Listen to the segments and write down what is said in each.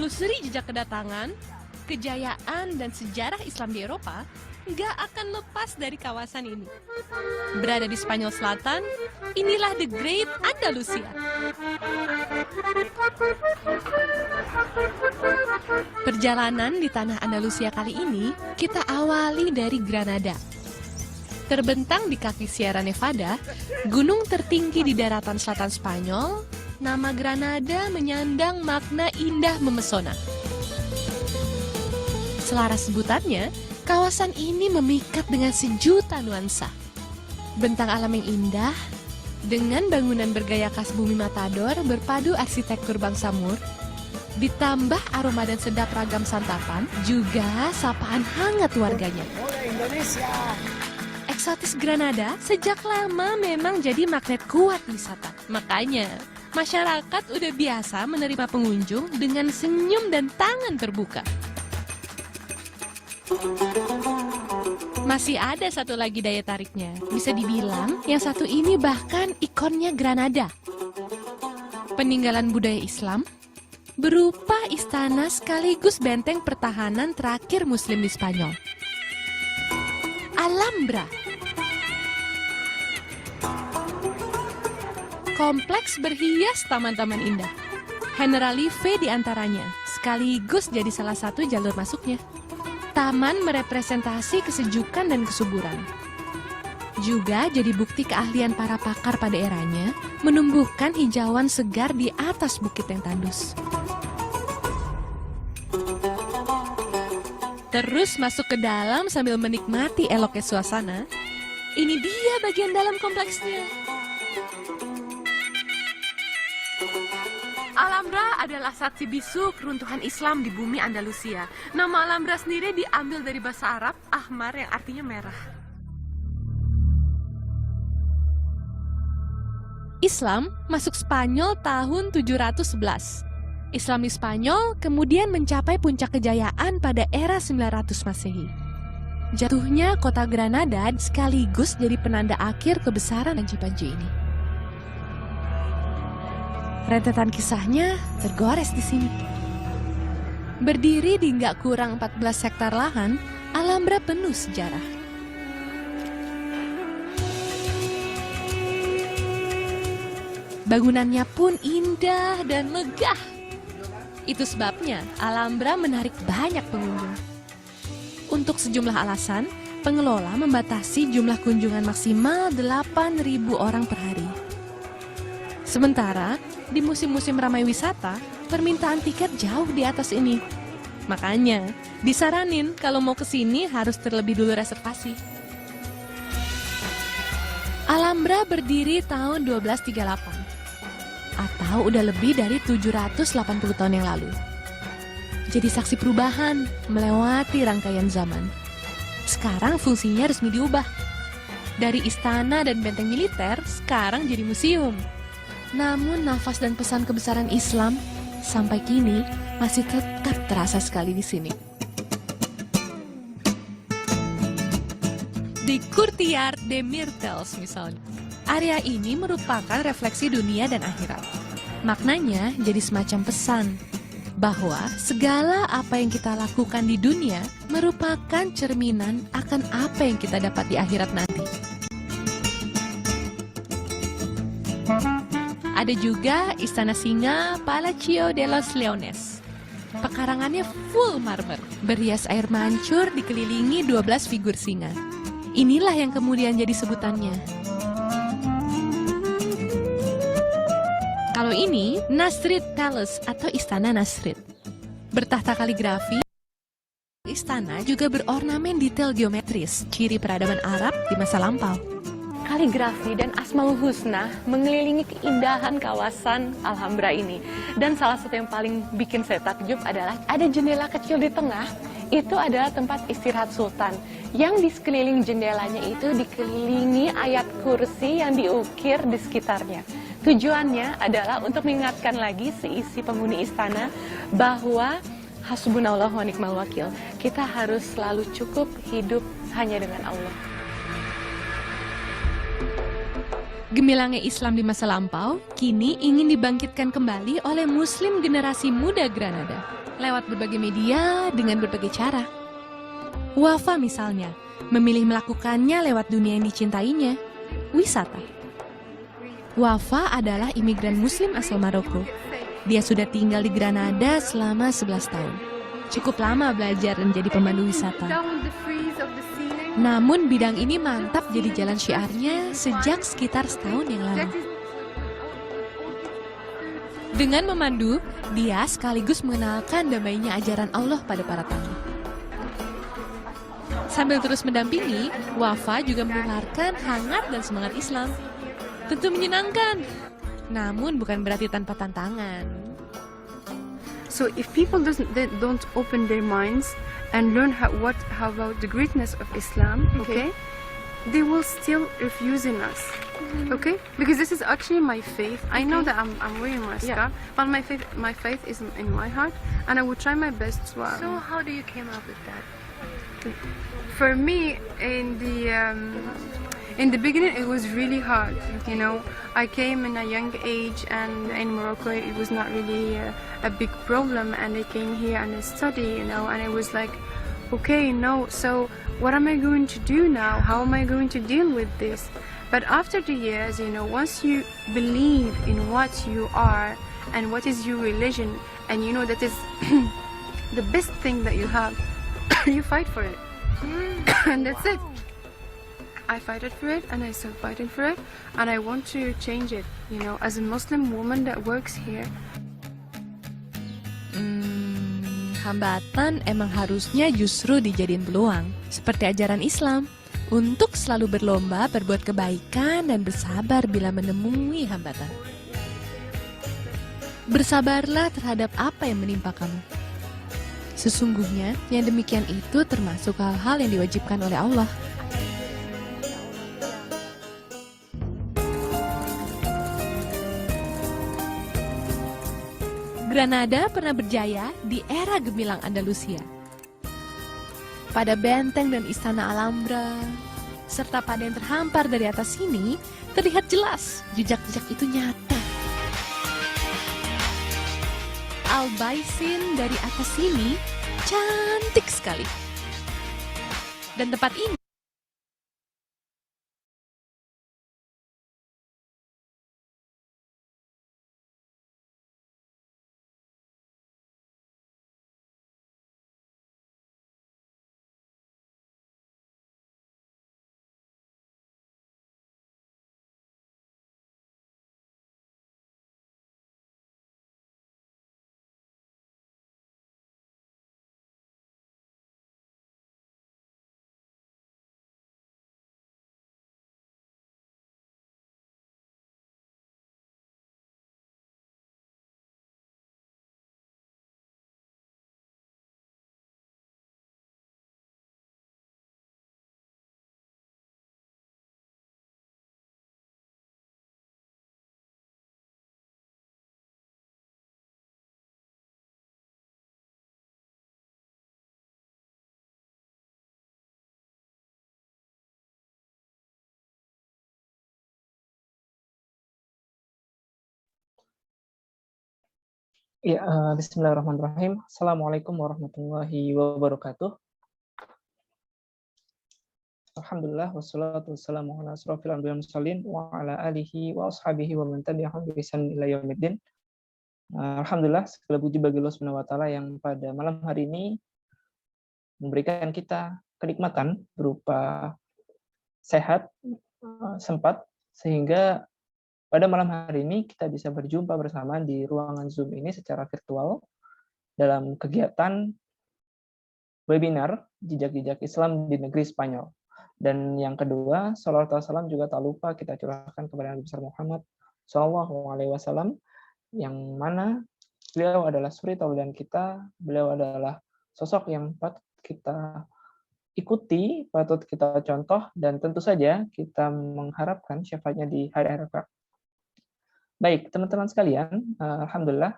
Menelusuri jejak kedatangan, kejayaan, dan sejarah Islam di Eropa, nggak akan lepas dari kawasan ini. Berada di Spanyol Selatan, inilah The Great Andalusia. Perjalanan di tanah Andalusia kali ini, kita awali dari Granada. Terbentang di kaki Sierra Nevada, gunung tertinggi di daratan selatan Spanyol, nama Granada menyandang makna indah memesona. Selaras sebutannya, kawasan ini memikat dengan sejuta nuansa. Bentang alam yang indah, dengan bangunan bergaya khas bumi Matador berpadu arsitektur bangsa Moor, ditambah aroma dan sedap ragam santapan, juga sapaan hangat warganya. Eksotis Granada sejak lama memang jadi magnet kuat wisata. Makanya, masyarakat udah biasa menerima pengunjung dengan senyum dan tangan terbuka. Masih ada satu lagi daya tariknya. Bisa dibilang yang satu ini bahkan ikonnya Granada. Peninggalan budaya Islam berupa istana sekaligus benteng pertahanan terakhir Muslim di Spanyol. Alhambra. Kompleks berhias taman-taman indah. Generalife di antaranya, sekaligus jadi salah satu jalur masuknya. Taman merepresentasi kesejukan dan kesuburan. Juga jadi bukti keahlian para pakar pada eranya menumbuhkan hijauan segar di atas bukit yang tandus. Terus masuk ke dalam sambil menikmati eloknya suasana. Ini dia bagian dalam kompleksnya. Alhambra adalah saksi bisu keruntuhan Islam di bumi Andalusia. Nama Alhambra sendiri diambil dari bahasa Arab, ahmar yang artinya merah. Islam masuk Spanyol tahun 711. Islam di Spanyol kemudian mencapai puncak kejayaan pada era 900 Masehi. Jatuhnya kota Granada sekaligus jadi penanda akhir kebesaran panji-panji ini. Rentetan kisahnya tergores di sini. Berdiri di nggak kurang 14 hektar lahan, Alhambra penuh sejarah. Bangunannya pun indah dan megah. Itu sebabnya Alhambra menarik banyak pengunjung. Untuk sejumlah alasan, pengelola membatasi jumlah kunjungan maksimal 8.000 orang per hari. Sementara, di musim-musim ramai wisata, permintaan tiket jauh di atas ini. Makanya, disaranin kalau mau ke sini harus terlebih dulu reservasi. Alhambra berdiri tahun 1238, atau udah lebih dari 780 tahun yang lalu. Jadi saksi perubahan, melewati rangkaian zaman. Sekarang fungsinya resmi diubah. Dari istana dan benteng militer, sekarang jadi museum. Namun nafas dan pesan kebesaran Islam sampai kini masih tetap terasa sekali di sini. Di Courtyard des Myrtles misalnya, area ini merupakan refleksi dunia dan akhirat. Maknanya jadi semacam pesan bahwa segala apa yang kita lakukan di dunia merupakan cerminan akan apa yang kita dapat di akhirat nanti. Ada juga Istana Singa Palacio de los Leones. Pekarangannya full marmer, berhias air mancur dikelilingi 12 figur singa. Inilah yang kemudian jadi sebutannya. Kalau ini Nasrid Palace atau Istana Nasrid. Bertahta kaligrafi, istana juga berornamen detail geometris, ciri peradaban Arab di masa lampau. Kaligrafi dan Asmaul Husna mengelilingi keindahan kawasan Alhambra ini. Dan salah satu yang paling bikin saya takjub adalah ada jendela kecil di tengah. Itu adalah tempat istirahat sultan. Yang di sekeliling jendelanya itu dikelilingi ayat kursi yang diukir di sekitarnya. Tujuannya adalah untuk mengingatkan lagi seisi penghuni istana bahwa hasbunallah wa ni'mal wakil. Kita harus selalu cukup hidup hanya dengan Allah. Gemilangnya Islam di masa lampau, kini ingin dibangkitkan kembali oleh Muslim generasi muda Granada. lewat berbagai media dengan berbagai cara. Wafa misalnya, memilih melakukannya lewat dunia yang dicintainya, wisata. Wafa adalah imigran muslim asal Maroko. Dia sudah tinggal di Granada selama 11 tahun. Cukup lama belajar menjadi pemandu wisata. Namun bidang ini mantap jadi jalan syiarnya sejak sekitar setahun yang lalu. Dengan memandu, dia sekaligus mengenalkan damainya ajaran Allah pada para tamu. Sambil terus mendampingi, Wafa juga menularkan hangat dan semangat Islam. Tentu menyenangkan, namun bukan berarti tanpa tantangan. So if people don't open their minds and learn how about the greatness of Islam, okay, they will still refusing us. Okay, because this is actually my faith. I know that I'm wearing my scarf, but my faith is in my heart, and I will try my best to. So how do you came up with that? For me, in the beginning, it was really hard. You know, I came in a young age, and in Morocco, it was not really a big problem. And I came here and I study, you know, and it was like, okay, no. So what am I going to do now? How am I going to deal with this? But after the years, you know, once you believe in what you are and what is your religion, and you know that is the best thing that you have, you fight for it. And that's it. I fighted for it, and I still fighting for it, and I want to change it, you know, as a Muslim woman that works here. Hambatan emang harusnya justru dijadiin peluang, seperti ajaran Islam. Untuk selalu berlomba berbuat kebaikan dan bersabar bila menemui hambatan. Bersabarlah terhadap apa yang menimpa kamu. Sesungguhnya yang demikian itu termasuk hal-hal yang diwajibkan oleh Allah. Granada pernah berjaya di era gemilang Andalusia. Pada benteng dan istana Alhambra, serta pada yang terhampar dari atas sini, terlihat jelas jejak-jejak itu nyata. Al-Baisin dari atas sini cantik sekali. Dan tempat ini Ya, bismillahirrahmanirrahim. Assalamualaikum warahmatullahi wabarakatuh. Alhamdulillah, wassalatu wassalamu ala asrofil anbiya'i wal mursalin wa ala alihi wa ashabihi wa man tabi'ahum bi ihsan ila yaumiddin. Alhamdulillah, segala puji bagi Allah Subhanahu wa taala yang pada malam hari ini memberikan kita kenikmatan berupa sehat, sempat, sehingga pada malam hari ini kita bisa berjumpa bersama di ruangan Zoom ini secara virtual dalam kegiatan webinar Jejak-jejak Islam di Negeri Spanyol. Dan yang kedua, salawat dan salam juga tak lupa kita curahkan kepada Nabi besar Muhammad SAW, yang mana beliau adalah suri tauladan kita, beliau adalah sosok yang patut kita ikuti, patut kita contoh, dan tentu saja kita mengharapkan syafaatnya di hari akhirat. Baik, teman-teman sekalian, alhamdulillah,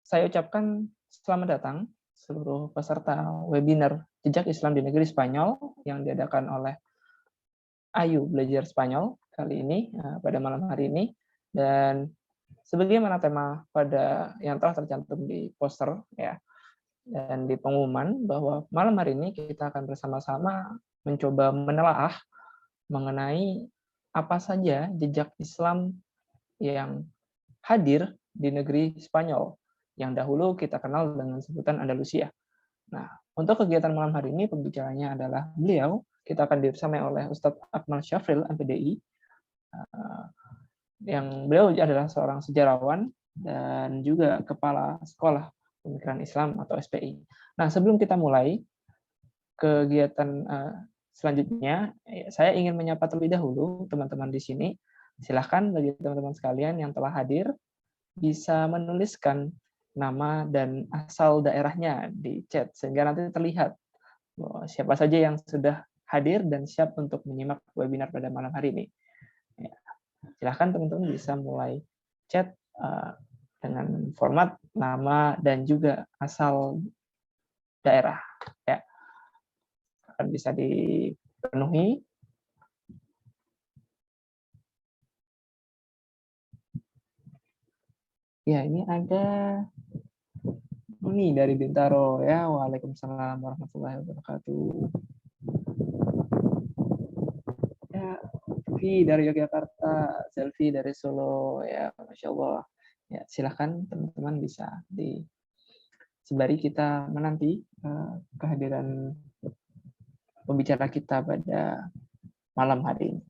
saya ucapkan selamat datang seluruh peserta webinar Jejak Islam di Negeri Spanyol yang diadakan oleh Ayu Belajar Spanyol kali ini, pada malam hari ini. Dan sebagaimana tema pada yang telah tercantum di poster ya dan di pengumuman bahwa malam hari ini kita akan bersama-sama mencoba menelaah mengenai apa saja jejak Islam yang hadir di negeri Spanyol yang dahulu kita kenal dengan sebutan Andalusia. Nah, untuk kegiatan malam hari ini pembicaranya adalah beliau. Kita akan dibersamai oleh Ustadz Akmal Syafril, MPDI, yang beliau adalah seorang sejarawan dan juga kepala sekolah pemikiran Islam atau SPI. Nah, sebelum kita mulai kegiatan selanjutnya, saya ingin menyapa terlebih dahulu teman-teman di sini. Silahkan bagi teman-teman sekalian yang telah hadir bisa menuliskan nama dan asal daerahnya di chat sehingga nanti terlihat siapa saja yang sudah hadir dan siap untuk menyimak webinar pada malam hari ini. Ya, silahkan teman-teman bisa mulai chat dengan format nama dan juga asal daerah. Ya, akan bisa dipenuhi. Ya, ini ada ini dari Bintaro ya. Waalaikumsalam warahmatullahi wabarakatuh. Ya, Vi dari Yogyakarta, Selfie dari Solo ya, Masya Allah. Ya, silahkan teman-teman bisa sembari kita menanti kehadiran pembicara kita pada malam hari ini.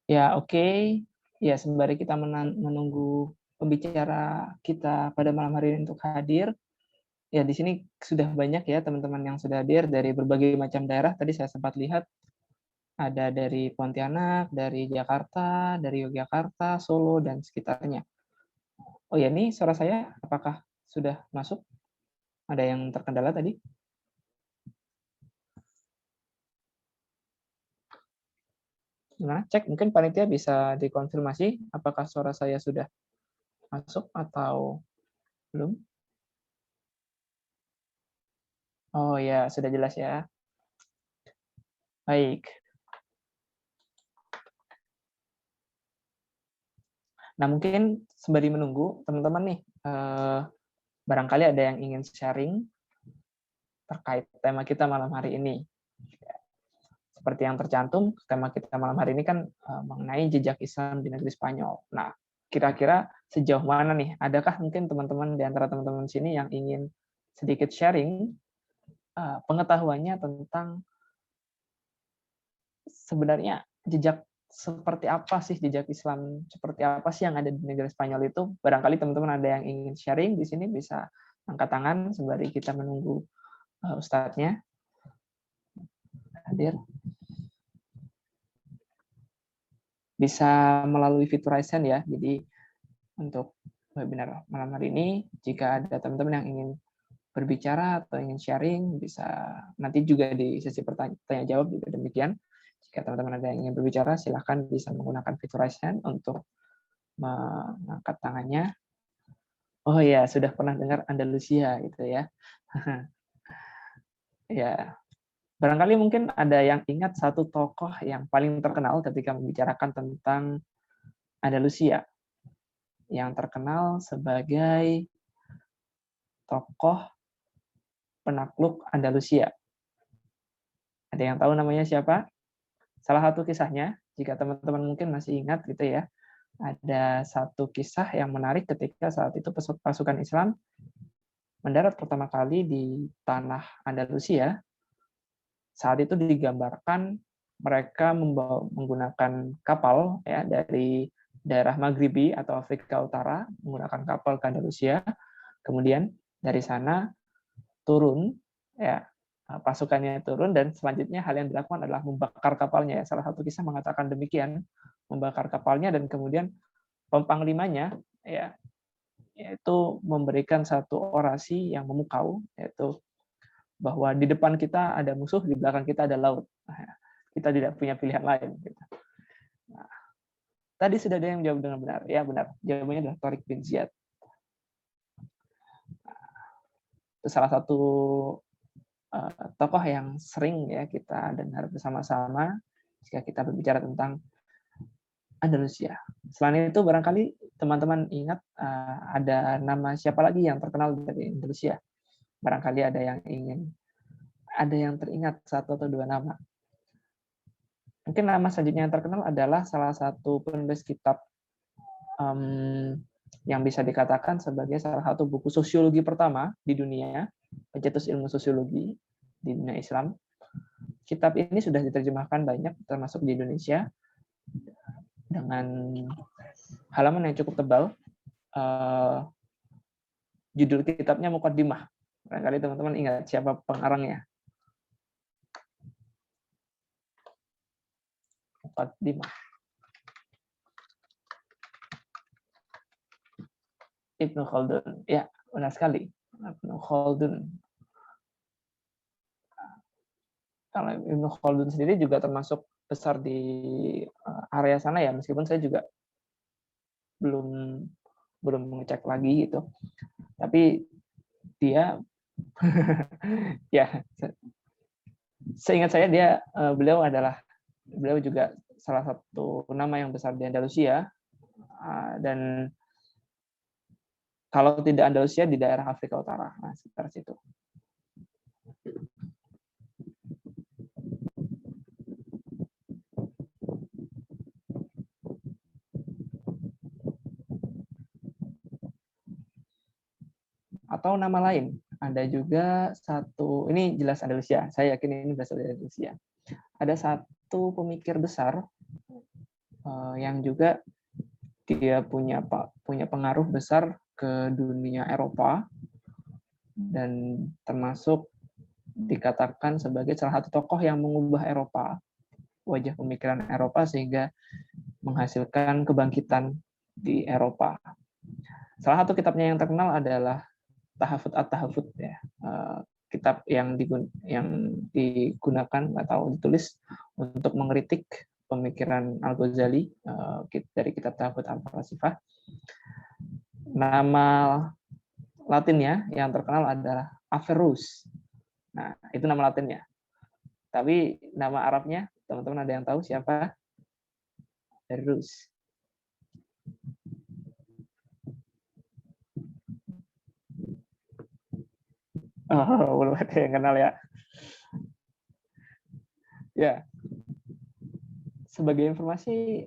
Ya, oke. Ya, sembari kita menunggu pembicara kita pada malam hari ini untuk hadir. Ya, di sini sudah banyak ya teman-teman yang sudah hadir dari berbagai macam daerah. Tadi saya sempat lihat ada dari Pontianak, dari Jakarta, dari Yogyakarta, Solo, dan sekitarnya. Oh ya, ini suara saya apakah sudah masuk? Ada yang terkendala tadi? Gimana? Cek, mungkin panitia bisa dikonfirmasi apakah suara saya sudah masuk atau belum? Oh ya, sudah jelas ya. Baik. Nah, mungkin sembari menunggu, teman-teman nih, barangkali ada yang ingin sharing terkait tema kita malam hari ini. Seperti yang tercantum, tema kita malam hari ini kan mengenai jejak Islam di negeri Spanyol. Nah, kira-kira sejauh mana nih? Adakah mungkin teman-teman di antara teman-teman sini yang ingin sedikit sharing pengetahuannya tentang sebenarnya jejak seperti apa sih jejak Islam, seperti apa sih yang ada di negara Spanyol itu? Barangkali teman-teman ada yang ingin sharing di sini bisa angkat tangan sembari kita menunggu ustadznya hadir. Bisa melalui fitur Raise Hand ya. Jadi untuk webinar malam hari ini, jika ada teman-teman yang ingin berbicara atau ingin sharing, bisa nanti juga di sesi tanya jawab juga demikian. Jika teman-teman ada yang ingin berbicara, silahkan bisa menggunakan fitur Raise Hand untuk mengangkat tangannya. Oh ya, sudah pernah dengar Andalusia gitu ya. Ya, barangkali mungkin ada yang ingat satu tokoh yang paling terkenal ketika membicarakan tentang Andalusia, yang terkenal sebagai tokoh penakluk Andalusia. Ada yang tahu namanya siapa? Salah satu kisahnya, jika teman-teman mungkin masih ingat gitu ya, ada satu kisah yang menarik ketika saat itu pasukan Islam mendarat pertama kali di tanah Andalusia. Saat itu digambarkan mereka menggunakan kapal ya dari daerah Maghribi atau Afrika Utara, menggunakan kapal ke Andalusia. Kemudian dari sana turun, ya pasukannya turun, dan selanjutnya hal yang dilakukan adalah membakar kapalnya. Ya. Salah satu kisah mengatakan demikian, membakar kapalnya, dan kemudian pempanglimanya ya yaitu memberikan satu orasi yang memukau, yaitu bahwa di depan kita ada musuh, di belakang kita ada laut. Nah, kita tidak punya pilihan lain. Gitu. Nah, tadi sudah ada yang menjawab dengan benar. Ya benar, jawabannya adalah Tariq bin Ziyad. Itu salah satu tokoh yang sering ya kita dengar bersama-sama jika kita berbicara tentang Andalusia. Selain itu barangkali teman-teman ingat ada nama siapa lagi yang terkenal dari Andalusia? Barangkali ada yang teringat satu atau dua nama. Mungkin nama selanjutnya yang terkenal adalah salah satu penulis kitab yang bisa dikatakan sebagai salah satu buku sosiologi pertama di dunia, pencetus ilmu sosiologi di dunia Islam. Kitab ini sudah diterjemahkan banyak, termasuk di Indonesia, dengan halaman yang cukup tebal. Judul kitabnya Muqaddimah. Barangkali teman-teman ingat siapa pengarangnya. Muqaddimah. Ibnu Khaldun. Ya, benar sekali. Ibnu Khaldun. Kalau Ibnu Khaldun sendiri juga termasuk besar di area sana ya, meskipun saya juga belum mengecek lagi gitu. Tapi dia ya seingat saya beliau juga salah satu nama yang besar di Andalusia, dan kalau tidak Andalusia di daerah Afrika Utara, sekitar situ. Atau nama lain, ada juga satu, ini jelas Andalusia, saya yakin ini berasal dari Andalusia. Ada satu pemikir besar yang juga dia punya pengaruh besar ke dunia Eropa, dan termasuk dikatakan sebagai salah satu tokoh yang mengubah Eropa, wajah pemikiran Eropa, sehingga menghasilkan kebangkitan di Eropa. Salah satu kitabnya yang terkenal adalah Tahafut at-Tahafut, ya, kitab yang digunakan atau ditulis untuk mengkritik pemikiran Al-Ghazali dari kitab Tahafut al-Falasifah. Nama Latinnya yang terkenal adalah Averroes. Nah, itu nama Latinnya. Tapi nama Arabnya, teman-teman ada yang tahu siapa? Averroes. Oh, belum ada yang kenal ya. Ya. Sebagai informasi,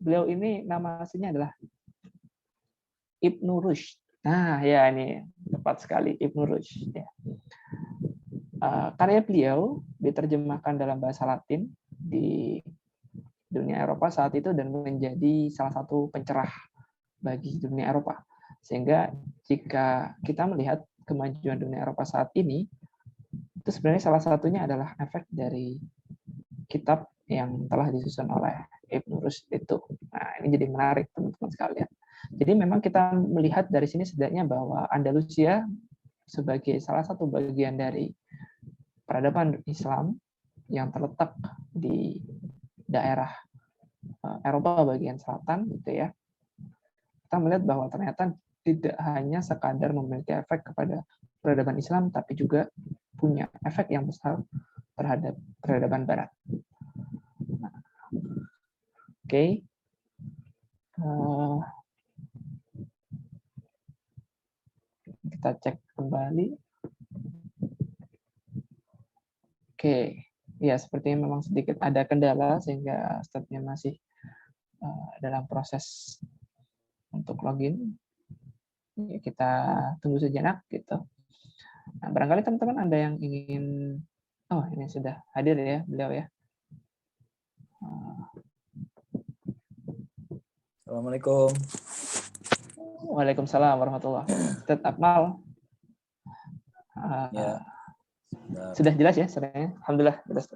beliau ini nama aslinya adalah Ibnu Rushd. Nah, ya ini tepat sekali, Ibnu Rushd. Ya. Karya beliau diterjemahkan dalam bahasa Latin di dunia Eropa saat itu dan menjadi salah satu pencerah bagi dunia Eropa. Sehingga jika kita melihat kemajuan dunia Eropa saat ini, itu sebenarnya salah satunya adalah efek dari kitab yang telah disusun oleh Ibnu Rushd itu. Nah, ini jadi menarik teman-teman sekalian. Jadi memang kita melihat dari sini setidaknya bahwa Andalusia sebagai salah satu bagian dari peradaban Islam yang terletak di daerah Eropa bagian selatan, gitu ya, kita melihat bahwa ternyata tidak hanya sekadar memiliki efek kepada peradaban Islam, tapi juga punya efek yang besar terhadap peradaban Barat. Nah, oke. Kita cek kembali. Oke, ya sepertinya memang sedikit ada kendala sehingga Ustadznya masih dalam proses untuk login. Ya, kita tunggu sejenak gitu. Nah, barangkali teman-teman ada yang ingin, oh ini sudah hadir ya beliau ya. Assalamualaikum. Waalaikumsalam warahmatullahi wabarakatuh. Ustadz Akmal. Ya. Sudah jelas ya suaranya? Alhamdulillah. Jelas.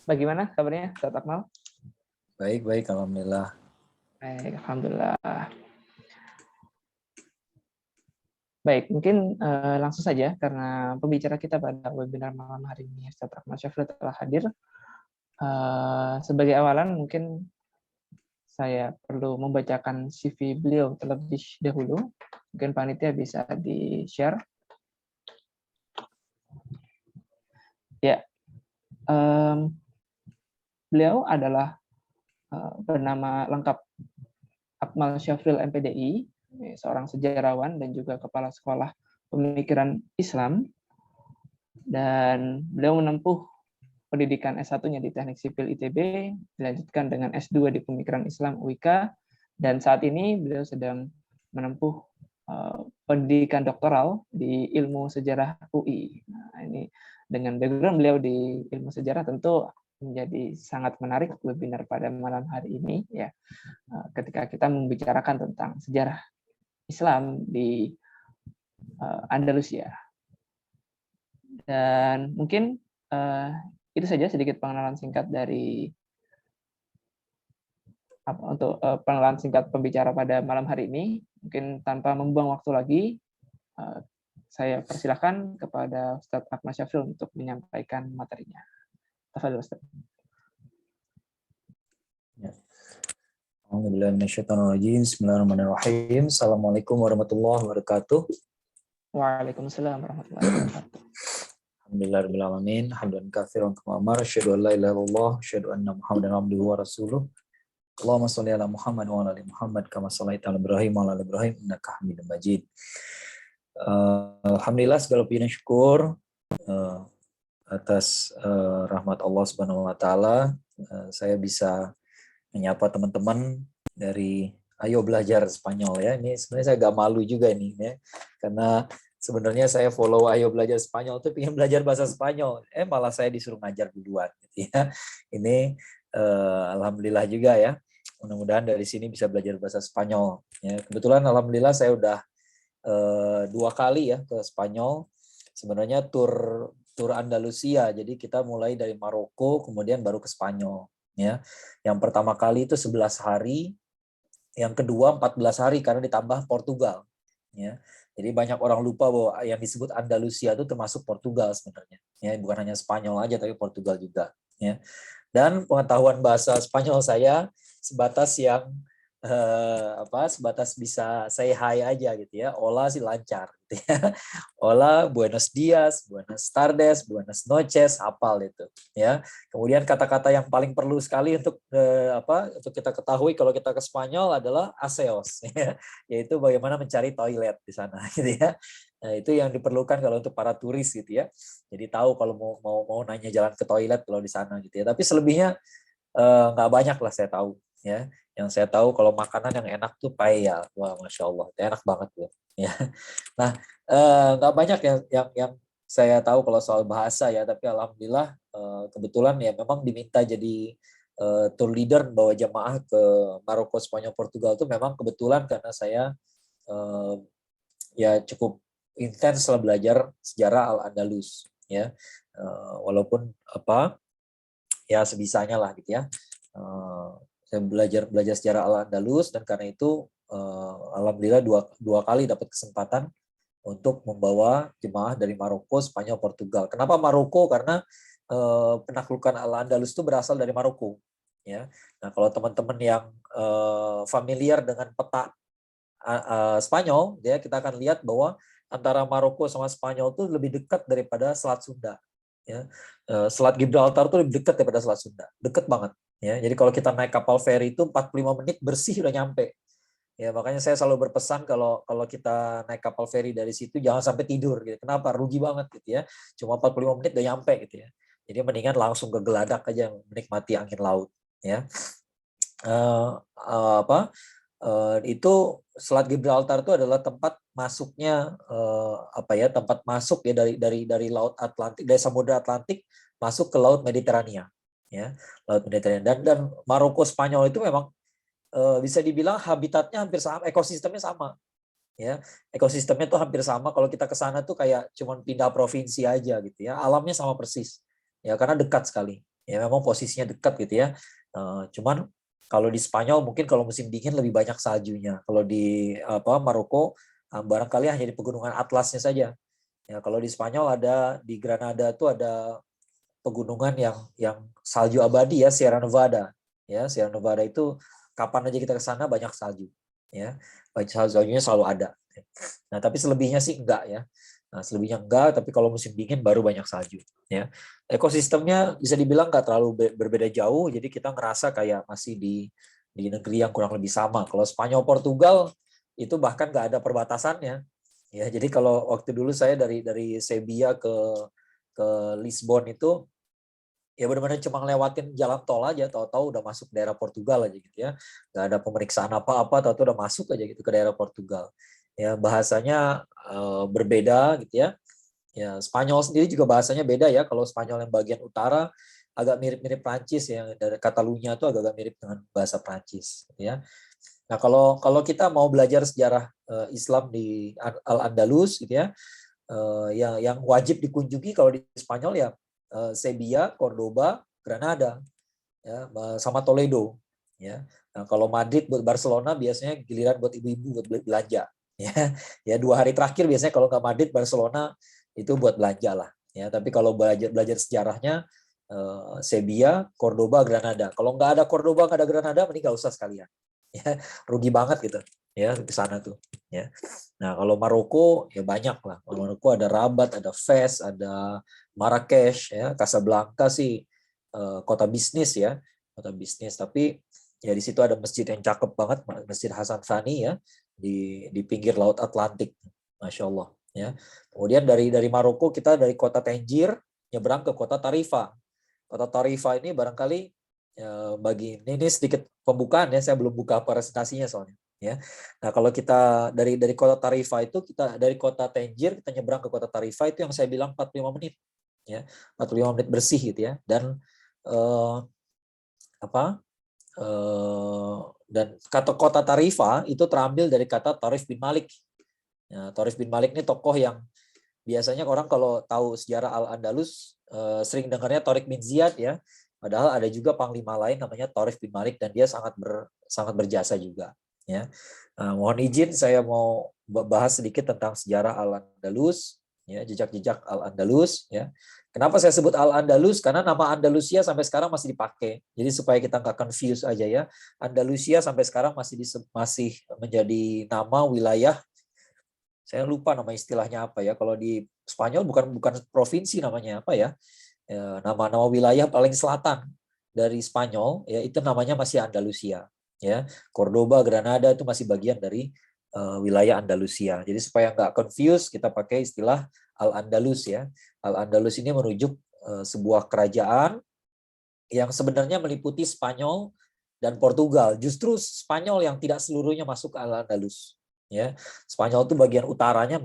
Bagaimana kabarnya Ustadz Akmal? Baik, alhamdulillah. Baik, alhamdulillah. Baik, mungkin langsung saja karena pembicara kita pada webinar malam hari ini Ustadz Akmal Syafril telah hadir. Sebagai awalan mungkin saya perlu membacakan CV beliau terlebih dahulu. Mungkin panitia bisa di-share. Ya, beliau adalah bernama lengkap Akmal Syafril MPDI, seorang sejarawan dan juga kepala sekolah pemikiran Islam. Dan beliau menempuh pendidikan S1-nya di Teknik Sipil ITB, dilanjutkan dengan S2 di Pemikiran Islam UIK, dan saat ini beliau sedang menempuh pendidikan doktoral di Ilmu Sejarah UI. Nah, ini dengan background beliau di Ilmu Sejarah tentu menjadi sangat menarik webinar pada malam hari ini ya, ketika kita membicarakan tentang sejarah Islam di Andalusia. Dan mungkin itu saja sedikit pengenalan singkat dari untuk pengenalan singkat pembicara pada malam hari ini. Mungkin tanpa membuang waktu lagi, saya persilahkan kepada Ustadz Akmal Syafril untuk menyampaikan materinya. Tafadhol Ustadz. Bismillahirrahmanirrahim. Assalamualaikum warahmatullahi wabarakatuh. Waalaikumsalam warahmatullahi wabarakatuh. Alhamdulillahirabbil alamin, hamdan katsiran kama amara, asyhadu an la ilaha illallah, asyhadu anna Muhammadan abduhu wa rasuluh. Allahumma shalli ala Muhammad wa ala ali Muhammad kama shallaita ala Ibrahim wa ala ali Ibrahim innaka Hamidum Majid. Alhamdulillah segala puji dan syukur atas rahmat Allah Subhanahu wa taala, saya bisa menyapa teman-teman dari Ayo Belajar Spanyol ya. Ini sebenarnya saya agak malu juga nih ya. Karena sebenarnya saya follow Ayo Belajar Spanyol tuh pengen belajar bahasa Spanyol. Malah saya disuruh ngajar duluan gitu ya. Ini alhamdulillah juga ya. Mudah-mudahan dari sini bisa belajar bahasa Spanyol. Ya, kebetulan alhamdulillah saya udah 2 kali ya ke Spanyol. Sebenarnya tur Andalusia. Jadi kita mulai dari Maroko kemudian baru ke Spanyol ya. Yang pertama kali itu 11 hari, yang kedua 14 hari karena ditambah Portugal ya. Jadi banyak orang lupa bahwa yang disebut Andalusia itu termasuk Portugal sebenarnya. Ya, bukan hanya Spanyol aja tapi Portugal juga ya. Dan pengetahuan bahasa Spanyol saya sebatas yang sebatas bisa say hi aja gitu ya. Hola sih lancar gitu ya. Hola, buenos dias, buenas tardes, buenas noches, hafal itu ya. Kemudian kata-kata yang paling perlu sekali untuk untuk kita ketahui kalau kita ke Spanyol adalah aseos ya. Yaitu bagaimana mencari toilet di sana gitu ya. Nah, itu yang diperlukan kalau untuk para turis gitu ya. Jadi tahu kalau mau nanya jalan ke toilet kalau di sana gitu ya. Tapi selebihnya nggak banyak lah saya tahu ya. Yang saya tahu kalau makanan yang enak tuh paella. Wah, masya Allah, enak banget loh ya. Nah, nggak banyak yang saya tahu kalau soal bahasa ya. Tapi alhamdulillah kebetulan ya memang diminta jadi tour leader bawa jamaah ke Maroko, Spanyol, Portugal itu memang kebetulan karena saya ya cukup intens lah belajar sejarah Al-Andalus ya. Walaupun ya sebisanya lah gitu ya. Saya belajar sejarah Al-Andalus dan karena itu alhamdulillah dua kali dapat kesempatan untuk membawa jemaah dari Maroko, Spanyol, Portugal. Kenapa Maroko? Karena penaklukan Al-Andalus itu berasal dari Maroko ya. Nah, kalau teman-teman yang familiar dengan peta Spanyol, ya kita akan lihat bahwa antara Maroko sama Spanyol itu lebih dekat daripada Selat Sunda. Ya, Selat Gibraltar itu lebih dekat daripada Selat Sunda, dekat banget. Ya, jadi kalau kita naik kapal feri itu 45 menit bersih udah nyampe. Ya, makanya saya selalu berpesan kalau kita naik kapal feri dari situ jangan sampai tidur gitu. Kenapa? Rugi banget gitu ya. Cuma 45 menit udah nyampe gitu ya. Jadi mendingan langsung ke Geladak aja menikmati angin laut ya. Apa? Itu Selat Gibraltar itu adalah tempat masuknya apa ya? Tempat masuk ya dari laut Atlantik, dari Samudra Atlantik masuk ke laut Mediterania ya. Laut Mediterania dan Maroko Spanyol itu memang bisa dibilang habitatnya hampir sama, ekosistemnya sama. Ya, ekosistemnya tuh hampir sama. Kalau kita ke sana tuh kayak cuman pindah provinsi aja gitu ya. Alamnya sama persis. Ya, karena dekat sekali. Ya, memang posisinya dekat gitu ya. Cuman kalau di Spanyol mungkin kalau musim dingin lebih banyak saljunya. Kalau di Maroko barangkali hanya di pegunungan Atlasnya saja. Ya, kalau di Spanyol ada di Granada tuh ada pegunungan yang salju abadi ya, Sierra Nevada. Ya, Sierra Nevada itu kapan aja kita ke sana banyak salju. Ya, saljunya selalu ada. Nah, tapi selebihnya sih enggak ya. Nah, selebihnya enggak, tapi kalau musim dingin baru banyak salju. Ya, ekosistemnya bisa dibilang nggak terlalu berbeda jauh, jadi kita ngerasa kayak masih di negeri yang kurang lebih sama. Kalau Spanyol, Portugal itu bahkan nggak ada perbatasannya. Ya, jadi kalau waktu dulu saya dari Sevilla ke Lisbon itu ya benar-benar cuma ngelewatin jalan tol aja, tahu-tahu udah masuk daerah Portugal aja gitu ya, nggak ada pemeriksaan apa-apa, tahu-tahu udah masuk aja gitu ke daerah Portugal. Ya bahasanya berbeda gitu ya. Ya Spanyol sendiri juga bahasanya beda ya. Kalau Spanyol yang bagian utara agak mirip-mirip Prancis ya, dari Catalunya itu agak mirip dengan bahasa Prancis ya. Nah kalau kita mau belajar sejarah Islam di Al-Andalus gitu ya, yang wajib dikunjungi kalau di Spanyol ya Sevilla, Cordoba, Granada, ya, sama Toledo. Ya. Nah, kalau Madrid buat Barcelona biasanya giliran buat ibu-ibu buat belanja. Ya, ya 2 hari terakhir biasanya kalau nggak Madrid, Barcelona itu buat belanja lah. Ya, tapi kalau belajar sejarahnya Sevilla, Cordoba, Granada. Kalau nggak ada Cordoba, nggak ada Granada, mending nggak usah sekalian. Ya, rugi banget gitu. Ya ke sana tuh. Ya. Nah kalau Maroko ya banyak lah. Maroko ada Rabat, ada Fez, ada Marrakesh, ya Casablanca sih kota bisnis ya, kota bisnis. Tapi ya di situ ada masjid yang cakep banget, Masjid Hasan Thani ya, di pinggir Laut Atlantik, masya Allah. Ya. Kemudian dari Maroko kita dari kota Tangier nyebrang ke kota Tarifa. Kota Tarifa ini barangkali bagi ini sedikit pembukaan ya, saya belum buka presentasinya soalnya. Ya. Nah, kalau kita dari kota Tarifa itu kita dari kota Tangier kita nyebrang ke kota Tarifa itu yang saya bilang 45 menit. Ya. 45 menit bersih gitu ya. Dan dan kata kota Tarifa itu terambil dari kata Tarif bin Malik. Ya, Tarif bin Malik ini tokoh yang biasanya orang kalau tahu sejarah Al-Andalus sering dengarnya Tariq bin Ziyad ya. Padahal ada juga panglima lain namanya Tarif bin Malik dan dia sangat berjasa juga. Ya, mohon izin saya mau bahas sedikit tentang sejarah Al-Andalus, ya jejak-jejak Al-Andalus. Ya, kenapa saya sebut Al-Andalus? Karena nama Andalusia sampai sekarang masih dipakai. Jadi supaya kita nggak confuse aja ya, Andalusia sampai sekarang masih menjadi nama wilayah. Saya lupa nama istilahnya apa ya. Kalau di Spanyol bukan provinsi namanya apa ya. Nama-nama wilayah paling selatan dari Spanyol ya itu namanya masih Andalusia. Ya, Cordoba, Granada itu masih bagian dari wilayah Andalusia. Jadi supaya nggak confuse kita pakai istilah Al-Andalus ya. Al-Andalus ini merujuk sebuah kerajaan yang sebenarnya meliputi Spanyol dan Portugal. Justru Spanyol yang tidak seluruhnya masuk ke Al-Andalus. Ya, Spanyol itu bagian utaranya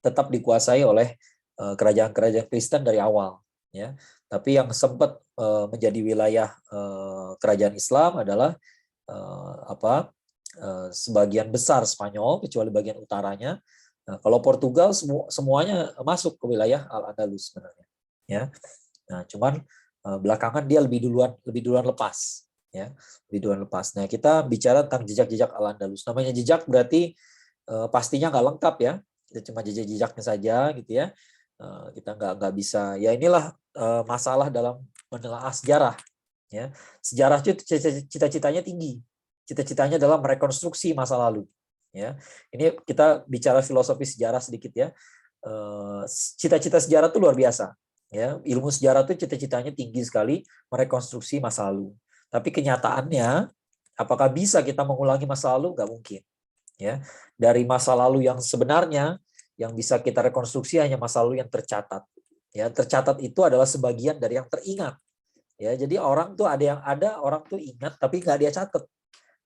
tetap dikuasai oleh kerajaan-kerajaan Kristen dari awal. Ya, tapi yang sempat menjadi wilayah kerajaan Islam adalah sebagian besar Spanyol kecuali bagian utaranya. Nah, kalau Portugal semuanya masuk ke wilayah Al-Andalus sebenarnya. Ya, nah cuman belakangan dia lebih duluan lepas. Ya, lebih duluan lepas. Nah kita bicara tentang jejak-jejak Al-Andalus. Namanya jejak berarti pastinya nggak lengkap ya. Kita cuma jejak-jejaknya saja gitu ya. Kita nggak bisa. Ya inilah masalah dalam menelaah sejarah. Ya, sejarah itu cita-citanya tinggi. Cita-citanya adalah merekonstruksi masa lalu. Ya, ini kita bicara filosofi sejarah sedikit ya. Cita-cita sejarah itu luar biasa. Ya, ilmu sejarah itu cita-citanya tinggi sekali, merekonstruksi masa lalu. Tapi kenyataannya, apakah bisa kita mengulangi masa lalu? Nggak mungkin. Ya, dari masa lalu yang sebenarnya, yang bisa kita rekonstruksi hanya masa lalu yang tercatat. Ya, tercatat itu adalah sebagian dari yang teringat. Ya, jadi orang tuh ada orang tuh ingat tapi nggak dia catat.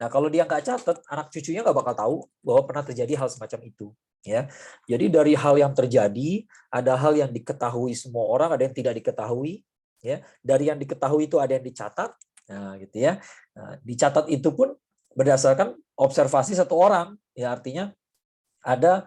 Nah, kalau dia nggak catat, anak cucunya nggak bakal tahu bahwa pernah terjadi hal semacam itu. Ya, jadi dari hal yang terjadi, ada hal yang diketahui semua orang, ada yang tidak diketahui. Ya, dari yang diketahui itu ada yang dicatat. Nah, gitu ya. Nah, dicatat itu pun berdasarkan observasi satu orang. Ya, artinya ada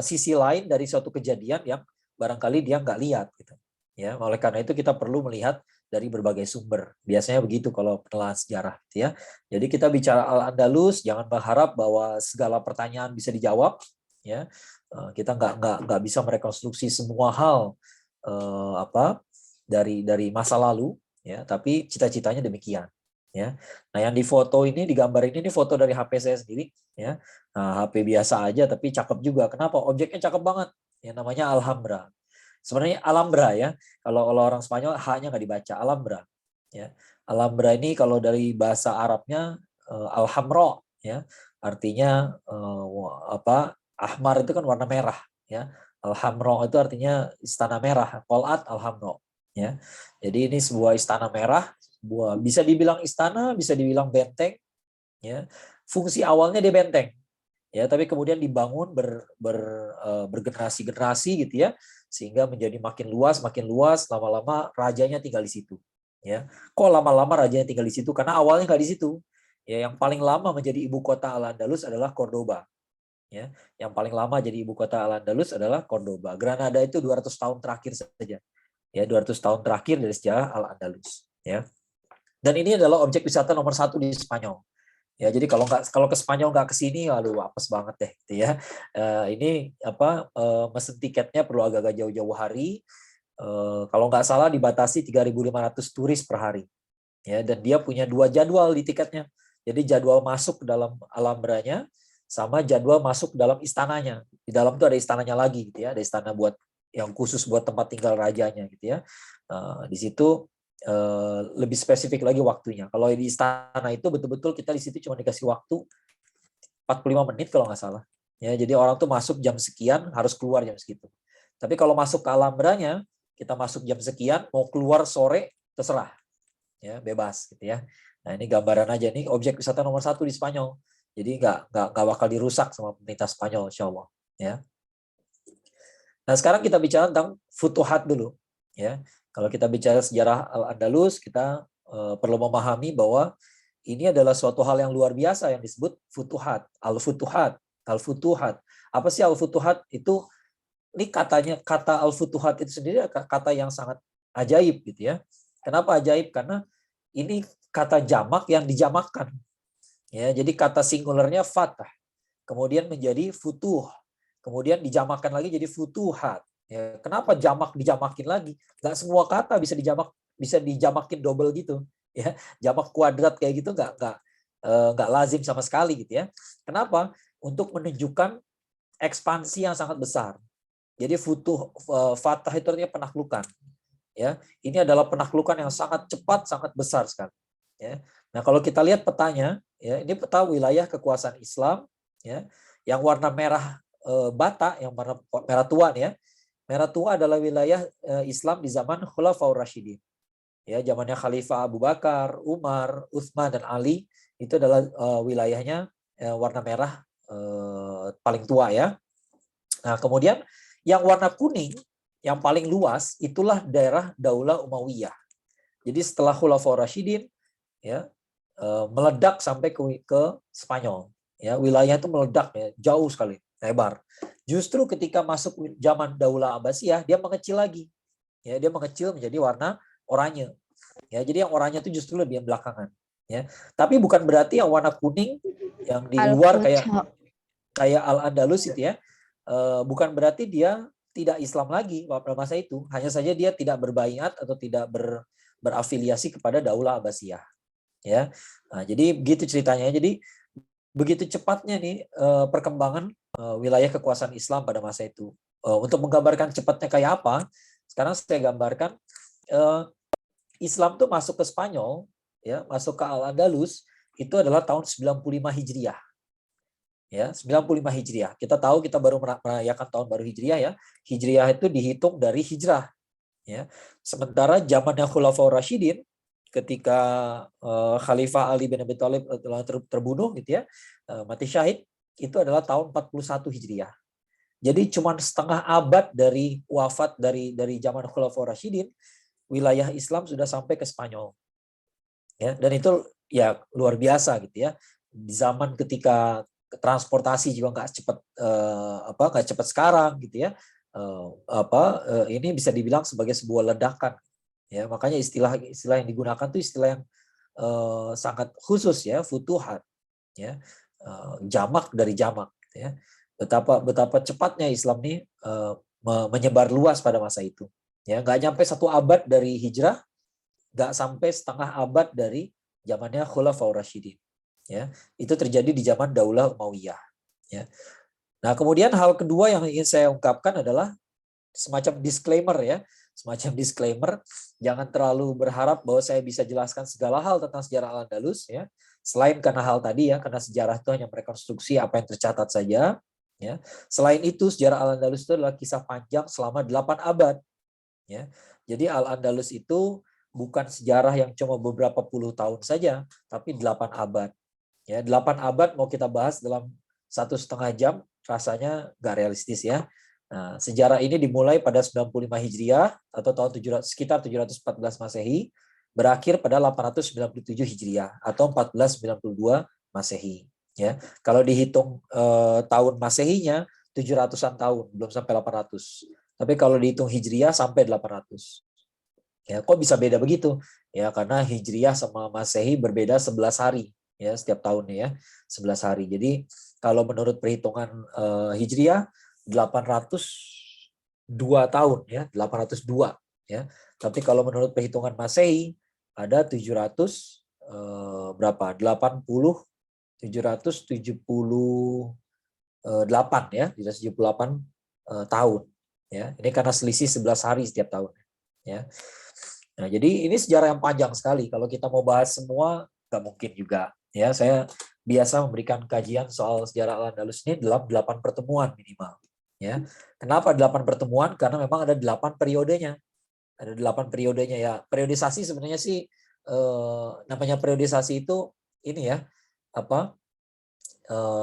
sisi lain dari suatu kejadian yang barangkali dia nggak lihat. Gitu. Ya, oleh karena itu kita perlu melihat dari berbagai sumber. Biasanya begitu kalau penelitian sejarah, gitu ya. Jadi kita bicara Al-Andalus, jangan berharap bahwa segala pertanyaan bisa dijawab, ya. Kita nggak bisa merekonstruksi semua hal dari masa lalu, ya. Tapi cita-citanya demikian, ya. Nah, yang di foto ini, digambar ini foto dari HP saya sendiri, ya. Nah, HP biasa aja tapi cakep juga. Kenapa? Objeknya cakep banget. Ya, namanya Alhambra. Sebenarnya Alhambra ya, kalau orang Spanyol H-nya nggak dibaca, Alhambra. Ya. Alhambra ini kalau dari bahasa Arabnya Alhamro, ya, artinya ahmar itu kan warna merah, ya. Alhamro itu artinya istana merah, Qolat Alhamro, ya. Jadi ini sebuah istana merah, bisa dibilang istana, bisa dibilang benteng, ya. Fungsi awalnya dia benteng. Ya, tapi kemudian dibangun bergenerasi-generasi gitu ya, sehingga menjadi makin luas, lama-lama rajanya tinggal di situ. Ya, kok lama-lama rajanya tinggal di situ? Karena awalnya nggak di situ. Ya, yang paling lama menjadi ibu kota Al-Andalus adalah Cordoba. Ya, yang paling lama jadi ibu kota Al-Andalus adalah Cordoba. Granada itu 200 tahun terakhir saja. Ya, 200 tahun terakhir dari sejarah Al-Andalus. Ya, dan ini adalah objek wisata nomor 1 di Spanyol. Ya, jadi kalau ke Spanyol nggak ke sini, waduh apes banget deh, gitu ya. Ini mesen tiketnya perlu agak-agak jauh-jauh hari. Kalau nggak salah dibatasi 3.500 turis per hari. Ya, dan dia punya 2 jadwal di tiketnya. Jadi jadwal masuk ke dalam Alhambranya sama jadwal masuk ke dalam istananya. Di dalam itu ada istananya lagi, gitu ya. Ada istana yang khusus buat tempat tinggal rajanya, gitu ya. Di situ lebih spesifik lagi waktunya. Kalau di istana itu betul-betul kita di situ cuma dikasih waktu 45 menit kalau nggak salah. Ya, jadi orang tuh masuk jam sekian harus keluar jam segitu. Tapi kalau masuk ke Alhambranya, kita masuk jam sekian, mau keluar sore terserah. Ya, bebas gitu ya. Nah, ini gambaran aja nih objek wisata nomor 1 di Spanyol. Jadi nggak bakal dirusak sama pemerintah Spanyol, insya Allah. Ya. Nah, sekarang kita bicara tentang Futuhat dulu. Ya. Kalau kita bicara sejarah Al-Andalus, kita perlu memahami bahwa ini adalah suatu hal yang luar biasa yang disebut Futuhat, Al-Futuhat, Al-Futuhat. Apa sih Al-Futuhat? Ini kata Al-Futuhat itu sendiri kata yang sangat ajaib gitu ya. Kenapa ajaib? Karena ini kata jamak yang dijamakkan. Ya, jadi kata singularnya fatah, kemudian menjadi futuh, kemudian dijamakkan lagi jadi futuhat. Ya, kenapa jamak dijamakin lagi? Nggak semua kata bisa dijamakin double gitu. Ya, jamak kuadrat kayak gitu nggak lazim sama sekali gitu ya. Kenapa? Untuk menunjukkan ekspansi yang sangat besar. Jadi fatah itu artinya penaklukan. Ya, ini adalah penaklukan yang sangat cepat, sangat besar sekali. Ya. Nah, kalau kita lihat petanya, ya, ini peta wilayah kekuasaan Islam, ya, yang warna merah bata, yang warna merah tua nih ya. Merah tua adalah wilayah Islam di zaman Khulafaur Rasyidin. Ya, zamannya Khalifah Abu Bakar, Umar, Utsman dan Ali, itu adalah wilayahnya warna merah paling tua ya. Nah, kemudian yang warna kuning yang paling luas itulah daerah Daulah Umayyah. Jadi setelah Khulafaur Rasyidin ya meledak sampai ke Spanyol. Ya, wilayah itu meledak ya, jauh sekali, lebar. Justru ketika masuk zaman Daulah Abbasiyah, dia mengecil lagi. Ya, dia mengecil menjadi warna oranye. Ya, jadi yang oranye itu justru lebih yang belakangan. Ya, tapi bukan berarti yang warna kuning yang di luar kayak Al-Andalus itu ya, bukan berarti dia tidak Islam lagi pada masa itu, hanya saja dia tidak berbaiat atau tidak berafiliasi kepada Daulah Abbasiyah. Ya, nah, jadi begitu ceritanya. Jadi begitu cepatnya nih perkembangan wilayah kekuasaan Islam pada masa itu. Untuk menggambarkan cepatnya kayak apa, sekarang saya gambarkan Islam tuh masuk ke Spanyol, ya, masuk ke Al-Andalus itu adalah tahun 95 Hijriah. Ya, 95 Hijriah. Kita tahu kita baru merayakan tahun baru Hijriah ya. Hijriah itu dihitung dari hijrah. Ya. Sementara zamannya Khulafaur Rasyidin ketika Khalifah Ali bin Abi Thalib telah terbunuh gitu ya, mati syahid, itu adalah tahun 41 Hijriah. Jadi cuma setengah abad dari wafat dari zaman Khulafaur Rasyidin, wilayah Islam sudah sampai ke Spanyol. Ya, dan itu ya luar biasa gitu ya. Di zaman ketika transportasi juga nggak cepat sekarang gitu ya. Ini bisa dibilang sebagai sebuah ledakan. Ya, makanya istilah yang digunakan itu istilah yang sangat khusus ya, futuhat. Ya, jamak dari jamak. Gitu ya. Betapa cepatnya Islam ini menyebar luas pada masa itu. Ya, nggak nyampe 1 abad dari hijrah, nggak sampai setengah abad dari zamannya Khulafaur Rasyidin. Ya, itu terjadi di zaman Daulah Umayyah. Ya. Nah, kemudian hal kedua yang ingin saya ungkapkan adalah semacam disclaimer ya, semacam disclaimer. Jangan terlalu berharap bahwa saya bisa jelaskan segala hal tentang sejarah Al-Andalus ya. Selain karena hal tadi ya, karena sejarah itu hanya merekonstruksi apa yang tercatat saja. Ya. Selain itu, sejarah Al-Andalus itu adalah kisah panjang selama 8 abad. Ya. Jadi Al-Andalus itu bukan sejarah yang cuma beberapa puluh tahun saja, tapi 8 abad. Ya, 8 abad mau kita bahas dalam 1,5 jam, rasanya nggak realistis ya. Nah, sejarah ini dimulai pada 95 Hijriah atau tahun sekitar 714 Masehi, berakhir pada 897 Hijriah atau 1492 Masehi. Ya, kalau dihitung tahun Masehinya 700-an tahun, belum sampai 800. Tapi kalau dihitung Hijriah sampai 800. Ya, kok bisa beda begitu? Ya, karena Hijriah sama Masehi berbeda 11 hari. Ya, setiap tahunnya ya 11 hari. Jadi kalau menurut perhitungan Hijriah 802 tahun ya, 802 ya. Tapi kalau menurut perhitungan Masehi ada 700 berapa? 778 ya, 778 tahun ya. Ini karena selisih 11 hari setiap tahun ya. Nah, jadi ini sejarah yang panjang sekali. Kalau kita mau bahas semua nggak mungkin juga. Ya, saya biasa memberikan kajian soal sejarah Al-Andalus ini dalam 8 pertemuan minimal. Ya, kenapa 8 pertemuan? Karena memang ada 8 periodenya. Ada 8 periodenya ya. Periodisasi sebenarnya sih namanya periodisasi itu ini ya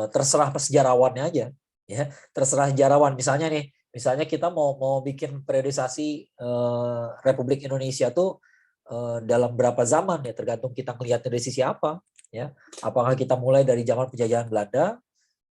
terserah sejarawannya aja. Ya, terserah sejarawan. Misalnya kita mau bikin periodisasi Republik Indonesia tuh dalam berapa zaman ya, tergantung kita melihatnya dari sisi apa. Ya, apakah kita mulai dari zaman penjajahan Belanda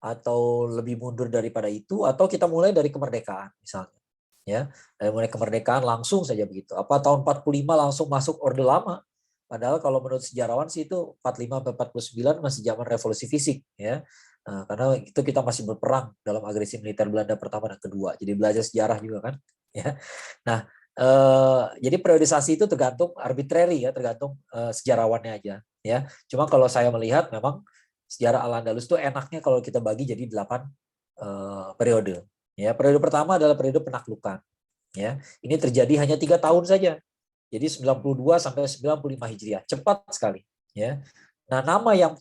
atau lebih mundur daripada itu, atau kita mulai dari kemerdekaan misalnya, ya, dari mulai kemerdekaan langsung saja begitu. Apa tahun 45 langsung masuk Orde Lama? Padahal kalau menurut sejarawan sih itu 45 sampai 49 masih zaman revolusi fisik, ya. Nah, karena itu kita masih berperang dalam agresi militer Belanda pertama dan kedua. Jadi belajar sejarah juga kan, ya. Nah, jadi periodisasi itu tergantung arbitrary ya, tergantung sejarawannya aja. Ya, cuma kalau saya melihat memang sejarah Al-Andalus itu enaknya kalau kita bagi jadi 8 periode. Ya, periode pertama adalah periode penaklukan. Ya, ini terjadi hanya 3 tahun saja. Jadi 92 sampai 95 Hijriah, cepat sekali. Ya, nah nama yang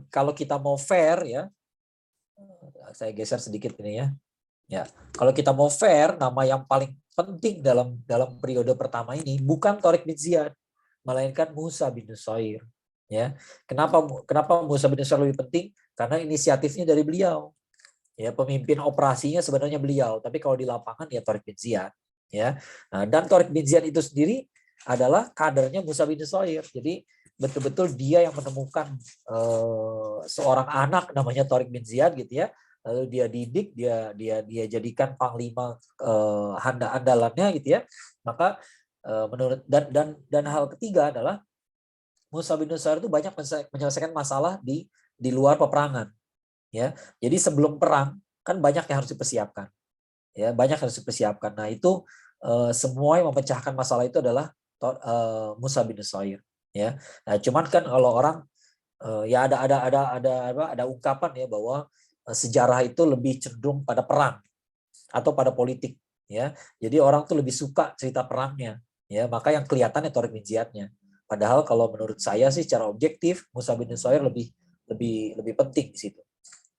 kalau kita mau fair ya, saya geser sedikit ini ya. Ya, kalau kita mau fair, nama yang paling penting dalam periode pertama ini bukan Tariq bin Ziyad, melainkan Musa bin Nusair. Ya, kenapa Musa bin Nusair lebih penting? Karena inisiatifnya dari beliau. Ya, pemimpin operasinya sebenarnya beliau, tapi kalau di lapangan ya Tariq bin Ziyad. Ya, nah, dan Tariq bin Ziyad itu sendiri adalah kadernya Musa bin Nusair. Jadi betul-betul dia yang menemukan seorang anak namanya Tariq bin Ziyad gitu ya. Lalu dia didik, dia jadikan panglima andalannya gitu ya. Maka menurut dan hal ketiga adalah Musa bin Nusair itu banyak menyelesaikan masalah di luar peperangan. Ya, jadi sebelum perang kan banyak yang harus dipersiapkan. Ya, banyak harus dipersiapkan. Nah, itu semua yang memecahkan masalah itu adalah Musa bin Nusair. Ya, nah, cuman kan kalau orang ya ada ungkapan ya bahwa sejarah itu lebih cenderung pada perang atau pada politik. Ya, jadi orang tuh lebih suka cerita perangnya. Ya, maka yang kelihatannya Tariq bin Ziyadnya. Padahal kalau menurut saya sih secara objektif Musa bin Nusair lebih penting di situ.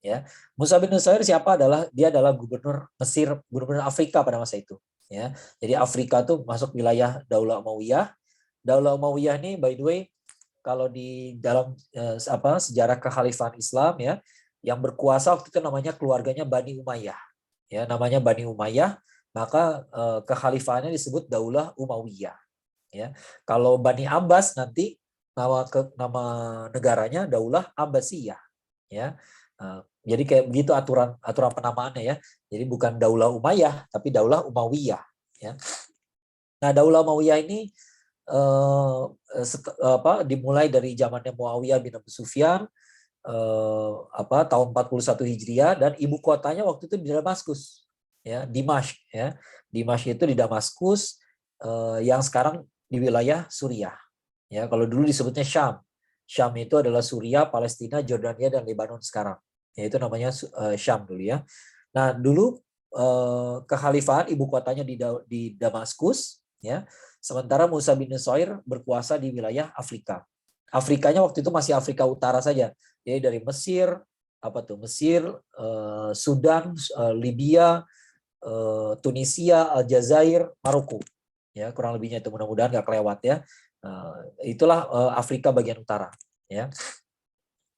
Ya, Musa bin Nusair siapa dia adalah gubernur Mesir, gubernur Afrika pada masa itu. Ya, jadi Afrika tuh masuk wilayah Daulah Umayyah. Daulah Umayyah ini by the way kalau di dalam sejarah kekhalifahan Islam ya, yang berkuasa waktu itu namanya keluarganya Bani Umayyah. Ya, namanya Bani Umayyah, maka kekhalifahannya disebut Daulah Umayyah. Ya, kalau Bani Abbas nanti nama negaranya Daulah Abbasiyah. Ya, jadi kayak begitu aturan penamaannya ya. Jadi bukan Daulah Umayyah tapi Daulah Umayyah. Ya. Nah, Daulah Umayyah ini dimulai dari zamannya Muawiyah bin Abu Sufyan tahun 41 Hijriah dan ibu kotanya waktu itu di Damaskus. Ya, Dimashq ya. Dimashq itu di Damaskus yang sekarang di wilayah Suriah. Ya, kalau dulu disebutnya Syam. Syam itu adalah Suriah, Palestina, Jordania dan Lebanon sekarang. Yaitu namanya Syam dulu ya. Nah, dulu kekhalifahan ibu kotanya di Damaskus ya. Sementara Musa bin Nusair berkuasa di wilayah Afrika. Afrikanya waktu itu masih Afrika Utara saja. Jadi dari Mesir, Mesir, Sudan, Libya, Tunisia, Aljazair, Maroko. Ya, kurang lebihnya itu mudah-mudahan nggak kelewat ya. Itulah Afrika bagian utara. Ya.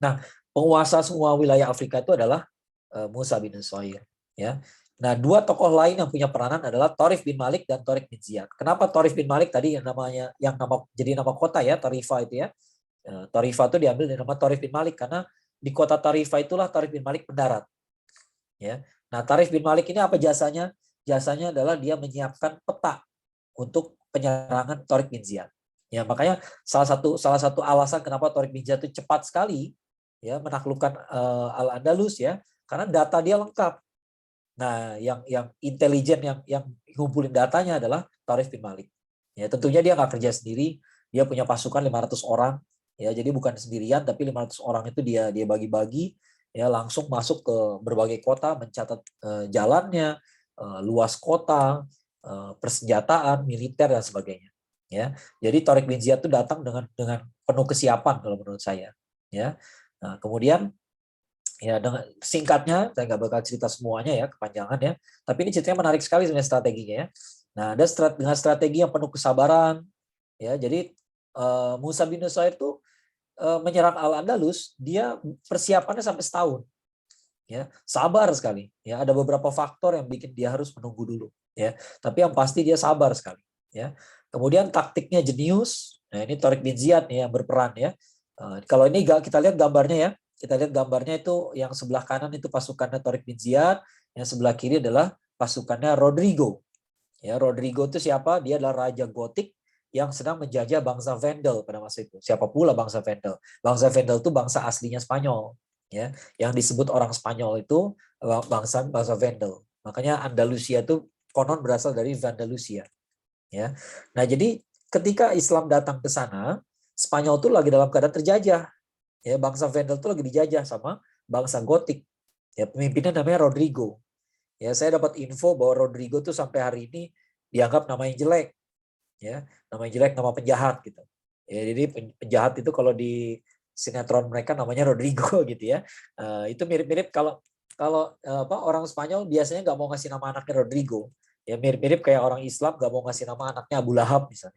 Nah, penguasa semua wilayah Afrika itu adalah Musa bin Nusair. Ya. Nah, dua tokoh lain yang punya peranan adalah Tharif bin Malik dan Tariq bin Ziyad. Kenapa Tharif bin Malik tadi jadi nama kota ya, Tarifa itu ya. Tarifa itu diambil dari nama Tharif bin Malik karena di kota Tarifa itulah Tharif bin Malik mendarat. Ya. Nah, Tharif bin Malik ini apa jasanya? Jasanya adalah dia menyiapkan peta untuk penyerangan Tariq bin Ziyad. Ya, makanya salah satu alasan kenapa Tariq bin Ziyad itu cepat sekali ya menaklukkan Al-Andalus ya, karena data dia lengkap. Nah, yang intelijen yang ngumpulin datanya adalah Tharif bin Malik. Ya, tentunya dia nggak kerja sendiri, dia punya pasukan 500 orang. Ya, jadi bukan sendirian tapi 500 orang itu dia bagi-bagi ya, langsung masuk ke berbagai kota mencatat jalannya, luas kota, persenjataan, militer dan sebagainya. Ya, jadi Tariq bin Ziyad itu datang dengan penuh kesiapan kalau menurut saya. Ya, nah, kemudian ya dengan singkatnya saya nggak bakal cerita semuanya ya, kepanjangan ya. Tapi ini ceritanya menarik sekali sebenarnya strateginya ya. Nah, ada dengan strategi yang penuh kesabaran. Ya, jadi Musa bin Nusair itu menyerang Al-Andalus, dia persiapannya sampai setahun. Ya, sabar sekali. Ya, ada beberapa faktor yang bikin dia harus menunggu dulu. Ya, tapi yang pasti dia sabar sekali. Ya, kemudian taktiknya jenius. Nah, ini Tariq bin Ziyad nih yang berperan ya. Kalau ini kita lihat gambarnya ya. Kita lihat gambarnya itu yang sebelah kanan itu pasukannya Tariq bin Ziyad, yang sebelah kiri adalah pasukannya Rodrigo. Ya, Rodrigo itu siapa? Dia adalah raja Gotik yang sedang menjajah bangsa Vendel pada masa itu. Siapa pula bangsa Vendel? Bangsa Vendel itu bangsa aslinya Spanyol. Ya, yang disebut orang Spanyol itu bangsa Vendel. Makanya Andalusia itu konon berasal dari Vandalusia. Ya. Nah, jadi ketika Islam datang ke sana, Spanyol itu lagi dalam keadaan terjajah. Ya, bangsa Vendel itu lagi dijajah sama bangsa Gotik. Ya, pemimpinnya namanya Rodrigo. Ya, saya dapat info bahwa Rodrigo itu sampai hari ini dianggap nama yang jelek. Ya, nama yang jelek, nama penjahat gitu. Ya, jadi penjahat itu kalau di sinetron mereka namanya Rodrigo gitu ya. Itu mirip-mirip kalau orang Spanyol biasanya nggak mau ngasih nama anaknya Rodrigo. Ya, mirip-mirip kayak orang Islam nggak mau ngasih nama anaknya Abu Lahab misalnya.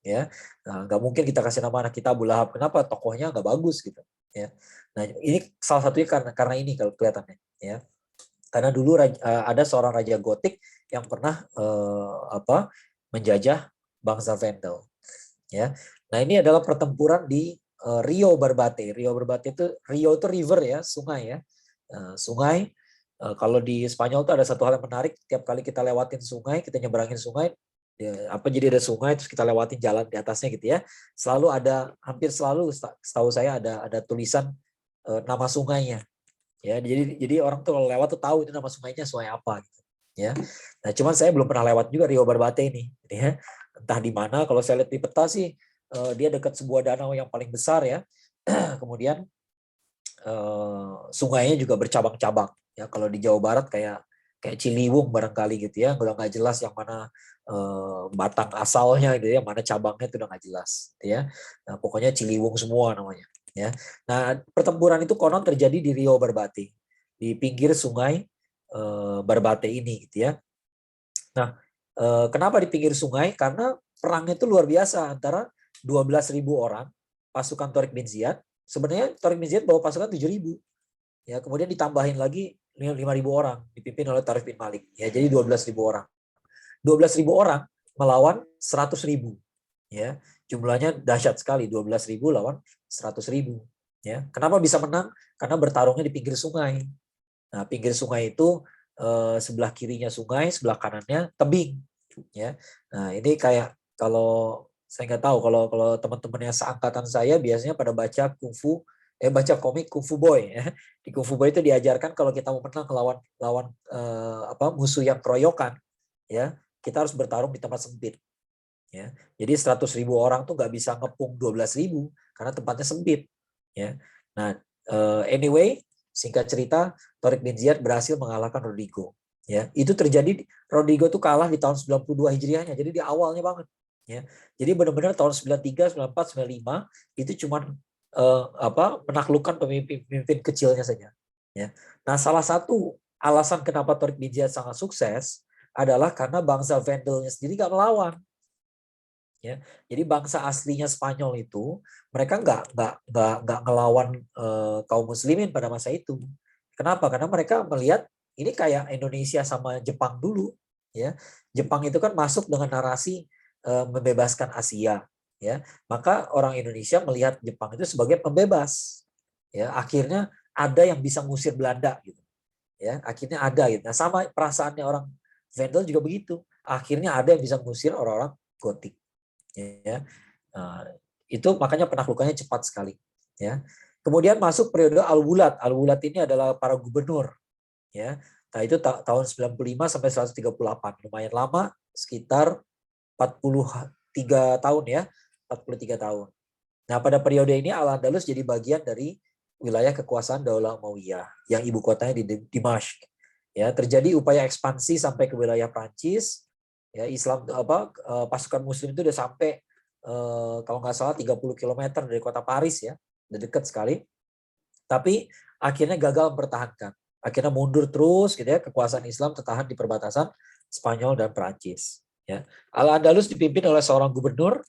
Ya, nah, nggak mungkin kita kasih nama anak kita Abu Lahab. Kenapa? Tokohnya nggak bagus gitu. Ya, nah ini salah satunya karena ini kalau kelihatannya. Ya, karena dulu ada seorang raja Gotik yang pernah menjajah bangsa Vendel. Ya, nah ini adalah pertempuran di Rio Barbate. Rio Barbate itu river ya, sungai ya. Sungai. Kalau di Spanyol itu ada satu hal yang menarik. Tiap kali kita lewatin sungai, kita nyeberangin sungai. Jadi ada sungai terus kita lewatin jalan di atasnya gitu ya, selalu ada, hampir selalu setahu saya ada tulisan nama sungainya ya, jadi orang tuh kalau lewat tuh tahu itu nama sungainya sungai apa gitu ya. Nah, cuman saya belum pernah lewat juga Rio Barbate ini, ya. Entah di mana. Kalau saya lihat di peta sih dia dekat sebuah danau yang paling besar ya. Kemudian sungainya juga bercabang-cabang. Ya, kalau di Jawa Barat kayak Ciliwung barangkali gitu ya, udah nggak jelas yang mana batang asalnya gitu ya, mana cabangnya itu udah nggak jelas, gitu ya. Nah, pokoknya Ciliwung semua namanya. Ya. Nah, pertempuran itu konon terjadi di Rio Barbate, di pinggir sungai Barbate ini, gitu ya. Nah, kenapa di pinggir sungai? Karena perangnya itu luar biasa antara 12.000 orang pasukan Tariq bin Ziyad. Sebenarnya Tariq bin Ziyad bawa pasukan 7.000. Ya, kemudian ditambahin lagi 5.000 orang dipimpin oleh Tariq bin Malik. Ya, jadi 12.000 orang. 12.000 orang melawan 100.000. Ya, jumlahnya dahsyat sekali, 12.000 lawan 100.000. Ya, kenapa bisa menang? Karena bertarungnya di pinggir sungai. Nah, pinggir sungai itu sebelah kirinya sungai, sebelah kanannya tebing. Ya, nah ini kayak kalau saya nggak tahu kalau teman-teman yang seangkatan saya biasanya pada baca kungfu, baca komik Kung Fu Boy. Ya. Di Kung Fu Boy itu diajarkan kalau kita mau menang lawan musuh yang keroyokan, ya kita harus bertarung di tempat sempit. Ya, jadi 100.000 orang tuh nggak bisa ngepung 12.000 karena tempatnya sempit. Ya, nah anyway. Singkat cerita, Tariq bin Ziyad berhasil mengalahkan Rodrigo. Ya, itu terjadi. Rodrigo tuh kalah di tahun 92 Hijriahnya, jadi di awalnya banget. Ya, jadi benar-benar tahun 93, 94, 95 itu cuman menaklukkan pemimpin kecilnya saja. Ya, nah salah satu alasan kenapa Tariq bin Ziyad sangat sukses adalah karena bangsa Vendelnya sendiri nggak melawan. Ya, jadi bangsa aslinya Spanyol itu mereka nggak ngelawan kaum muslimin pada masa itu. Kenapa? Karena mereka melihat ini kayak Indonesia sama Jepang dulu. Ya, Jepang itu kan masuk dengan narasi membebaskan Asia. Ya, maka orang Indonesia melihat Jepang itu sebagai pembebas. Ya, akhirnya ada yang bisa ngusir Belanda gitu. Ya, akhirnya ada gitu. Nah, sama perasaannya orang Vendel juga begitu. Akhirnya ada yang bisa ngusir orang-orang Gotik. Ya, itu makanya penaklukannya cepat sekali. Ya, kemudian masuk periode Al-Wulat. Al-Wulat ini adalah para gubernur. Ya, nah itu tahun 95 sampai 138, lumayan lama, sekitar 43 tahun ya, 43 tahun. Nah pada periode ini Al-Andalus jadi bagian dari wilayah kekuasaan Daulah Umayyah yang ibu kotanya di Dimashq. Ya, terjadi upaya ekspansi sampai ke wilayah Prancis. Ya, Islam pasukan Muslim itu udah sampai kalau nggak salah 30 km dari kota Paris ya, udah dekat sekali. Tapi akhirnya gagal mempertahankan. Akhirnya mundur terus gitu ya, kekuasaan Islam tertahan di perbatasan Spanyol dan Prancis. Ya, Al-Andalus dipimpin oleh seorang gubernur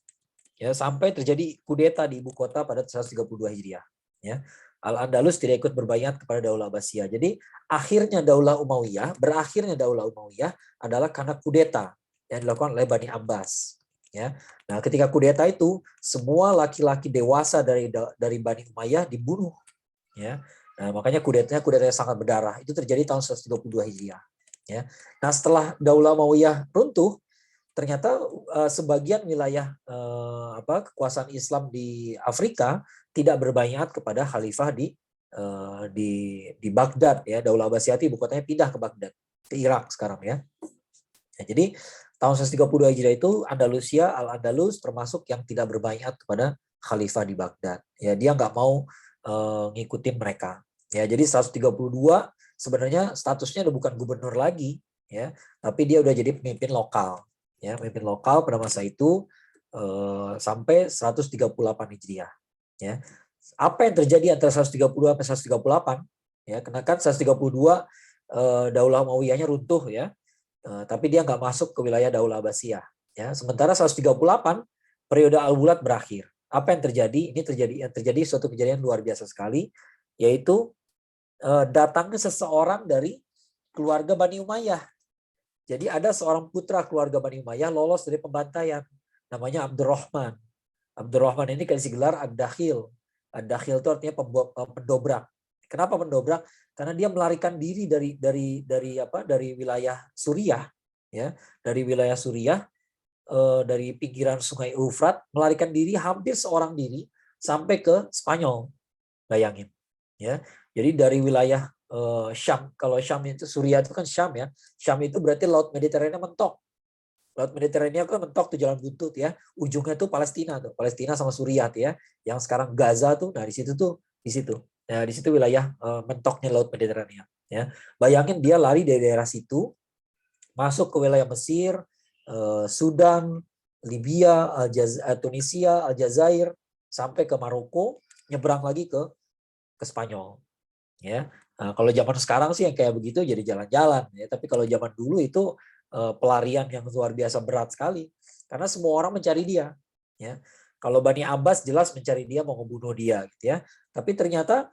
ya sampai terjadi kudeta di ibu kota pada 132 Hijriah. Ya, Al-Andalus tidak ikut berbaiat kepada Daulah Abbasiyah. Jadi berakhirnya Daulah Umayyah adalah karena kudeta yang dilakukan oleh Bani Abbas. Ya, nah ketika kudeta itu semua laki-laki dewasa dari Bani Umayyah dibunuh. Ya, nah makanya kudetanya sangat berdarah. Itu terjadi tahun 132 Hijriah. Ya, nah setelah Daulah Umayyah runtuh, ternyata sebagian wilayah kekuasaan Islam di Afrika tidak berbaiat kepada khalifah di Baghdad ya. Daulah Abbasiyah ibu kotanya pindah ke Baghdad, ke Irak sekarang ya. Ya, jadi tahun 132 Hijriah itu Andalusia, Al-Andalus termasuk yang tidak berbaiat kepada khalifah di Baghdad. Ya, dia nggak mau ngikutin mereka. Ya, jadi 132 sebenarnya statusnya udah bukan gubernur lagi ya, tapi dia udah jadi pemimpin lokal. Ya, pemimpin lokal pada masa itu sampai 138 Hijriah. Ya. Apa yang terjadi antara 132 sampai 138? Ya, karena kan 132 Daulah Umayyahnya runtuh ya. Tapi dia nggak masuk ke wilayah Daulah Abbasiyah. Ya, sementara 138 periode Al-Wulat berakhir. Apa yang terjadi? Ini terjadi suatu kejadian luar biasa sekali, yaitu datangnya seseorang dari keluarga Bani Umayyah. Jadi ada seorang putra keluarga Bani Umayyah lolos dari pembantaian, namanya Abdurrahman. Abdurrahman ini kasih gelar Ad-Dakhil. Ad-Dakhil itu artinya pendobrak. Kenapa pendobrak? Karena dia melarikan diri dari wilayah Suriah, ya, dari wilayah Suriah, dari pinggiran Sungai Eufrat, melarikan diri hampir seorang diri sampai ke Spanyol. Bayangin, ya. Jadi dari wilayah Syam. Kalau Syam itu Suriah itu kan Syam ya. Syam itu berarti Laut Mediterania mentok. Laut Mediterania kan mentok tuh, jalan buntut ya. Ujungnya tuh Palestina tuh, Palestina sama Suriah tuh ya. Yang sekarang Gaza tuh, nah di situ tuh, di situ. Nah, di situ wilayah mentoknya Laut Mediterania ya. Bayangin dia lari dari daerah situ masuk ke wilayah Mesir, Sudan, Libya, Tunisia, Aljazair, sampai ke Maroko, nyebrang lagi ke Spanyol ya. Nah, kalau zaman sekarang sih yang kayak begitu jadi jalan-jalan ya, tapi kalau zaman dulu itu pelarian yang luar biasa berat sekali karena semua orang mencari dia ya. Kalau Bani Abbas jelas mencari dia, mau membunuh dia gitu ya, tapi ternyata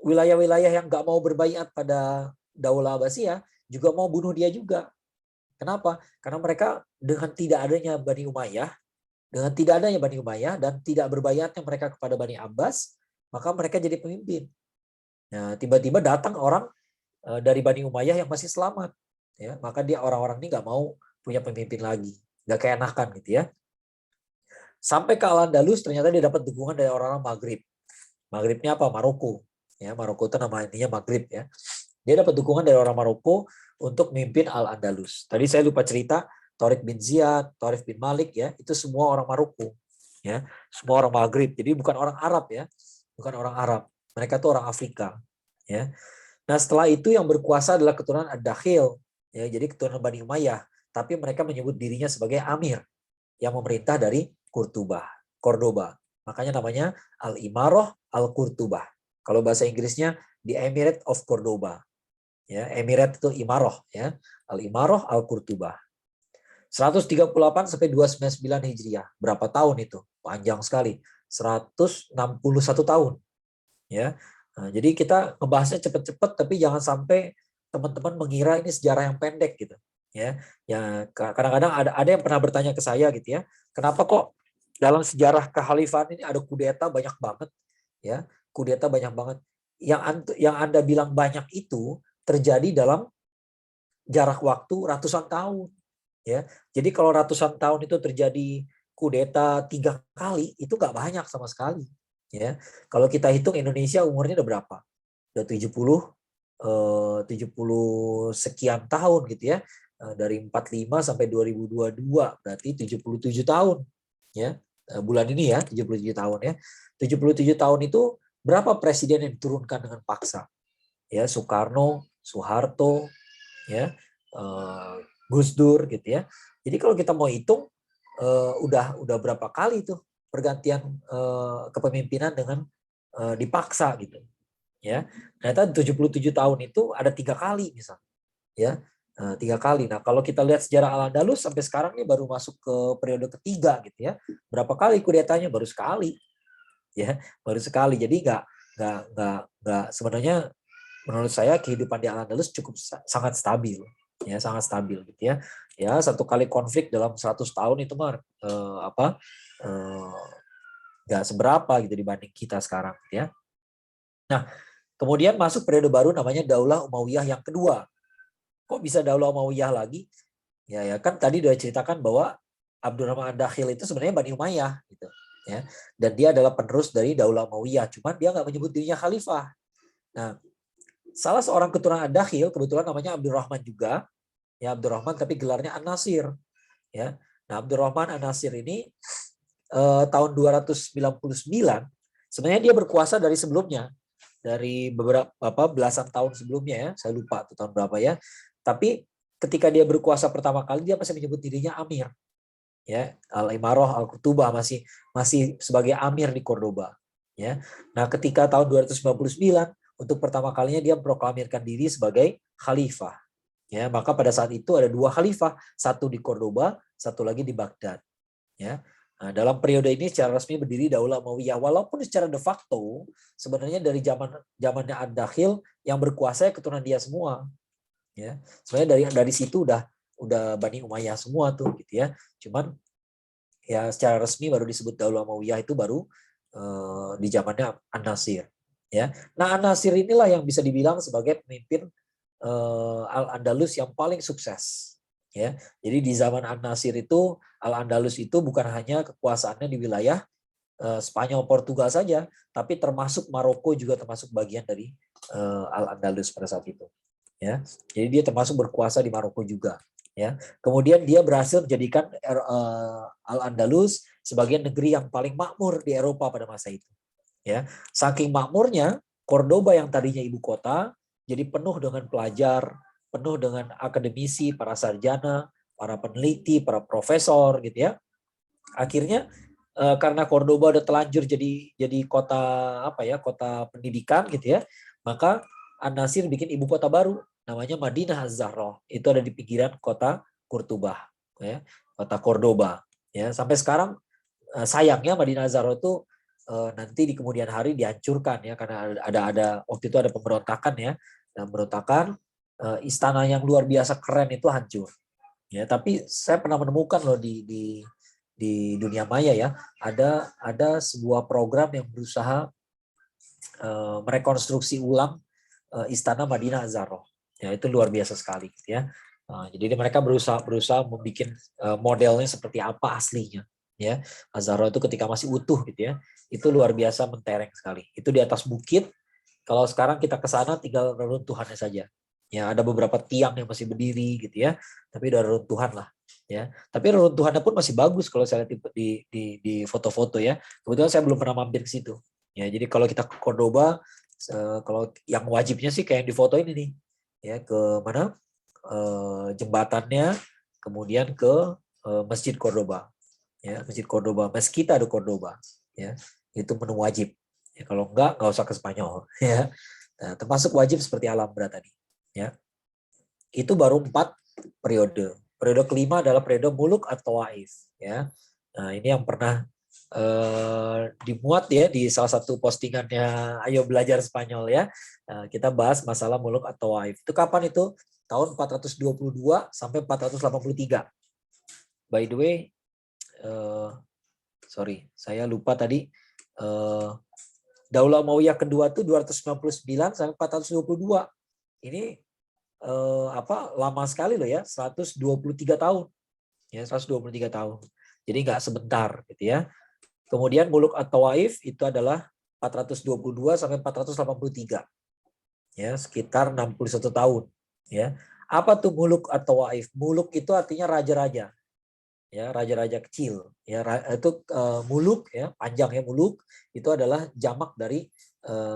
wilayah-wilayah yang nggak mau berbaiat pada Daulah Abbasiyah juga mau bunuh dia juga. Kenapa? Karena mereka dengan tidak adanya Bani Umayyah dan tidak berbaiatnya mereka kepada Bani Abbas, maka mereka jadi pemimpin. Nah, tiba-tiba datang orang dari Bani Umayyah yang masih selamat, ya, maka dia orang-orang ini nggak mau punya pemimpin lagi, nggak keenakan gitu ya. Sampai ke Al-Andalus ternyata dia dapat dukungan dari orang-orang Maghrib. Maghribnya apa? Maroko. Ya, Maroko itu nama intinya Maghrib ya. Dia dapat dukungan dari orang Maroko untuk memimpin Al-Andalus. Tadi saya lupa cerita, Tariq bin Ziyad, Tariq bin Malik ya, itu semua orang Maroko. Ya, semua orang Maghrib. Jadi bukan orang Arab ya. Bukan orang Arab. Mereka tuh orang Afrika, ya. Nah, setelah itu yang berkuasa adalah keturunan Ad-Dakhil, ya, jadi keturunan Bani Umayyah, tapi mereka menyebut dirinya sebagai Amir yang memerintah dari Cordoba. Makanya namanya Al-Imarah Al-Qurtubah. Kalau bahasa Inggrisnya the Emirate of Cordoba. Ya, Emirate itu Imarah ya. Al-Imarah Al-Qurtubah. 138 sampai 299 Hijriah. Berapa tahun itu? Panjang sekali. 161 tahun. Ya, nah, jadi kita ngebahasnya cepet-cepet, tapi jangan sampai teman-teman mengira ini sejarah yang pendek gitu. Ya, kadang-kadang ada yang pernah bertanya ke saya gitu ya, kenapa kok dalam sejarah kekhalifahan ini ada kudeta banyak banget? Ya, kudeta banyak banget. Yang Anda bilang banyak itu terjadi dalam jarak waktu ratusan tahun. Ya, jadi kalau ratusan tahun itu terjadi kudeta 3 kali, itu nggak banyak sama sekali. Ya, kalau kita hitung Indonesia umurnya udah berapa? Udah 70 sekian tahun gitu ya. Dari 45 sampai 2022 berarti 77 tahun ya. Bulan ini ya 77 tahun ya. 77 tahun itu berapa presiden yang diturunkan dengan paksa? Ya, Soekarno, Soeharto, ya, Gus Dur gitu ya. Jadi kalau kita mau hitung udah berapa kali tuh pergantian kepemimpinan dengan dipaksa gitu ya. Ternyata 77 tahun itu ada 3 kali misalnya ya. 3 kali. Nah, kalau kita lihat sejarah Al-Andalus sampai sekarang ini baru masuk ke periode ketiga gitu ya. Berapa kali kudetanya? Baru sekali. Ya, baru sekali. Jadi nggak sebenarnya menurut saya kehidupan di Al-Andalus cukup sangat stabil. Ya, sangat stabil gitu ya. Ya, 1 kali konflik dalam 100 tahun itu mah nggak seberapa gitu dibanding kita sekarang ya. Nah, kemudian masuk periode baru namanya Daulah Umayyah yang kedua. Kok bisa Daulah Umayyah lagi? Ya kan tadi udah ceritakan bahwa Abdurrahman Ad-Dakhil itu sebenarnya Bani Umayyah gitu ya. Dan dia adalah penerus dari Daulah Umayyah, cuman dia nggak menyebut dirinya khalifah. Nah, salah seorang keturunan Ad-Dakhil kebetulan namanya Abdurrahman juga. Ya, Abdurrahman tapi gelarnya An-Nasir ya. Nah, Abdurrahman An-Nasir ini tahun 299 sebenarnya dia berkuasa dari sebelumnya, dari beberapa belasan tahun sebelumnya ya, saya lupa tuh tahun berapa ya. Tapi ketika dia berkuasa pertama kali dia masih menyebut dirinya Amir ya, Al-Imarah Al-Qurtubah, masih sebagai Amir di Cordoba ya. Nah, ketika tahun 299 untuk pertama kalinya dia memproklamirkan diri sebagai khalifah ya, maka pada saat itu ada 2 khalifah, satu di Cordoba, satu lagi di Baghdad ya. Nah, dalam periode ini secara resmi berdiri Daulah Umayyah, walaupun secara de facto sebenarnya dari zamannya Ad-Dakhil yang berkuasa keturunan dia semua. Ya. Sebenarnya dari situ udah Bani Umayyah semua tuh gitu ya. Cuman ya secara resmi baru disebut Daulah Umayyah itu baru di zamannya An-Nasir. Ya. Nah, An-Nasir inilah yang bisa dibilang sebagai pemimpin Al-Andalus yang paling sukses. Ya, jadi di zaman An-Nasir itu Al-Andalus itu bukan hanya kekuasaannya di wilayah Spanyol Portugal saja, tapi termasuk Maroko juga termasuk bagian dari Al-Andalus pada saat itu. Ya, jadi dia termasuk berkuasa di Maroko juga. Ya, kemudian dia berhasil menjadikan Al-Andalus sebagai negeri yang paling makmur di Eropa pada masa itu. Ya, saking makmurnya, Cordoba yang tadinya ibu kota jadi penuh dengan pelajar, penuh dengan akademisi, para sarjana, para peneliti, para profesor, gitu ya. Akhirnya karena Cordoba udah telanjur jadi kota kota pendidikan gitu ya, maka An-Nasir bikin ibu kota baru namanya Madinah Az-Zahra. Itu ada di pinggiran kota Kurtubah, ya, kota Cordoba. Ya, sampai sekarang sayangnya Madinah Az-Zahra itu nanti di kemudian hari dihancurkan ya, karena ada waktu itu ada pemberontakan ya, dan pemberontakan istana yang luar biasa keren itu hancur. Ya, tapi saya pernah menemukan loh di dunia maya ya, ada sebuah program yang berusaha merekonstruksi ulang istana Madinah Az-Zahra. Ya, itu luar biasa sekali gitu ya. Jadi mereka berusaha membuat modelnya seperti apa aslinya ya. Az-Zahra itu ketika masih utuh gitu ya. Itu luar biasa mentereng sekali. Itu di atas bukit. Kalau sekarang kita ke sana tinggal reruntuhannya saja. Ya, ada beberapa tiang yang masih berdiri gitu ya. Tapi udah reruntuhan lah ya. Tapi reruntuhannya pun masih bagus kalau saya lihat di foto-foto ya. Kebetulan saya belum pernah mampir ke situ. Ya, jadi kalau kita ke Cordoba, kalau yang wajibnya sih kayak yang di foto ini nih. Ya, ke mana? Jembatannya, kemudian ke Masjid Cordoba. Ya, Masjid Cordoba, Mezquita de Cordoba. Ya, itu menu wajib. Ya, kalau enggak usah ke Spanyol. Ya, nah, termasuk wajib seperti Alhambra tadi. Ya, itu baru 4 periode. Periode kelima adalah periode Muluk atau Tawaif. Ya, nah ini yang pernah dimuat ya di salah satu postingannya Ayo Belajar Spanyol ya. Nah, kita bahas masalah Muluk atau Tawaif. Itu kapan itu? Tahun 422 sampai 483. By the way, sorry, saya lupa tadi. Daulah Umayyah kedua itu 299 sampai 422. Ini lama sekali loh ya, 123 tahun. Ya, 123 tahun. Jadi nggak sebentar gitu ya. Kemudian Muluk at-Tawaif itu adalah 422 sampai 483. Ya, sekitar 61 tahun, ya. Apa tuh Muluk at-Tawaif? Muluk itu artinya raja-raja. Ya, raja-raja kecil. Ya, itu muluk ya, panjang ya, muluk itu adalah jamak dari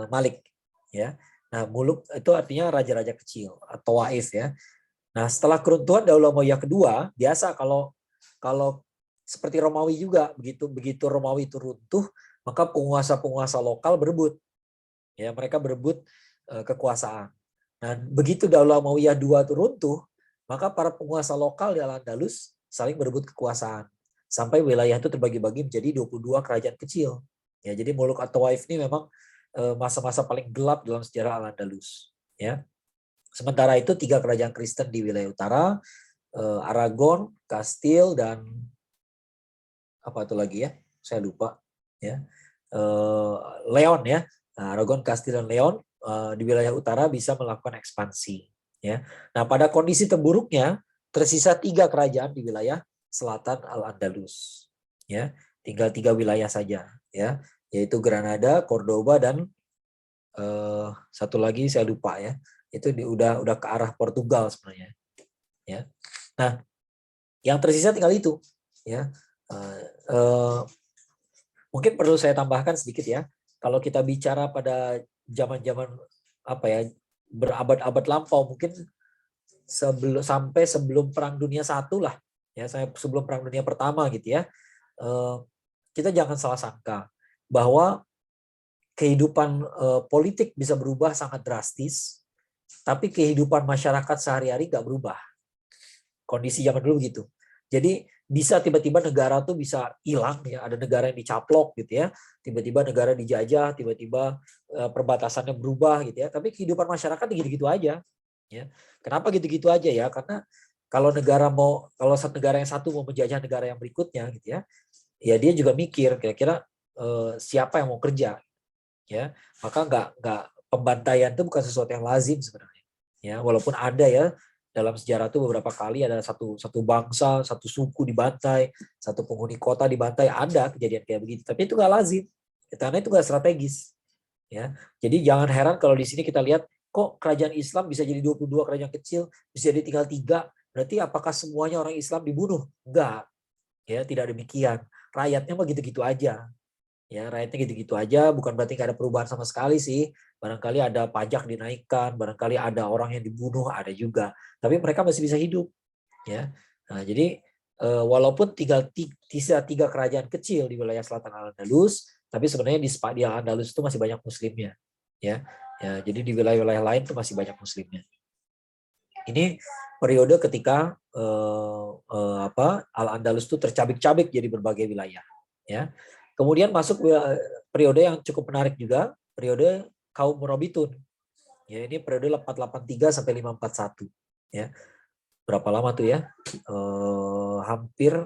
malik, ya. Nah, muluk itu artinya raja-raja kecil atau Tawaif ya. Nah, setelah keruntuhan Daulah Umayyah kedua, biasa kalau seperti Romawi juga, begitu Romawi itu runtuh, maka penguasa-penguasa lokal berebut. Ya, mereka berebut kekuasaan. Nah, begitu Daulah Umayyah II itu runtuh, maka para penguasa lokal di Al-Andalus saling berebut kekuasaan. Sampai wilayah itu terbagi-bagi menjadi 22 kerajaan kecil. Ya, jadi Muluk at-Tawaif ini memang masa-masa paling gelap dalam sejarah Al-Andalus. Ya. Sementara itu 3 kerajaan Kristen di wilayah utara, Aragon, Kastil, dan apa itu lagi ya? Saya lupa. Ya, Leon ya. Nah, Aragon, Kastil, dan Leon di wilayah utara bisa melakukan ekspansi. Ya. Nah, pada kondisi terburuknya tersisa 3 kerajaan di wilayah selatan Al-Andalus. Ya, tinggal 3 wilayah saja. Ya, yaitu Granada, Cordoba, dan satu lagi saya lupa ya. Itu udah ke arah Portugal sebenarnya. Ya. Nah, yang tersisa tinggal itu. Ya. Mungkin perlu saya tambahkan sedikit ya. Kalau kita bicara pada zaman-zaman berabad-abad lampau, mungkin sampai sebelum Perang Dunia I lah, ya, sebelum Perang Dunia Pertama gitu ya. Kita jangan salah sangka bahwa kehidupan politik bisa berubah sangat drastis, tapi kehidupan masyarakat sehari-hari nggak berubah. Kondisi zaman dulu gitu. Jadi bisa tiba-tiba negara tuh bisa hilang ya, ada negara yang dicaplok gitu ya, tiba-tiba negara dijajah, tiba-tiba perbatasannya berubah gitu ya, tapi kehidupan masyarakat gitu-gitu aja ya. Kenapa gitu-gitu aja ya? Karena kalau satu negara yang satu mau menjajah negara yang berikutnya gitu ya dia juga mikir kira-kira siapa yang mau kerja ya. Maka nggak pembantaian itu bukan sesuatu yang lazim sebenarnya ya, walaupun ada ya. Dalam sejarah itu beberapa kali ada satu bangsa, satu suku dibantai, satu penghuni kota dibantai, ada kejadian kayak begitu. Tapi itu nggak lazim, karena itu nggak strategis. Ya. Jadi jangan heran kalau di sini kita lihat kok kerajaan Islam bisa jadi 22 kerajaan kecil, bisa jadi tinggal 3. Berarti apakah semuanya orang Islam dibunuh? Enggak. Ya, tidak demikian. Rakyatnya mah gitu-gitu aja. Ya, rakyatnya gitu-gitu aja, bukan berarti nggak ada perubahan sama sekali sih. Barangkali ada pajak dinaikkan, barangkali ada orang yang dibunuh, ada juga. Tapi mereka masih bisa hidup. Ya. Nah, jadi walaupun tinggal tiga kerajaan kecil di wilayah selatan Al-Andalus, tapi sebenarnya di Al-Andalus itu masih banyak muslimnya. Ya. Ya, jadi di wilayah-wilayah lain itu masih banyak muslimnya. Ini periode ketika Al-Andalus itu tercabik-cabik jadi berbagai wilayah. Ya. Kemudian masuk periode yang cukup menarik juga, periode kaum Murabitun. Ya, ini periode 483 sampai 541. Ya. Berapa lama tuh ya? Hampir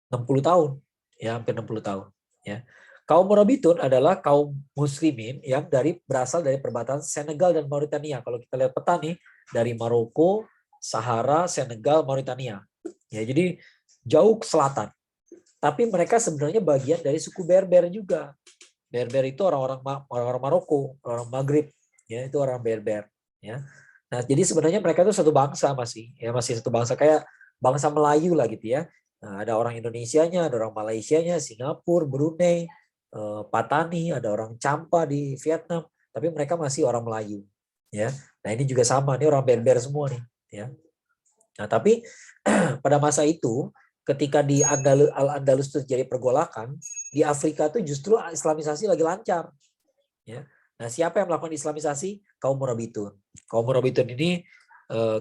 60 tahun. Ya, hampir 60 tahun. Ya. Kaum Murabitun adalah kaum muslimin yang berasal dari perbatasan Senegal dan Mauritania. Kalau kita lihat peta nih, dari Maroko, Sahara, Senegal, Mauritania. Ya, jadi jauh ke selatan. Tapi mereka sebenarnya bagian dari suku Berber juga. Berber itu orang-orang Maroko, orang Maghrib, ya itu orang Berber. Ya. Nah, jadi sebenarnya mereka itu satu bangsa masih satu bangsa kayak bangsa Melayu lah gitu ya. Nah, ada orang Indonesianya, ada orang Malaysianya, Singapura, Brunei, Patani, ada orang Champa di Vietnam, tapi mereka masih orang Melayu. Ya. Nah, ini juga sama, ini orang Berber semua nih. Ya. Nah, tapi pada masa itu ketika di Al-Andalus terjadi pergolakan, di Afrika itu justru islamisasi lagi lancar. Ya. Nah, siapa yang melakukan islamisasi? Kaum Murabitun. Kaum Murabitun ini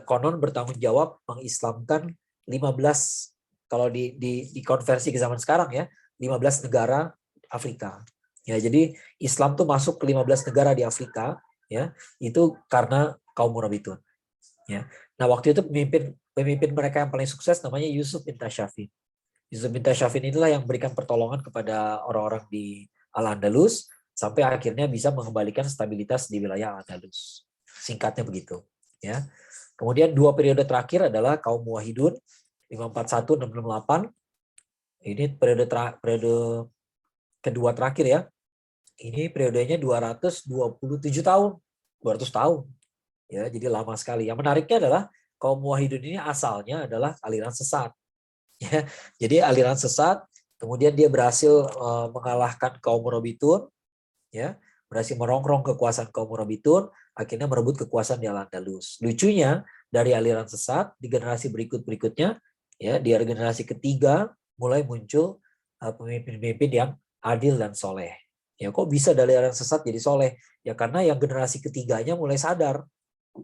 konon bertanggung jawab mengislamkan 15, kalau dikonversi ke zaman sekarang ya, 15 negara Afrika. Ya, jadi Islam tuh masuk ke 15 negara di Afrika, ya, itu karena kaum Murabitun. Ya. Nah, waktu itu pemimpin mereka yang paling sukses namanya Yusuf bin Tasyafin. Yusuf bin Tasyafin inilah yang berikan pertolongan kepada orang-orang di Al-Andalus sampai akhirnya bisa mengembalikan stabilitas di wilayah Al-Andalus. Singkatnya begitu. Ya. Kemudian 2 periode terakhir adalah kaum Muwahhidun 541-668. Ini periode kedua terakhir ya. Ini periodenya 227 tahun. 200 tahun. Ya, jadi lama sekali. Yang menariknya adalah kaum Muwahhidun ini asalnya adalah aliran sesat. Ya, jadi aliran sesat, kemudian dia berhasil mengalahkan kaum Murabitun, ya, berhasil merongrong kekuasaan kaum Murabitun, akhirnya merebut kekuasaan di Al-Andalus. Lucunya dari aliran sesat di generasi berikutnya, ya, di generasi ketiga mulai muncul pemimpin-pemimpin yang adil dan soleh. Ya, kok bisa dari aliran sesat jadi soleh? Ya karena yang generasi ketiganya mulai sadar.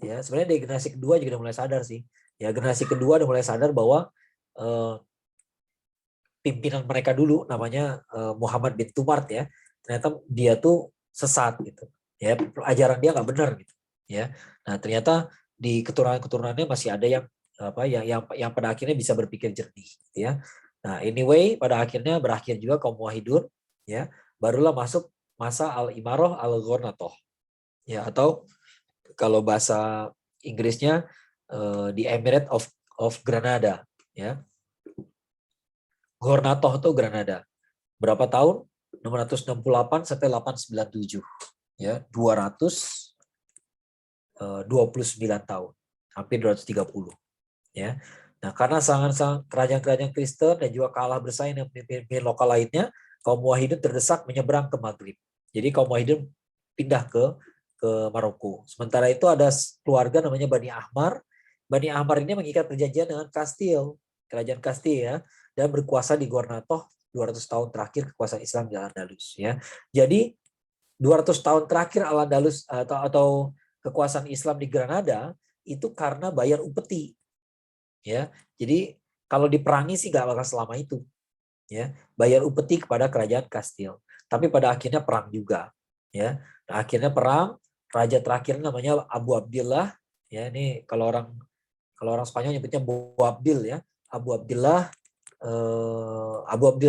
Ya, sebenarnya dari generasi kedua juga udah mulai sadar sih. Ya, generasi kedua udah mulai sadar bahwa pimpinan mereka dulu namanya Muhammad bin Tumart ya, ternyata dia tuh sesat gitu. Ya, ajaran dia nggak benar gitu. Ya, nah ternyata di keturunan-keturunannya masih ada yang yang pada akhirnya bisa berpikir jernih. Gitu ya. Nah, anyway, pada akhirnya berakhir juga kaum Muwahhidun. Ya, barulah masuk masa Al-Imarah Al-Gharnatoh. Ya, atau kalau bahasa Inggrisnya di Emirate of Granada, ya. Gharnatoh itu Granada. Berapa tahun? 668 sampai 897. Ya, 229 tahun. Hampir 230. Ya. Nah, karena sangat kerajaan-kerajaan Kristen dan juga kalah bersaing dengan pemimpin lokal lainnya, kaum Muwahhidun terdesak menyeberang ke Maghrib. Jadi kaum Muwahhidun pindah ke Maroko. Sementara itu ada keluarga namanya Bani Ahmar. Bani Ahmar ini mengikat perjanjian dengan Kastil, kerajaan Kastil ya, dan berkuasa di Gharnatoh 200 tahun terakhir kekuasaan Islam di Al-Andalus ya. Jadi 200 tahun terakhir Al-Andalus atau kekuasaan Islam di Granada itu karena bayar upeti. Ya. Jadi kalau diperangi sih nggak bakal selama itu. Ya, bayar upeti kepada kerajaan Kastil. Tapi pada akhirnya perang juga. Ya. Nah, akhirnya perang. Raja terakhir namanya Abu Abdillah, ya ini kalau orang Spanyol nyebutnya Abu Abdil ya. Abu Abdillah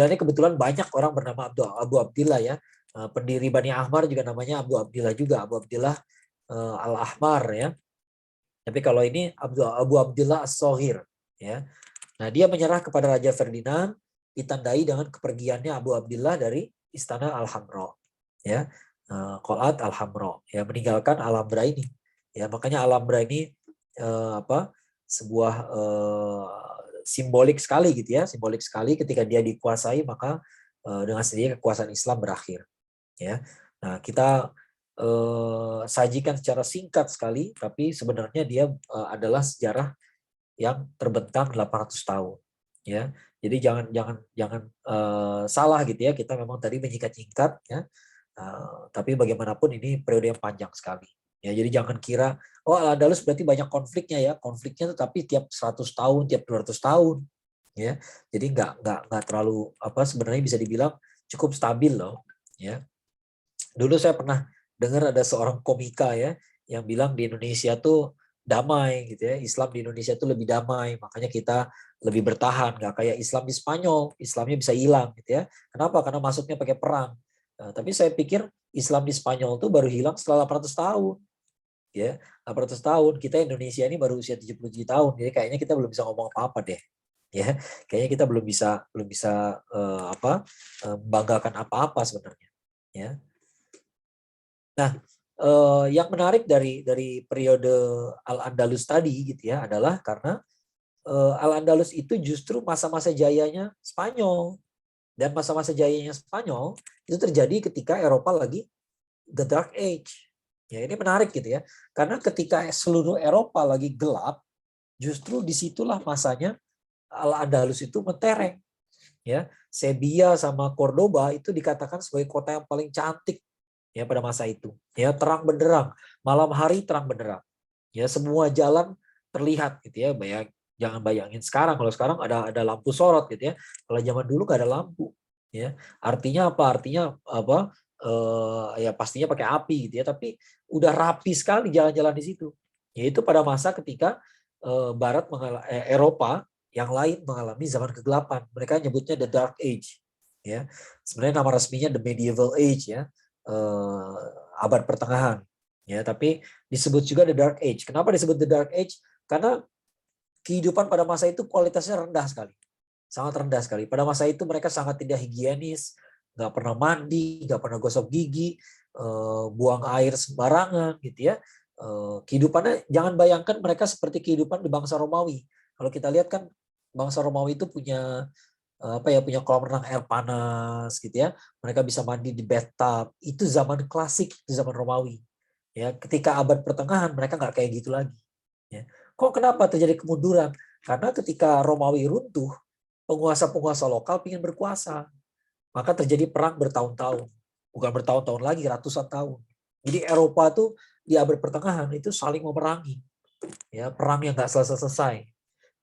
ini kebetulan banyak orang bernama Abu Abdillah ya. Pendiri Bani Ahmar juga namanya Abu Abdillah juga, Abu Abdillah Al-Ahmar ya. Tapi kalau ini Abu Abdillah As-Soghir ya. Nah, dia menyerah kepada Raja Ferdinand ditandai dengan kepergiannya Abu Abdillah dari istana Al-Hamra ya. Qolat al-hamra, ya, meninggalkan Alhambra ini. Ya, makanya Alhambra ini sebuah simbolik sekali gitu ya, simbolik sekali ketika dia dikuasai maka dengan sendirinya kekuasaan Islam berakhir. Ya, nah kita sajikan secara singkat sekali, tapi sebenarnya dia adalah sejarah yang terbentang 800 tahun. Ya, jadi jangan salah gitu ya, kita memang tadi menyingkat-singkat ya. Tapi bagaimanapun ini periode yang panjang sekali. Ya, jadi jangan kira oh Al-Andalus berarti banyak konfliknya ya. Konfliknya tetapi tiap 100 tahun, tiap 200 tahun. Ya. Jadi nggak terlalu sebenarnya bisa dibilang cukup stabil loh, ya. Dulu saya pernah dengar ada seorang komika ya yang bilang di Indonesia tuh damai gitu ya. Islam di Indonesia tuh lebih damai, makanya kita lebih bertahan, nggak kayak Islam di Spanyol, Islamnya bisa hilang gitu ya. Kenapa? Karena masuknya pakai perang. Nah, tapi saya pikir Islam di Spanyol itu baru hilang setelah 800 tahun. Ya, 800 tahun. Kita Indonesia ini baru usia 77 tahun. Jadi kayaknya kita belum bisa ngomong apa-apa deh. Ya, kayaknya kita belum bisa membanggakan apa-apa sebenarnya. Ya. Nah, yang menarik dari periode Al-Andalus tadi gitu ya adalah karena Al-Andalus itu justru masa-masa jayanya Spanyol. Dan masa-masa jayanya Spanyol itu terjadi ketika Eropa lagi the Dark Age. Ya, ini menarik gitu ya. Karena ketika seluruh Eropa lagi gelap, justru disitulah masanya Al-Andalus itu mentereng. Ya, Sevilla sama Cordoba itu dikatakan sebagai kota yang paling cantik ya pada masa itu. Ya, terang benderang, malam hari terang benderang. Ya, semua jalan terlihat gitu ya. Jangan bayangin sekarang, kalau sekarang ada lampu sorot gitu ya. Kalau zaman dulu nggak ada lampu, ya. Artinya apa? Artinya apa? Ya pastinya pakai api gitu ya. Tapi udah rapi sekali jalan-jalan di situ. Yaitu pada masa ketika Eropa yang lain mengalami zaman kegelapan. Mereka nyebutnya the Dark Age. Ya, sebenarnya nama resminya the Medieval Age ya, abad pertengahan. Ya, tapi disebut juga the Dark Age. Kenapa disebut the Dark Age? Karena kehidupan pada masa itu kualitasnya rendah sekali, sangat rendah sekali. Pada masa itu mereka sangat tidak higienis, nggak pernah mandi, nggak pernah gosok gigi, buang air sembarangan, gitu ya. Kehidupannya jangan bayangkan mereka seperti kehidupan di bangsa Romawi. Kalau kita lihat kan bangsa Romawi itu punya punya kolam renang air panas, gitu ya. Mereka bisa mandi di bathtub. Itu zaman klasik, itu zaman Romawi. Ya, ketika abad pertengahan mereka nggak kayak gitu lagi. Ya. Kok kenapa terjadi kemunduran? Karena ketika Romawi runtuh, penguasa-penguasa lokal ingin berkuasa. Maka terjadi perang bertahun-tahun. Bukan bertahun-tahun lagi, ratusan tahun. Jadi Eropa tuh di abad pertengahan itu saling memerangi. Ya, perang yang nggak selesai-selesai.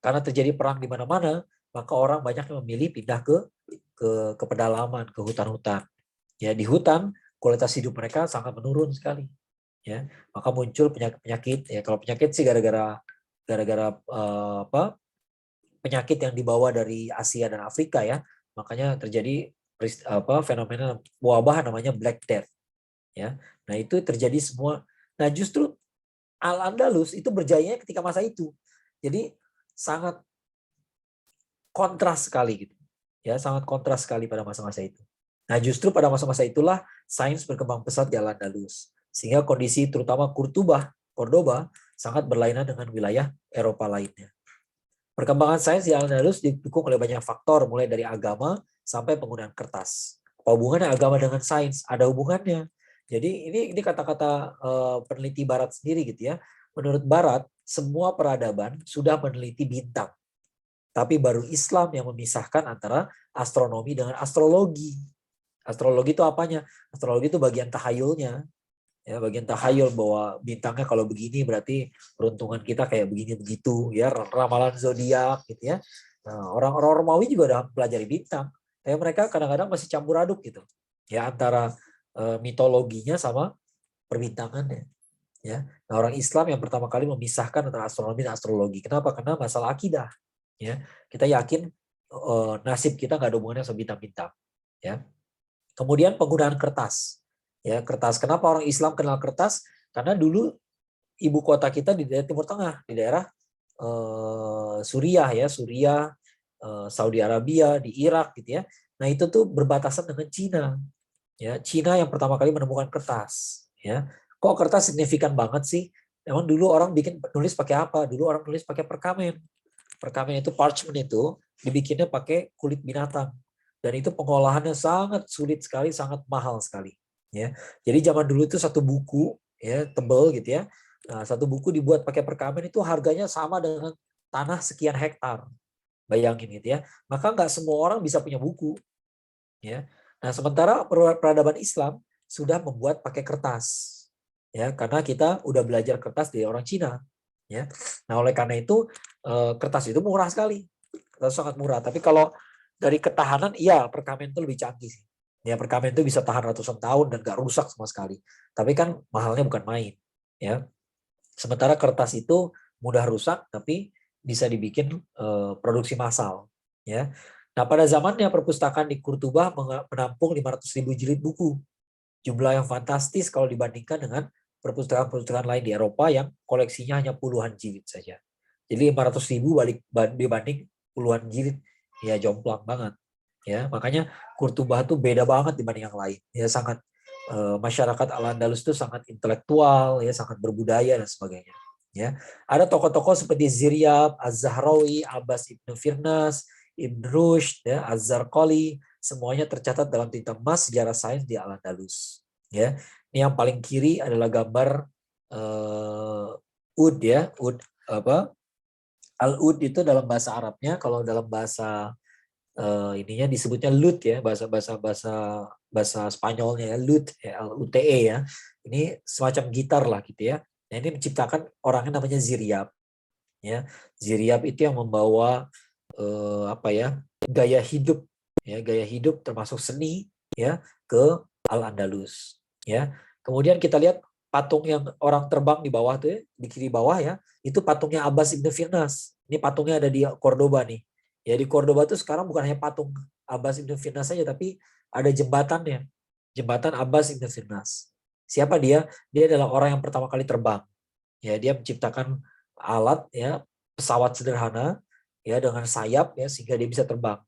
Karena terjadi perang di mana-mana, maka orang banyak yang memilih pindah ke pedalaman, ke hutan-hutan. Ya, di hutan kualitas hidup mereka sangat menurun sekali. Ya, maka muncul penyakit-penyakit. Ya, kalau penyakit sih gara-gara penyakit yang dibawa dari Asia dan Afrika ya, makanya terjadi fenomena wabah namanya Black Death ya. Nah, itu terjadi semua. Nah, justru Al-Andalus itu berjaya ketika masa itu. Jadi sangat kontras sekali gitu. Ya, sangat kontras sekali pada masa-masa itu. Nah, justru pada masa-masa itulah sains berkembang pesat di Al-Andalus. Sehingga kondisi terutama Cordoba sangat berlainan dengan wilayah Eropa lainnya. Perkembangan sains di Al-Andalus didukung oleh banyak faktor, mulai dari agama sampai penggunaan kertas. Apa hubungannya agama dengan sains? Ada hubungannya. Jadi ini kata-kata peneliti Barat sendiri gitu ya. Menurut Barat, semua peradaban sudah meneliti bintang. Tapi baru Islam yang memisahkan antara astronomi dengan astrologi. Astrologi itu apanya? Astrologi itu bagian tahayulnya. Ya, bagian tahayul bahwa bintangnya kalau begini berarti peruntungan kita kayak begini begitu ya, ramalan zodiak gitu ya. Nah, orang-orang Romawi juga udah pelajari bintang, tapi mereka kadang-kadang masih campur aduk gitu ya antara mitologinya sama perbintangannya ya. Nah, orang Islam yang pertama kali memisahkan antara astronomi dan astrologi. Kenapa? Karena masalah akidah ya. Kita yakin nasib kita nggak ada hubungannya sama bintang-bintang ya. Kemudian penggunaan kertas. Ya, kertas. Kenapa orang Islam kenal kertas? Karena dulu ibu kota kita di daerah Timur Tengah, di daerah Suriah ya, Saudi Arabia, di Irak gitu ya. Nah, itu tuh berbatasan dengan Cina. Ya, Cina yang pertama kali menemukan kertas. Ya, kok kertas signifikan banget sih? Emang dulu orang bikin nulis pakai apa? Dulu orang nulis pakai perkamen. Perkamen itu parchment itu dibikinnya pakai kulit binatang. Dan itu pengolahannya sangat sulit sekali, sangat mahal sekali. Ya, jadi zaman dulu itu satu buku ya tebel gitu ya. Nah, satu buku dibuat pakai perkamen itu harganya sama dengan tanah sekian hektar. Bayangin gitu ya. Maka nggak semua orang bisa punya buku. Ya. Nah, sementara peradaban Islam sudah membuat pakai kertas. Ya, karena kita udah belajar kertas dari orang Cina. Ya. Nah, oleh karena itu kertas itu murah sekali. Kertas sangat murah. Tapi kalau dari ketahanan, iya perkamen itu lebih canggih sih. Ya, perkamen itu bisa tahan ratusan tahun dan gak rusak sama sekali. Tapi kan mahalnya bukan main. Ya. Sementara kertas itu mudah rusak, tapi bisa dibikin produksi massal. Ya. Nah, pada zamannya perpustakaan di Kurtuba menampung 500.000 jilid buku. Jumlah yang fantastis kalau dibandingkan dengan perpustakaan-perpustakaan lain di Eropa yang koleksinya hanya puluhan jilid saja. Jadi 500.000 dibanding puluhan jilid, ya jomplang banget. Ya, makanya Kurtuba itu beda banget dibanding yang lain. Ya, sangat masyarakat Al-Andalus itu sangat intelektual, ya sangat berbudaya dan sebagainya. Ya, ada tokoh-tokoh seperti Ziryab, Az-Zahrawi, Abbas ibnu Firnas, Ibn Rushd, ya, Az-Zarqali, semuanya tercatat dalam tinta emas sejarah sains di Al-Andalus. Ya, ini yang paling kiri adalah gambar ud, ya, ud apa? Al-ud itu dalam bahasa Arabnya, kalau dalam bahasa ininya disebutnya lute ya, bahasa Spanyolnya ya, lute, ya, L-U-T-E ya. Ini semacam gitar lah gitu ya. Nah, ini menciptakan orangnya namanya Ziryab. Ya, Ziryab itu yang membawa apa ya, gaya hidup ya, gaya hidup termasuk seni ya ke Al-Andalus ya. Kemudian kita lihat patung yang orang terbang di bawah tuh ya, di kiri bawah ya, itu patungnya Abbas ibnu Firnas. Ini patungnya ada di Cordoba nih. Ya, di Cordoba tuh sekarang bukan hanya patung Abbas ibnu Firnas saja, tapi ada jembatannya. Jembatan Abbas ibnu Firnas. Siapa dia? Dia adalah orang yang pertama kali terbang. Ya, dia menciptakan alat ya, pesawat sederhana ya dengan sayap ya sehingga dia bisa terbang.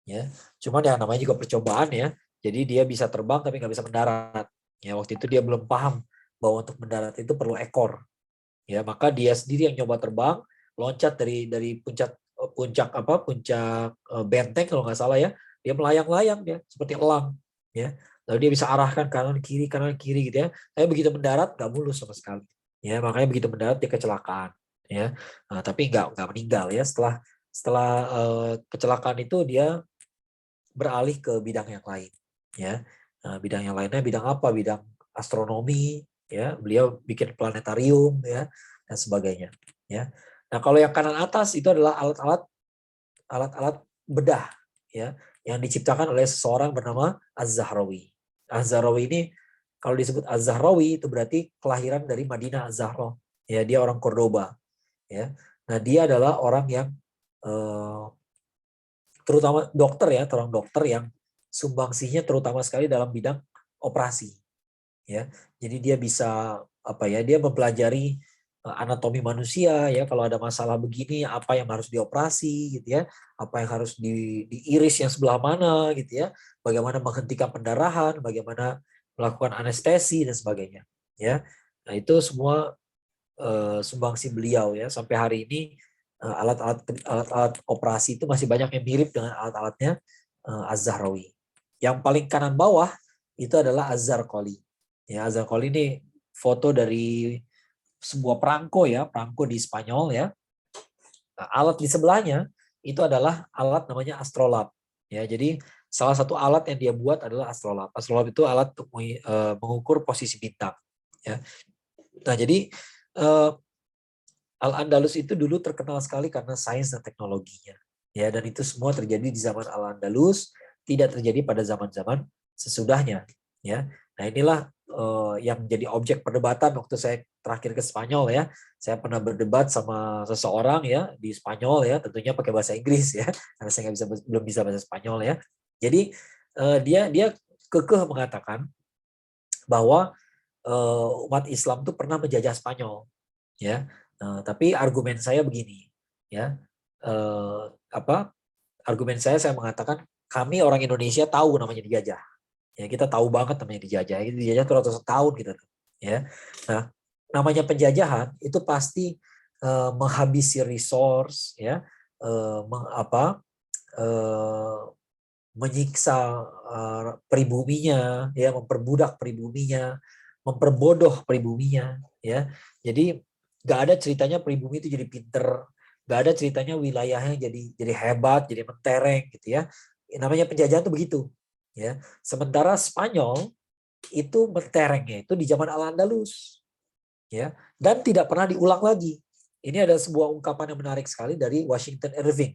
Ya, cuman ya namanya juga percobaan ya. Jadi dia bisa terbang tapi nggak bisa mendarat. Ya, waktu itu dia belum paham bahwa untuk mendarat itu perlu ekor. Ya, maka dia sendiri yang nyoba terbang, loncat dari puncak benteng kalau nggak salah ya. Dia melayang-layang ya seperti elang ya. Lalu dia bisa arahkan kanan kiri gitu ya. Tapi begitu mendarat nggak mulus sama sekali. Ya, makanya begitu mendarat dia kecelakaan ya. Nah, tapi nggak meninggal ya. Setelah kecelakaan itu dia beralih ke bidang yang lain ya. Nah, bidang yang lainnya bidang apa? Bidang astronomi ya. Beliau bikin planetarium ya dan sebagainya ya. Nah, kalau yang kanan atas itu adalah alat-alat bedah ya yang diciptakan oleh seseorang bernama Az-Zahrawi. Az-Zahrawi ini kalau disebut Az-Zahrawi itu berarti kelahiran dari Madinah Az-Zahra. Ya, dia orang Cordoba ya. Nah, dia adalah orang yang terutama dokter ya, orang dokter yang sumbangsihnya terutama sekali dalam bidang operasi ya. Jadi dia bisa apa ya, dia mempelajari anatomi manusia ya, kalau ada masalah begini apa yang harus dioperasi gitu ya, apa yang harus diiris yang sebelah mana gitu ya, bagaimana menghentikan pendarahan, bagaimana melakukan anestesi dan sebagainya ya. Nah, itu semua sumbangsi beliau ya, sampai hari ini alat-alat operasi itu masih banyak yang mirip dengan alat-alatnya Az-Zahrawi. Yang paling kanan bawah itu adalah Az-Zarqali. Ya, Az-Zarqali ini foto dari sebuah perangko ya, perangko di Spanyol ya. Nah, alat di sebelahnya itu adalah alat namanya astrolabe. Ya, jadi salah satu alat yang dia buat adalah astrolabe. Astrolabe itu alat untuk mengukur posisi bintang. Ya. Nah, jadi Al-Andalus itu dulu terkenal sekali karena sains dan teknologinya. Ya, dan itu semua terjadi di zaman Al-Andalus, tidak terjadi pada zaman-zaman sesudahnya. Ya. Nah, inilah yang menjadi objek perdebatan waktu saya terakhir ke Spanyol ya. Saya pernah berdebat sama seseorang ya di Spanyol ya, tentunya pakai bahasa Inggris ya, karena saya belum bisa bahasa Spanyol ya. Jadi dia kekeh mengatakan bahwa umat Islam itu pernah menjajah Spanyol ya. Tapi argumen saya begini ya, argumen saya mengatakan kami orang Indonesia tahu namanya dijajah Ya, kita tahu banget namanya dijajah. Itu dijajah tuh ratusan tahun kita tuh. Ya. Nah, namanya penjajahan itu pasti menghabisi resource, ya, eh, menyiksa pribuminya, ya, memperbudak pribuminya, memperbodoh pribuminya, ya. Jadi nggak ada ceritanya pribumi itu jadi pinter, nggak ada ceritanya wilayahnya jadi hebat, jadi mentereng, gitu ya. Namanya penjajahan tuh begitu, ya. Sementara Spanyol itu menterengnya itu di zaman Al-Andalus, ya, dan tidak pernah diulang lagi. Ini ada sebuah ungkapan yang menarik sekali dari Washington Irving.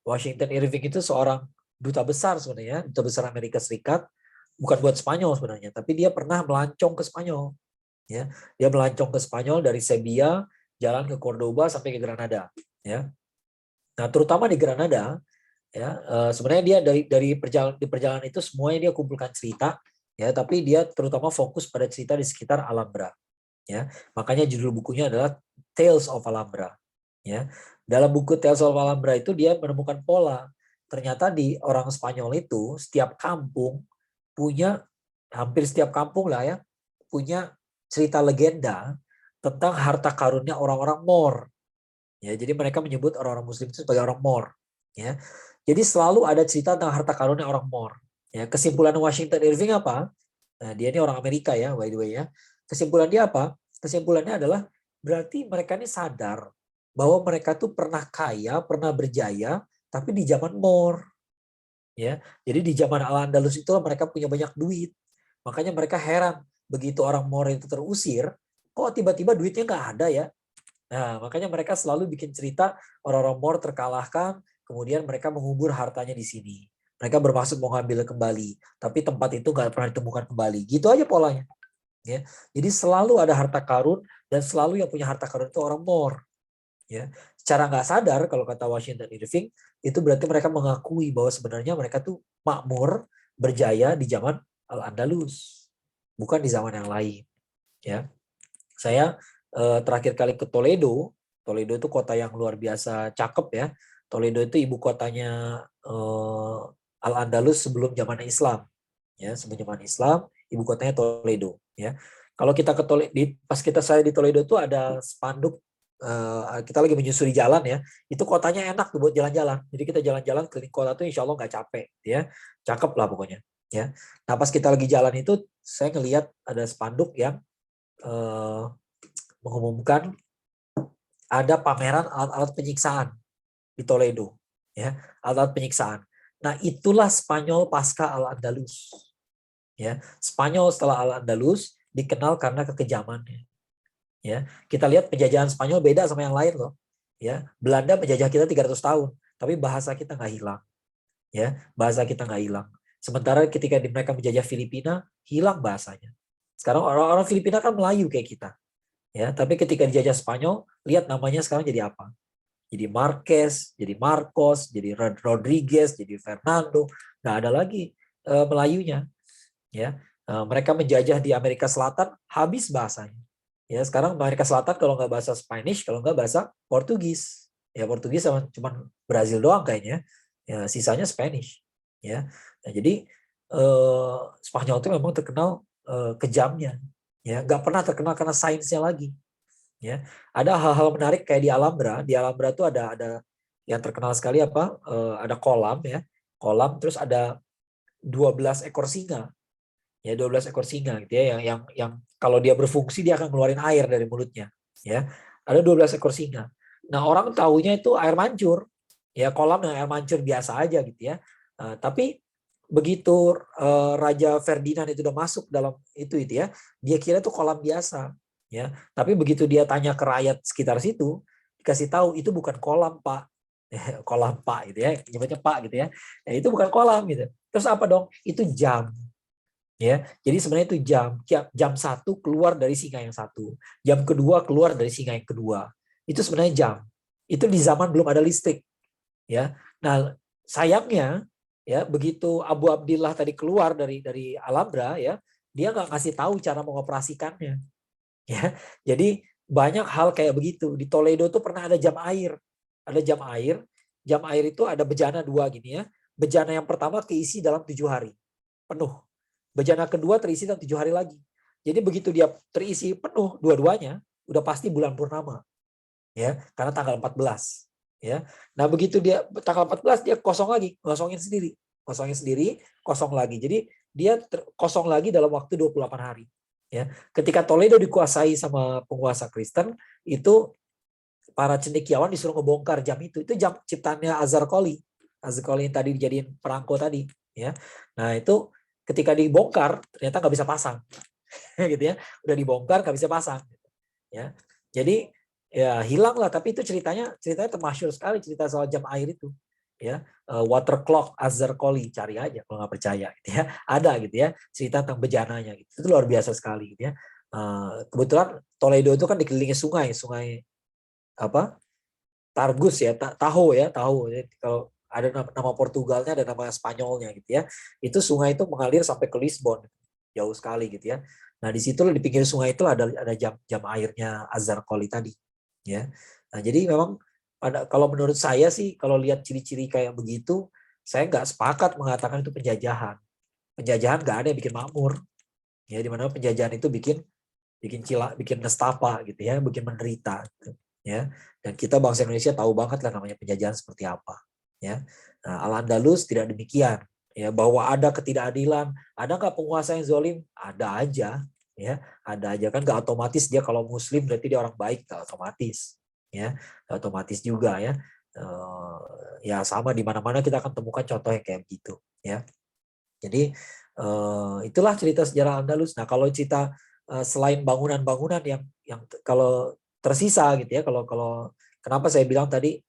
Washington Irving itu seorang duta besar sebenarnya, duta besar Amerika Serikat, bukan buat Spanyol sebenarnya, tapi dia pernah melancong ke Spanyol. Ya, dia melancong ke Spanyol dari Sevilla, jalan ke Cordoba sampai ke Granada. Ya, nah terutama di Granada, ya, sebenarnya dia di perjalanan itu semuanya dia kumpulkan cerita, ya, tapi dia terutama fokus pada cerita di sekitar Alhambra. Ya, makanya judul bukunya adalah Tales of Alhambra. Ya, dalam buku Tales of Alhambra itu dia menemukan pola. Ternyata di orang Spanyol itu setiap kampung punya, hampir setiap kampung lah ya, punya cerita legenda tentang harta karunnya orang-orang Moor. Ya, jadi mereka menyebut orang-orang Muslim itu sebagai orang Moor. Ya, jadi selalu ada cerita tentang harta karunnya orang Moor. Ya, kesimpulan Washington Irving apa? Nah, dia ini orang Amerika ya, by the way ya. Kesimpulan dia apa? Kesimpulannya adalah berarti mereka ini sadar bahwa mereka tuh pernah kaya, pernah berjaya, tapi di zaman Moor. Ya, jadi di zaman Al-Andalus itulah mereka punya banyak duit. Makanya mereka heran begitu orang Moor itu terusir, kok tiba-tiba duitnya nggak ada ya? Nah, makanya mereka selalu bikin cerita orang-orang Moor terkalahkan, kemudian mereka mengubur hartanya di sini. Mereka bermaksud mau ngambil kembali, tapi tempat itu nggak pernah ditemukan kembali. Gitu aja polanya. Ya, jadi selalu ada harta karun dan selalu yang punya harta karun itu orang Moor. Ya, secara nggak sadar kalau kata Washington Irving itu berarti mereka mengakui bahwa sebenarnya mereka tuh makmur berjaya di zaman Al-Andalus, bukan di zaman yang lain. Ya, saya terakhir kali ke Toledo. Toledo itu kota yang luar biasa cakep ya. Toledo itu ibu kotanya Al-Andalus sebelum zaman Islam. Ya, sebelum zaman Islam, ibu kotanya Toledo. Ya, kalau kita ke Toledo, pas saya di Toledo itu ada spanduk. Kita lagi menyusuri jalan ya, itu kotanya enak tuh buat jalan-jalan. Jadi kita jalan-jalan keliling kota tuh insya Allah nggak capek, ya, cakep lah pokoknya. Ya, nah pas kita lagi jalan itu saya ngelihat ada spanduk yang mengumumkan ada pameran alat-alat penyiksaan di Toledo, ya, alat penyiksaan. Nah itulah Spanyol pasca Al-Andalus. Ya, Spanyol setelah Al-Andalus dikenal karena kekejamannya. Ya, kita lihat penjajahan Spanyol beda sama yang lain loh. Ya, Belanda menjajah kita 300 tahun, tapi bahasa kita nggak hilang. Ya, bahasa kita nggak hilang. Sementara ketika mereka menjajah Filipina, hilang bahasanya. Sekarang orang-orang Filipina kan Melayu kayak kita. Ya, tapi ketika dijajah Spanyol, lihat namanya sekarang jadi apa? Jadi Marquez, jadi Marcos, jadi Rodriguez, jadi Fernando. Nggak ada lagi Melayunya. Ya, mereka menjajah di Amerika Selatan, habis bahasanya. Ya, sekarang Amerika Selatan kalau nggak bahasa Spanish, kalau nggak bahasa Portugis. Ya, Portugis sama cuman Brazil doang kayaknya. Ya, sisanya Spanish. Ya, nah, jadi Spanyol itu memang terkenal kejamnya. Ya, nggak pernah terkenal karena sainsnya lagi. Ya, ada hal-hal menarik kayak di Alhambra. Di Alhambra itu ada yang terkenal sekali apa? Ada kolam ya, kolam terus ada 12 ekor singa. Ya, 12 ekor singa gitu ya, yang kalau dia berfungsi dia akan ngeluarin air dari mulutnya. Ya, ada 12 ekor singa. Nah orang taunya itu air mancur. Ya, kolam yang air mancur biasa aja gitu ya. Tapi begitu Raja Ferdinand itu udah masuk dalam itu ya, dia kira itu kolam biasa. Ya, tapi begitu dia tanya ke rakyat sekitar situ, dikasih tahu itu bukan kolam Pak. Kolam Pak gitu ya, nyebutnya Pak gitu ya. Nah, itu bukan kolam gitu. Terus apa dong? Itu jam. Ya, jadi sebenarnya itu jam 1 keluar dari singa yang satu, jam kedua keluar dari singa yang kedua. Itu sebenarnya jam. Itu di zaman belum ada listrik. Ya, nah sayangnya ya begitu Abu Abdillah tadi keluar dari Alhambra ya, dia nggak ngasih tahu cara mengoperasikannya. Ya, jadi banyak hal kayak begitu. Di Toledo tuh pernah ada jam air, jam air itu ada bejana 2 gini ya. Bejana yang pertama keisi dalam 7 hari penuh. bejana kedua terisi dalam 7 hari lagi. Jadi begitu dia terisi penuh dua-duanya, udah pasti bulan purnama. Ya, karena tanggal 14. Ya. Nah, begitu dia tanggal 14 dia kosong lagi, kosongin sendiri, kosong lagi. Jadi dia kosong lagi dalam waktu 28 hari. Ya. Ketika Toledo dikuasai sama penguasa Kristen, itu para cendekiawan disuruh ngebongkar jam itu. Itu jam ciptaannya Azarkoli. Azarkoli yang tadi dijadiin perangko tadi. Ya. Nah, itu ketika dibongkar ternyata nggak bisa pasang. Gitu ya, udah dibongkar nggak bisa pasang. Ya. Jadi ya hilang lah, tapi itu ceritanya termasyhur sekali, cerita soal jam air itu. Ya, water clock Azarkoli, cari aja kalau nggak percaya gitu ya. Ada gitu ya, cerita tentang bejananya gitu. Itu luar biasa sekali gitu ya. Kebetulan Toledo itu kan dikelilingi sungai apa? Targus ya, Tahoe ya, Tahoe. Jadi, kalau ada nama Portugalnya, ada nama Spanyolnya gitu ya. Itu sungai itu mengalir sampai ke Lisbon, jauh sekali gitu ya. Nah, di situ di pinggir sungai itu ada jam airnya Azarkoli tadi, ya. Nah, jadi memang kalau menurut saya sih, kalau lihat ciri-ciri kayak begitu, saya nggak sepakat mengatakan itu penjajahan. Penjajahan nggak ada yang bikin makmur, ya. Di mana penjajahan itu bikin nestapa gitu ya, bikin menderita, gitu, ya. Dan kita bangsa Indonesia tahu banget lah namanya penjajahan seperti apa, ya. Nah, Al-Andalus tidak demikian. Ya, bahwa ada ketidakadilan, ada nggak penguasa yang zalim? Ada aja, ya, ada aja kan, nggak otomatis dia kalau Muslim berarti dia orang baik, nggak otomatis, ya, nggak otomatis juga ya. Ya sama di mana-mana kita akan temukan contoh yang kayak gitu, ya. Jadi itulah cerita sejarah Andalus. Nah, kalau cerita selain bangunan-bangunan yang kalau tersisa gitu ya, kalau kenapa saya bilang tadi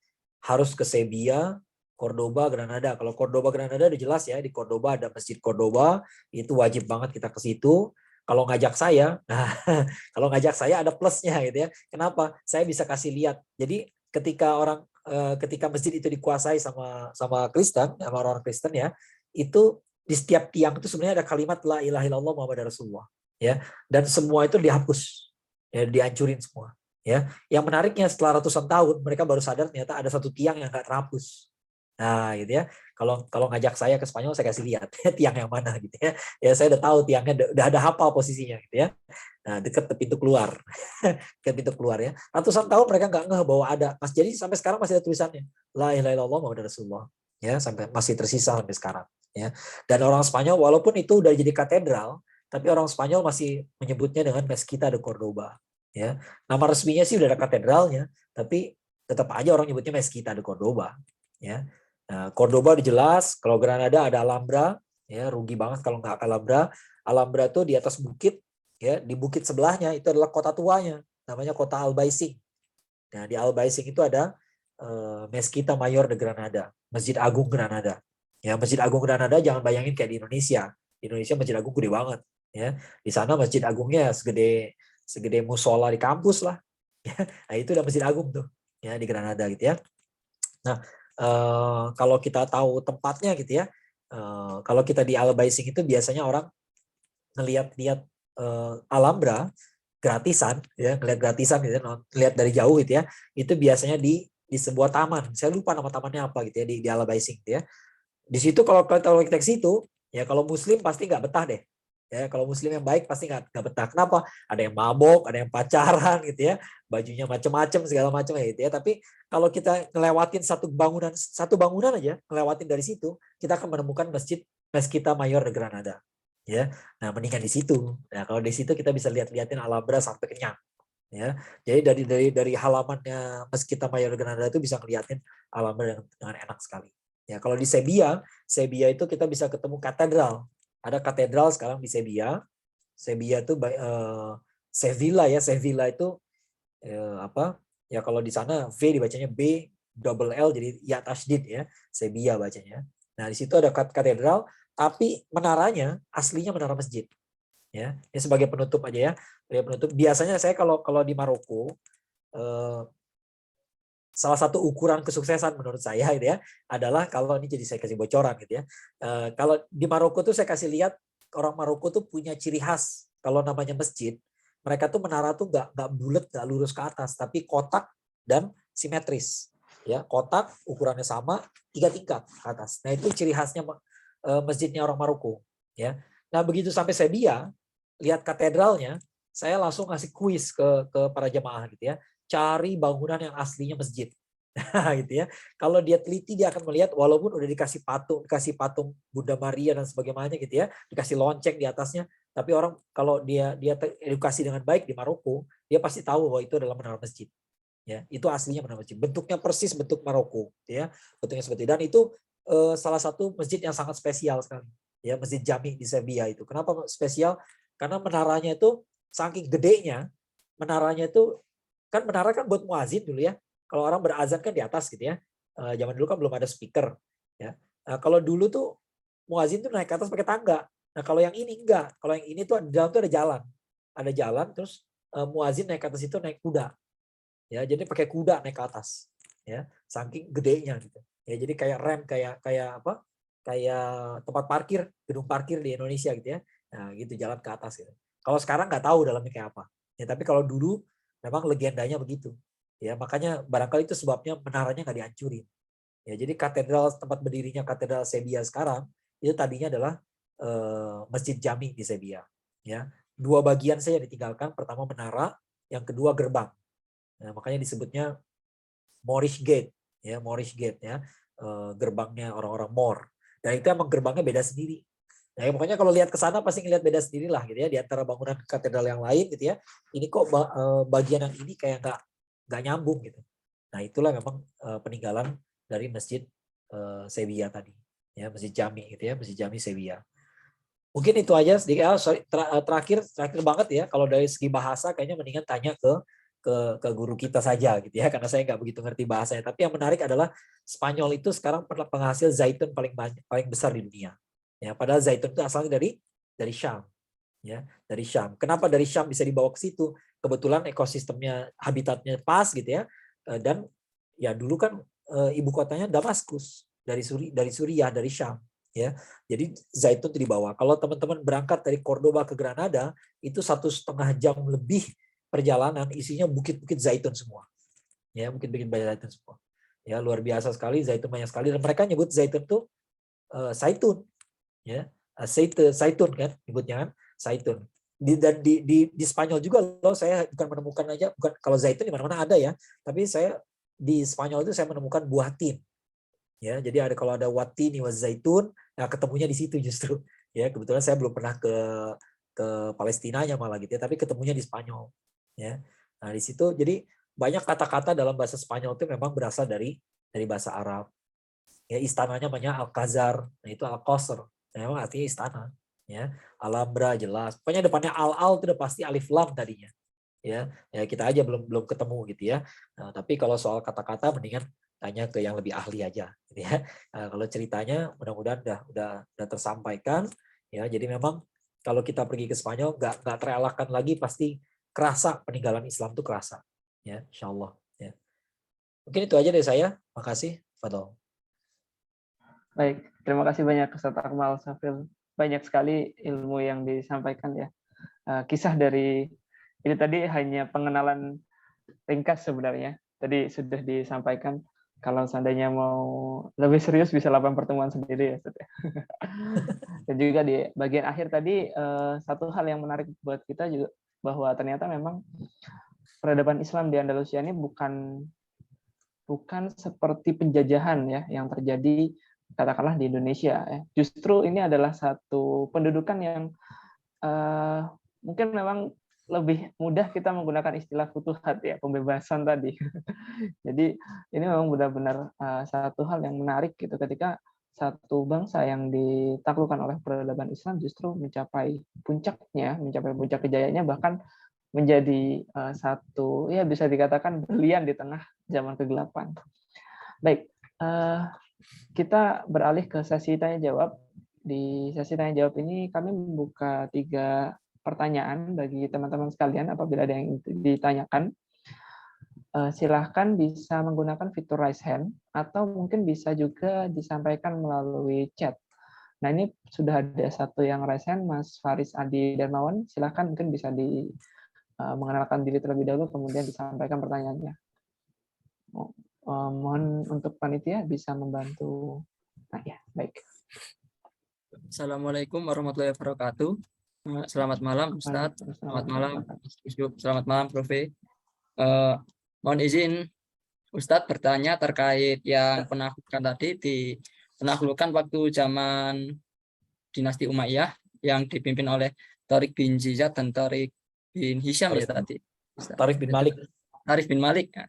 harus ke Sevilla, Cordoba, Granada. Kalau Cordoba, Granada udah jelas ya, di Cordoba ada Masjid Cordoba, itu wajib banget kita ke situ. Kalau ngajak saya, nah kalau ngajak saya ada plusnya gitu ya. Kenapa? Saya bisa kasih lihat. Jadi ketika masjid itu dikuasai sama Kristen, sama orang Kristen ya, itu di setiap tiang itu sebenarnya ada kalimat la ilaha illallah Muhammad Rasulullah, ya. Dan semua itu dihapus, ya, dihancurin semua. Ya, yang menariknya setelah ratusan tahun mereka baru sadar ternyata ada satu tiang yang nggak terhapus. Nah, gitu ya. Kalau ngajak saya ke Spanyol saya kasih lihat tiang yang mana gitu ya. Ya saya udah tahu tiangnya, udah ada hafal posisinya gitu ya. Nah, dekat pintu keluar. Dekat pintu keluar ya. Ratusan tahun mereka nggak ngeh bahwa ada. Mas, jadi sampai sekarang masih ada tulisannya. La ilaha illallah Muhammad Rasulullah. Ya, sampai masih tersisa sampai sekarang ya. Dan orang Spanyol walaupun itu udah jadi katedral, tapi orang Spanyol masih menyebutnya dengan Mezquita de Cordoba. Ya, nama resminya sih udah ada katedralnya, tapi tetap aja orang nyebutnya Mezquita de Cordoba. Ya, nah, Cordoba jelas. Kalau Granada ada Alhambra, ya rugi banget kalau nggak Alhambra. Alhambra tuh di atas bukit, ya di bukit sebelahnya itu adalah kota tuanya, namanya kota Albaicín. Nah, di Albaicín itu ada Mezquita Mayor de Granada, Masjid Agung Granada. Ya, Masjid Agung Granada jangan bayangin kayak di Indonesia. Di Indonesia Masjid Agung gede banget, ya. Di sana Masjid Agungnya segede musola di kampus lah. Nah, itu udah Masjid Agung tuh, ya di Granada gitu ya. Nah, kalau kita tahu tempatnya gitu ya, kalau kita di Albaicín itu biasanya orang ngelihat Alhambra gratisan, ya ngelihat gratisan gitu ya, lihat dari jauh gitu ya, itu biasanya di sebuah taman. Saya lupa nama tamannya apa gitu ya, di Albaicín gitu ya. Di situ kalau kita ke situ, ya kalau Muslim pasti nggak betah deh. Ya, kalau Muslim yang baik pasti nggak betah. Kenapa? Ada yang mabok, ada yang pacaran gitu ya, bajunya macam-macam segala macam ya gitu ya. Tapi kalau kita ngelewatin satu bangunan aja, ngelewatin dari situ, kita akan menemukan Mezquita Mayor de Granada. Ya, nah mendingan di situ. Nah kalau di situ kita bisa lihatin Alhambra sampai kenyang. Ya, jadi dari halamannya Mezquita Mayor de Granada itu bisa ngeliatin Alhambra dengan enak sekali. Ya, kalau di Sevilla itu kita bisa ketemu katedral. Ada katedral sekarang di Sevilla. Sevilla itu Sevilla ya. Sevilla itu apa? Ya kalau di sana V dibacanya B double L jadi ya tasydid ya. Sevilla bacanya. Nah, di situ ada katedral, tapi menaranya aslinya menara masjid. Ya, ini sebagai penutup aja ya. Sebagai penutup. Biasanya saya kalau di Maroko salah satu ukuran kesuksesan menurut saya gitu ya adalah, kalau ini jadi saya kasih bocoran gitu ya. Kalau di Maroko tuh saya kasih lihat, orang Maroko tuh punya ciri khas kalau namanya masjid. Mereka tuh menara tuh nggak bulat, nggak lurus ke atas, tapi kotak dan simetris. Ya, kotak ukurannya sama, 3 tingkat ke atas. Nah, itu ciri khasnya masjidnya orang Maroko. Ya. Nah begitu sampai Sevilla, lihat katedralnya, saya langsung ngasih kuis ke para jemaah gitu ya, cari bangunan yang aslinya masjid. Gitu ya. Kalau dia teliti dia akan melihat walaupun udah dikasih patung Bunda Maria dan sebagainya gitu ya, dikasih lonceng di atasnya, tapi orang kalau dia edukasi dengan baik di Maroko, dia pasti tahu bahwa itu adalah menara masjid. Ya, itu aslinya menara masjid. Bentuknya persis bentuk Maroko, gitu ya. Bentuknya seperti itu. Dan itu salah satu masjid yang sangat spesial sekali. Ya, Masjid Jami di Sevilla itu. Kenapa spesial? Karena menaranya itu saking gedenya, menaranya itu kan menara kan buat muazin dulu ya. Kalau orang berazan kan di atas gitu ya. Zaman dulu kan belum ada speaker. Ya. Kalau dulu tuh muazin tuh naik ke atas pakai tangga. Nah kalau yang ini enggak. Kalau yang ini tuh di dalam tuh ada jalan. Ada jalan terus muazin naik ke atas itu naik kuda. Ya jadi pakai kuda naik ke atas. Ya saking gedenya gitu. Ya jadi kayak rem kayak apa? Kayak tempat parkir, gedung parkir di Indonesia gitu ya. Nah gitu jalan ke atas gitu. Kalau sekarang nggak tahu dalamnya kayak apa. Ya tapi kalau dulu memang legendanya begitu. Ya, makanya barangkali itu sebabnya menaranya nggak dihancurin. Ya, jadi katedral tempat berdirinya katedral Sevilla sekarang itu tadinya adalah Masjid Jami di Sevilla. Ya, 2 bagian saja ditinggalkan. Pertama menara, yang kedua gerbang. Nah, makanya disebutnya Moorish Gate. Ya, Moorish Gate ya, gerbangnya orang-orang Moor. Dan itu emang gerbangnya beda sendiri. Nah, ya, pokoknya kalau lihat ke sana pasti ngelihat beda sendirilah gitu ya di antara bangunan katedral yang lain gitu ya. Ini kok bagian yang ini kayak nggak nyambung gitu. Nah itulah memang peninggalan dari masjid Sevilla tadi, ya Masjid Jami gitu ya, Masjid Jami Sevilla. Mungkin itu aja sedikit. Terakhir banget ya, kalau dari segi bahasa kayaknya mendingan tanya ke guru kita saja gitu ya, karena saya nggak begitu ngerti bahasanya. Tapi yang menarik adalah Spanyol itu sekarang penghasil zaitun paling besar di dunia. Ya, padahal zaitun itu asalnya dari Syam. Ya, dari Syam. Kenapa dari Syam bisa dibawa ke situ? Kebetulan ekosistemnya, habitatnya pas gitu ya. Dan ya dulu kan ibu kotanya Damaskus dari Suriah, dari Syam. Ya, jadi zaitun itu dibawa. Kalau teman-teman berangkat dari Cordoba ke Granada, itu 1,5 jam lebih perjalanan, isinya bukit-bukit zaitun semua. Ya, bukit-bukit zaitun semua. Ya, luar biasa sekali, zaitun banyak sekali. Dan mereka nyebut zaitun itu zaitun. Ya, zaitun kan, nyebutnya kan. Zaitun. Di Spanyol juga loh, saya bukan menemukan aja, bukan kalau zaitun di mana-mana ada ya, tapi saya di Spanyol itu saya menemukan buah tin. Ya, jadi kalau ada watini wa zaitun, nah ketemunya di situ justru. Ya, kebetulan saya belum pernah ke Palestinanya malah gitu ya, tapi ketemunya di Spanyol. Ya. Nah, di situ jadi banyak kata-kata dalam bahasa Spanyol itu memang berasal dari bahasa Arab. Ya, istananya namanya Alcázar, nah itu Alcócer. Memang artinya istana. Ya, Alhambra jelas. Pokoknya depannya al itu udah pasti alif lam tadinya. Ya kita aja belum ketemu gitu ya. Nah, tapi kalau soal kata-kata mendingan tanya ke yang lebih ahli aja gitu ya. Nah, kalau ceritanya mudah-mudahan udah tersampaikan ya. Jadi memang kalau kita pergi ke Spanyol nggak terelakkan lagi, pasti kerasa peninggalan Islam itu kerasa ya, insyaallah ya. Mungkin itu aja dari saya. Makasih. Fadol. Baik, terima kasih banyak Ustaz Akmal Safil. Banyak sekali ilmu yang disampaikan ya. Kisah dari ini tadi hanya pengenalan ringkas sebenarnya. Tadi sudah disampaikan. Kalau seandainya mau lebih serius bisa 8 pertemuan sendiri ya Ustaz. Dan juga di bagian akhir tadi satu hal yang menarik buat kita juga bahwa ternyata memang peradaban Islam di Andalusia ini bukan seperti penjajahan ya yang terjadi katakanlah di Indonesia. Justru ini adalah satu pendudukan yang mungkin memang lebih mudah kita menggunakan istilah futuhat ya, pembebasan tadi. Jadi ini memang benar-benar satu hal yang menarik gitu ketika satu bangsa yang ditaklukkan oleh peradaban Islam justru mencapai puncak kejayaannya, bahkan menjadi satu ya bisa dikatakan berlian di tengah zaman kegelapan. Baik, kita beralih ke sesi tanya jawab. Di sesi tanya jawab ini kami membuka 3 pertanyaan bagi teman-teman sekalian. Apabila ada yang ditanyakan, silahkan bisa menggunakan fitur raise hand atau mungkin bisa juga disampaikan melalui chat. Nah, ini sudah ada satu yang raise hand, Mas Faris Adi Darmawan. Silahkan mungkin bisa mengenalkan diri terlebih dahulu, kemudian disampaikan pertanyaannya. Mohon untuk panitia bisa membantu. Nah, ya, baik. Assalamualaikum warahmatullahi wabarakatuh. Selamat malam Ustadz, selamat malam Mas Yusuf, selamat malam Prof. Mohon izin Ustadz bertanya terkait yang penaklukan tadi, di penaklukan waktu zaman dinasti Umayyah yang dipimpin oleh Tariq bin Ziyad dan Tariq bin Hisham ya tadi. Tariq bin Malik. Tariq bin Malik. Nah,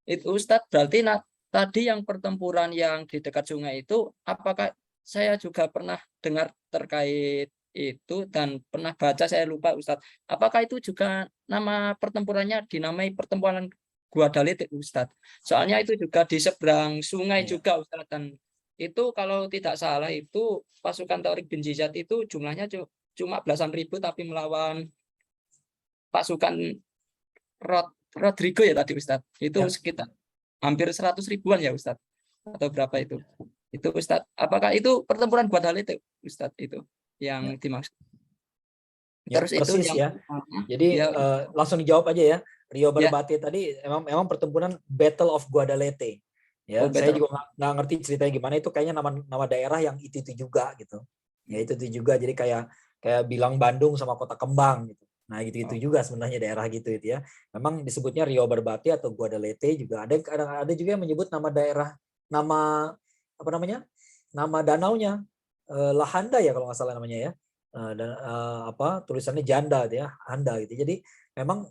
itu Ustadz berarti tadi yang pertempuran yang di dekat sungai itu, apakah saya juga pernah dengar terkait itu dan pernah baca, saya lupa Ustadz. Apakah itu juga nama pertempurannya dinamai pertempuran Guadalete Ustadz? Soalnya itu juga di seberang sungai juga Ustadz, dan itu kalau tidak salah itu pasukan Tariq bin Ziyad itu jumlahnya cuma belasan ribu tapi melawan pasukan Rodrigo ya tadi Ustadz. Itu sekitar hampir 100 ribuan ya Ustadz, atau berapa itu? Itu Ustadz, apakah itu pertempuran Guadalete Ustadz itu yang dimaksud? Terus persis itu yang, jadi langsung dijawab aja ya. Rio Barbate tadi emang pertempuran Battle of Guadalete. Ya, saya juga nggak ngerti ceritanya gimana, itu kayaknya nama daerah yang itu juga gitu. Ya itu juga, jadi kayak bilang Bandung sama Kota Kembang gitu. Nah gitu juga sebenarnya daerah gitu itu ya. Memang disebutnya Rio Barbate atau Guadalete juga. Ada juga yang menyebut nama daerah, nama apa namanya, nama danaunya Lahanda ya kalau nggak salah namanya ya, dan tulisannya Janda gitu ya, Handa gitu. Jadi memang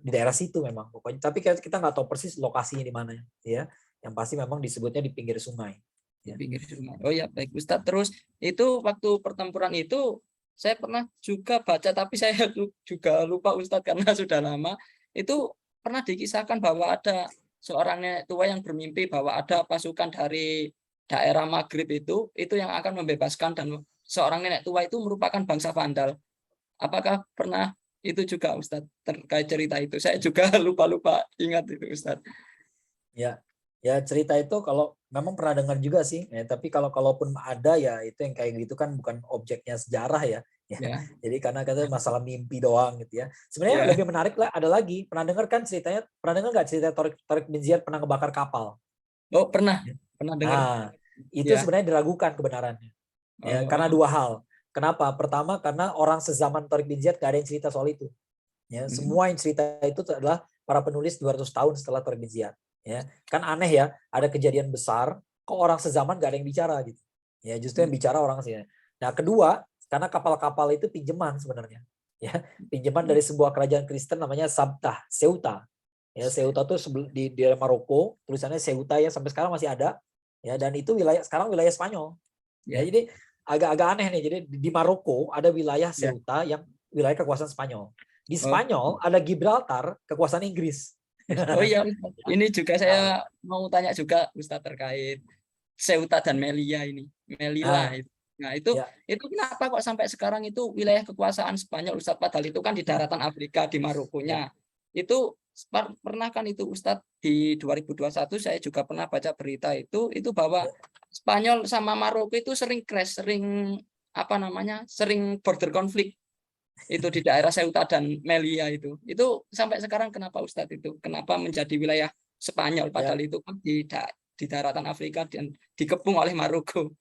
di daerah situ memang pokoknya, tapi kita nggak tahu persis lokasinya di mana ya. Yang pasti memang disebutnya di pinggir sungai. Di pinggir sungai. Oh ya baik Ustadz. Terus itu waktu pertempuran itu saya pernah juga baca, tapi saya juga lupa Ustadz karena sudah lama. Itu pernah dikisahkan bahwa ada seorang nenek tua yang bermimpi bahwa ada pasukan dari daerah Maghrib itu yang akan membebaskan, dan seorang nenek tua itu merupakan bangsa Vandal. Apakah pernah itu juga Ustadz terkait cerita itu? Saya juga lupa ingat itu Ustadz. Ya cerita itu kalau memang pernah dengar juga sih, ya, tapi kalaupun ada ya itu yang kayak gitu kan bukan objeknya sejarah ya. Jadi karena katanya masalah mimpi doang gitu ya. Sebenarnya lebih menarik lah, ada lagi, pernah dengar kan ceritanya, pernah dengar nggak cerita Tariq bin Ziyad pernah ngebakar kapal? Oh pernah dengar. Nah itu sebenarnya diragukan kebenarannya. Ya, karena dua hal. Kenapa? Pertama karena orang sezaman Tariq bin Ziyad gak ada yang cerita soal itu. Ya, semua yang cerita itu adalah para penulis 200 tahun setelah Tariq bin Ziyad. Ya, kan aneh ya, ada kejadian besar, kok orang sezaman gak ada yang bicara gitu. Ya, justru yang bicara orang sih. Nah, kedua, karena kapal-kapal itu pinjaman sebenarnya. Ya, pinjaman dari sebuah kerajaan Kristen namanya Sabtah, Ceuta. Ya, Ceuta itu di Maroko, tulisannya Ceuta ya, sampai sekarang masih ada. Ya, dan itu sekarang wilayah Spanyol. Ya, jadi agak aneh nih. Jadi di Maroko ada wilayah Ceuta yang wilayah kekuasaan Spanyol. Di Spanyol ada Gibraltar, kekuasaan Inggris. Oh iya, ini juga saya mau tanya juga Ustadz terkait Ceuta dan Melilla ini. Melilla itu. Nah, itu kenapa kok sampai sekarang itu wilayah kekuasaan Spanyol Ustadz, padahal itu kan di daratan Afrika, di Marokonya. Itu pernah kan itu Ustadz di 2021 saya juga pernah baca berita itu bahwa Spanyol sama Maroko itu sering clash, sering border konflik. Itu di daerah Ceuta dan Melilla itu sampai sekarang kenapa Ustadz itu kenapa menjadi wilayah Spanyol padahal itu kan di daratan Afrika dan dikepung oleh Maroko.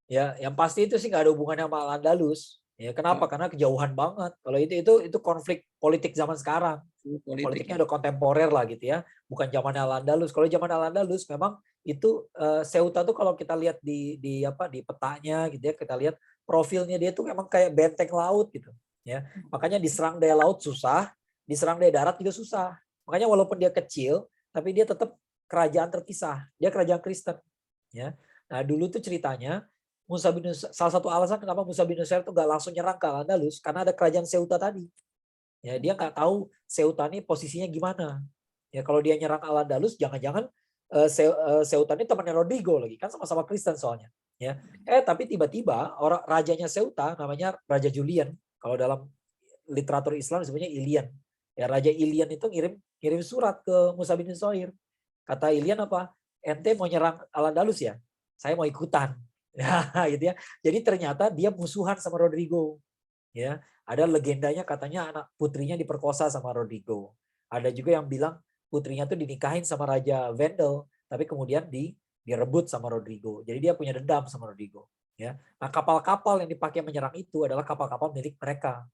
Ya, yang pasti itu sih nggak ada hubungannya sama Al-Andalus. Ya, kenapa? Karena kejauhan banget. Kalau itu konflik politik zaman sekarang. Politiknya udah kontemporer lah gitu ya. Bukan zaman Al-Andalus. Kalau zaman Al-Andalus memang itu Ceuta tuh kalau kita lihat di petanya gitu ya, kita lihat profilnya dia tuh memang kayak benteng laut gitu. Ya, makanya diserang dari laut susah, diserang dari darat juga susah. Makanya walaupun dia kecil, tapi dia tetap kerajaan terpisah. Dia kerajaan Kristen. Ya, nah dulu tuh ceritanya Musa bin Nusair, salah satu alasan kenapa Musa bin Nusair tuh gak langsung nyerang ke Al-Andalus karena ada kerajaan Ceuta tadi. Ya, dia nggak tahu Ceuta ini posisinya gimana. Ya, kalau dia nyerang Al-Andalus, jangan-jangan Ceuta ini temannya Rodrigo lagi, kan sama-sama Kristen soalnya. Ya, tapi tiba-tiba orang rajanya Ceuta namanya Raja Julian. Kalau dalam literatur Islam disebutnya Ilian. Ya, Raja Ilian itu ngirim surat ke Musa bin Nusair. Kata Ilian apa? Ente mau nyerang Al-Andalus ya? Saya mau ikutan. Ya, gitu ya. Jadi ternyata dia musuhan sama Rodrigo. Ya, ada legendanya katanya anak putrinya diperkosa sama Rodrigo. Ada juga yang bilang putrinya tuh dinikahin sama Raja Vendel, tapi kemudian direbut sama Rodrigo. Jadi dia punya dendam sama Rodrigo. Ya, nah kapal-kapal yang dipakai menyerang itu adalah kapal-kapal milik mereka.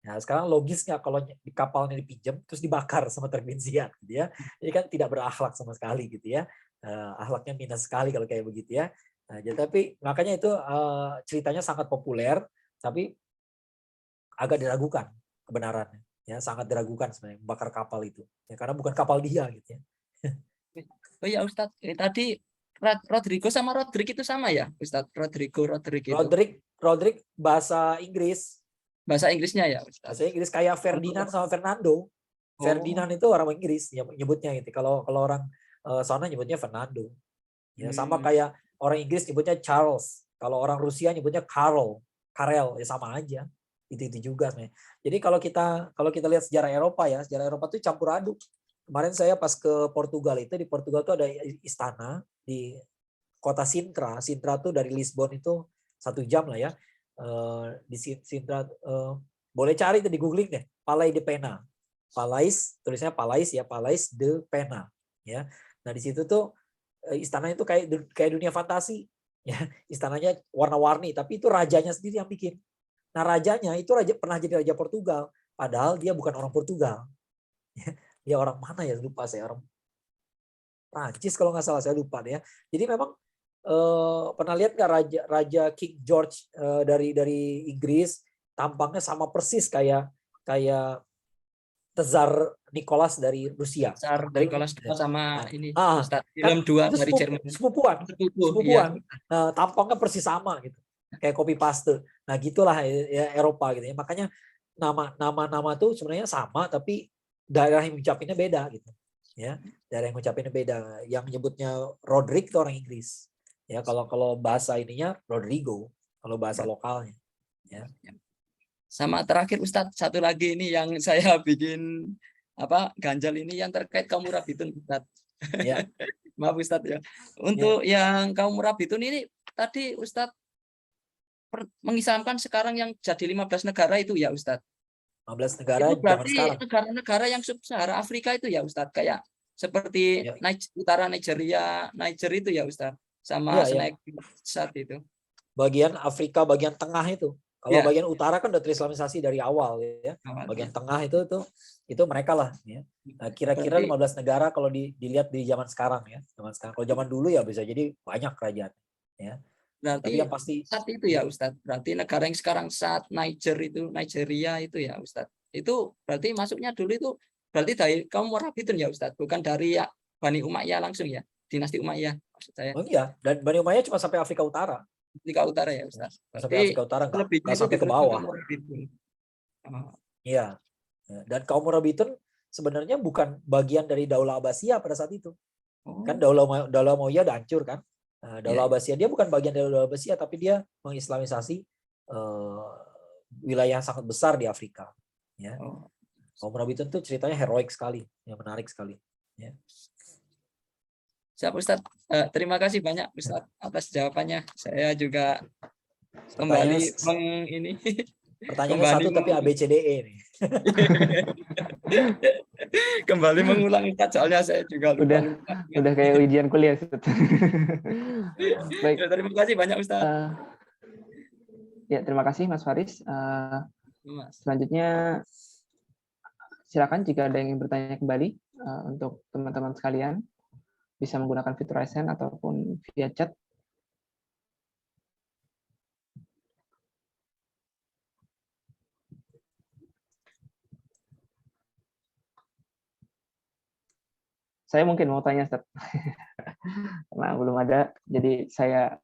Nah, sekarang logisnya kalau di kapalnya dipinjam terus dibakar sama terbinsian gitu ya. Ini kan tidak berakhlak sama sekali gitu ya. Akhlaknya minus sekali kalau kayak begitu ya. Nah, tapi makanya itu ceritanya sangat populer tapi agak diragukan kebenarannya. Ya, sangat diragukan sebenarnya membakar kapal itu. Ya, karena bukan kapal dia gitu ya. Oh ya Ustadz, tadi Rodrigo sama Rodrik itu sama ya Ustadz? Rodrik itu Rodrik bahasa Inggris. bahasa Inggrisnya ya Ustadz? Bahasa Inggris kayak Ferdinand sama Fernando. Ferdinand itu orang Inggris ya, nyebutnya gitu. Kalau orang sana nyebutnya Fernando. Ya, sama kayak orang Inggris nyebutnya Charles. Kalau orang Rusia nyebutnya Karel ya sama aja. Itu juga sebenarnya. Jadi kalau kita lihat sejarah Eropa ya, sejarah Eropa itu campur aduk. Kemarin saya pas ke Portugal itu, di Portugal itu ada istana di kota Sintra. Sintra tuh dari Lisbon itu 1 jam lah ya. Di Sintra boleh cari itu di googling deh. Palais de Pena. Tulisnya Palais ya, Palais de Pena ya. Nah, di situ tuh istana itu kayak dunia fantasi ya. Istananya warna-warni tapi itu rajanya sendiri yang bikin. Nah, rajanya itu pernah jadi raja Portugal, padahal dia bukan orang Portugal. Dia orang mana ya, lupa saya, orang Prancis kalau nggak salah, saya lupa ya. Jadi memang pernah lihat nggak raja King George dari Inggris tampangnya sama persis kayak Tsar Nicholas dari Rusia. Tsar Nicholas II sama ini Ustadz, kan film 2 itu dari Jerman. sepupuan. Iya. Tampangnya persis sama gitu. Kayak copy paste. Nah, gitulah ya Eropa gitu ya. Makanya nama tuh sebenarnya sama tapi daerah yang ngucapinnya beda gitu. Ya, daerah yang ngucapinnya beda. Yang menyebutnya Rodrik itu orang Inggris. Ya, kalau bahasa ininya Rodrigo, kalau bahasa lokalnya. Ya. Sama terakhir Ustadz, satu lagi ini yang saya bikin ganjal ini yang terkait kaum Murabitun Ustadz. Ya. Maaf Ustadz ya. Untuk yang kaum Murabitun ini tadi Ustadz mengislamkan sekarang yang jadi 15 negara itu ya Ustadz. 15 negara itu berarti sekarang. Negara-negara yang sub-Sahara Afrika itu ya Ustadz, kayak seperti Ya. utara Niger itu ya Ustadz, sama Senegal saat itu. Bagian Afrika bagian tengah itu. Kalau Ya. bagian utara kan udah terislamisasi dari awal ya. Bagian tengah itu mereka lah ya. Nah, kira-kira 15 negara kalau dilihat di zaman sekarang ya. Kalau zaman dulu ya bisa jadi banyak kerajaan ya. Berarti tapi yang pasti saat itu ya Ustadz, berarti negara yang sekarang saat Nigeria itu ya Ustadz, itu berarti masuknya dulu itu berarti dari kaum Murabitun ya Ustadz, bukan dari Bani Umayyah langsung ya, dinasti Umayyah maksud saya. Oh iya, dan Bani Umayyah cuma sampai Afrika Utara. Afrika Utara ya Ustadz. Sampai Afrika Utara nggak sampai ke bawah. Iya. Dan kaum Murabitun sebenarnya bukan bagian dari Daulah Abbasiyah pada saat itu. Kan Daulah Umayyah udah hancur kan. Daulah Abbasiyah dia bukan bagian dari Daulah Abbasiyah tapi dia mengislamisasi wilayah yang sangat besar di Afrika. Ya. Kaum Murabitun itu ceritanya heroik sekali, yang menarik sekali. Ya. Siap Ustadz, terima kasih banyak Ustadz atas jawabannya. Saya juga kembali pertanyaannya satu tapi ABCDE nih. Kembali mengulang soalnya saya juga lupa. Udah kayak ujian kuliah. Baik. Terima kasih banyak Ustadz. Ya, terima kasih Mas Faris. Selanjutnya silakan jika ada yang ingin bertanya kembali untuk teman-teman sekalian bisa menggunakan fitur raise hand ataupun via chat. Saya mungkin mau tanya, Ustaz. Karena belum ada, jadi saya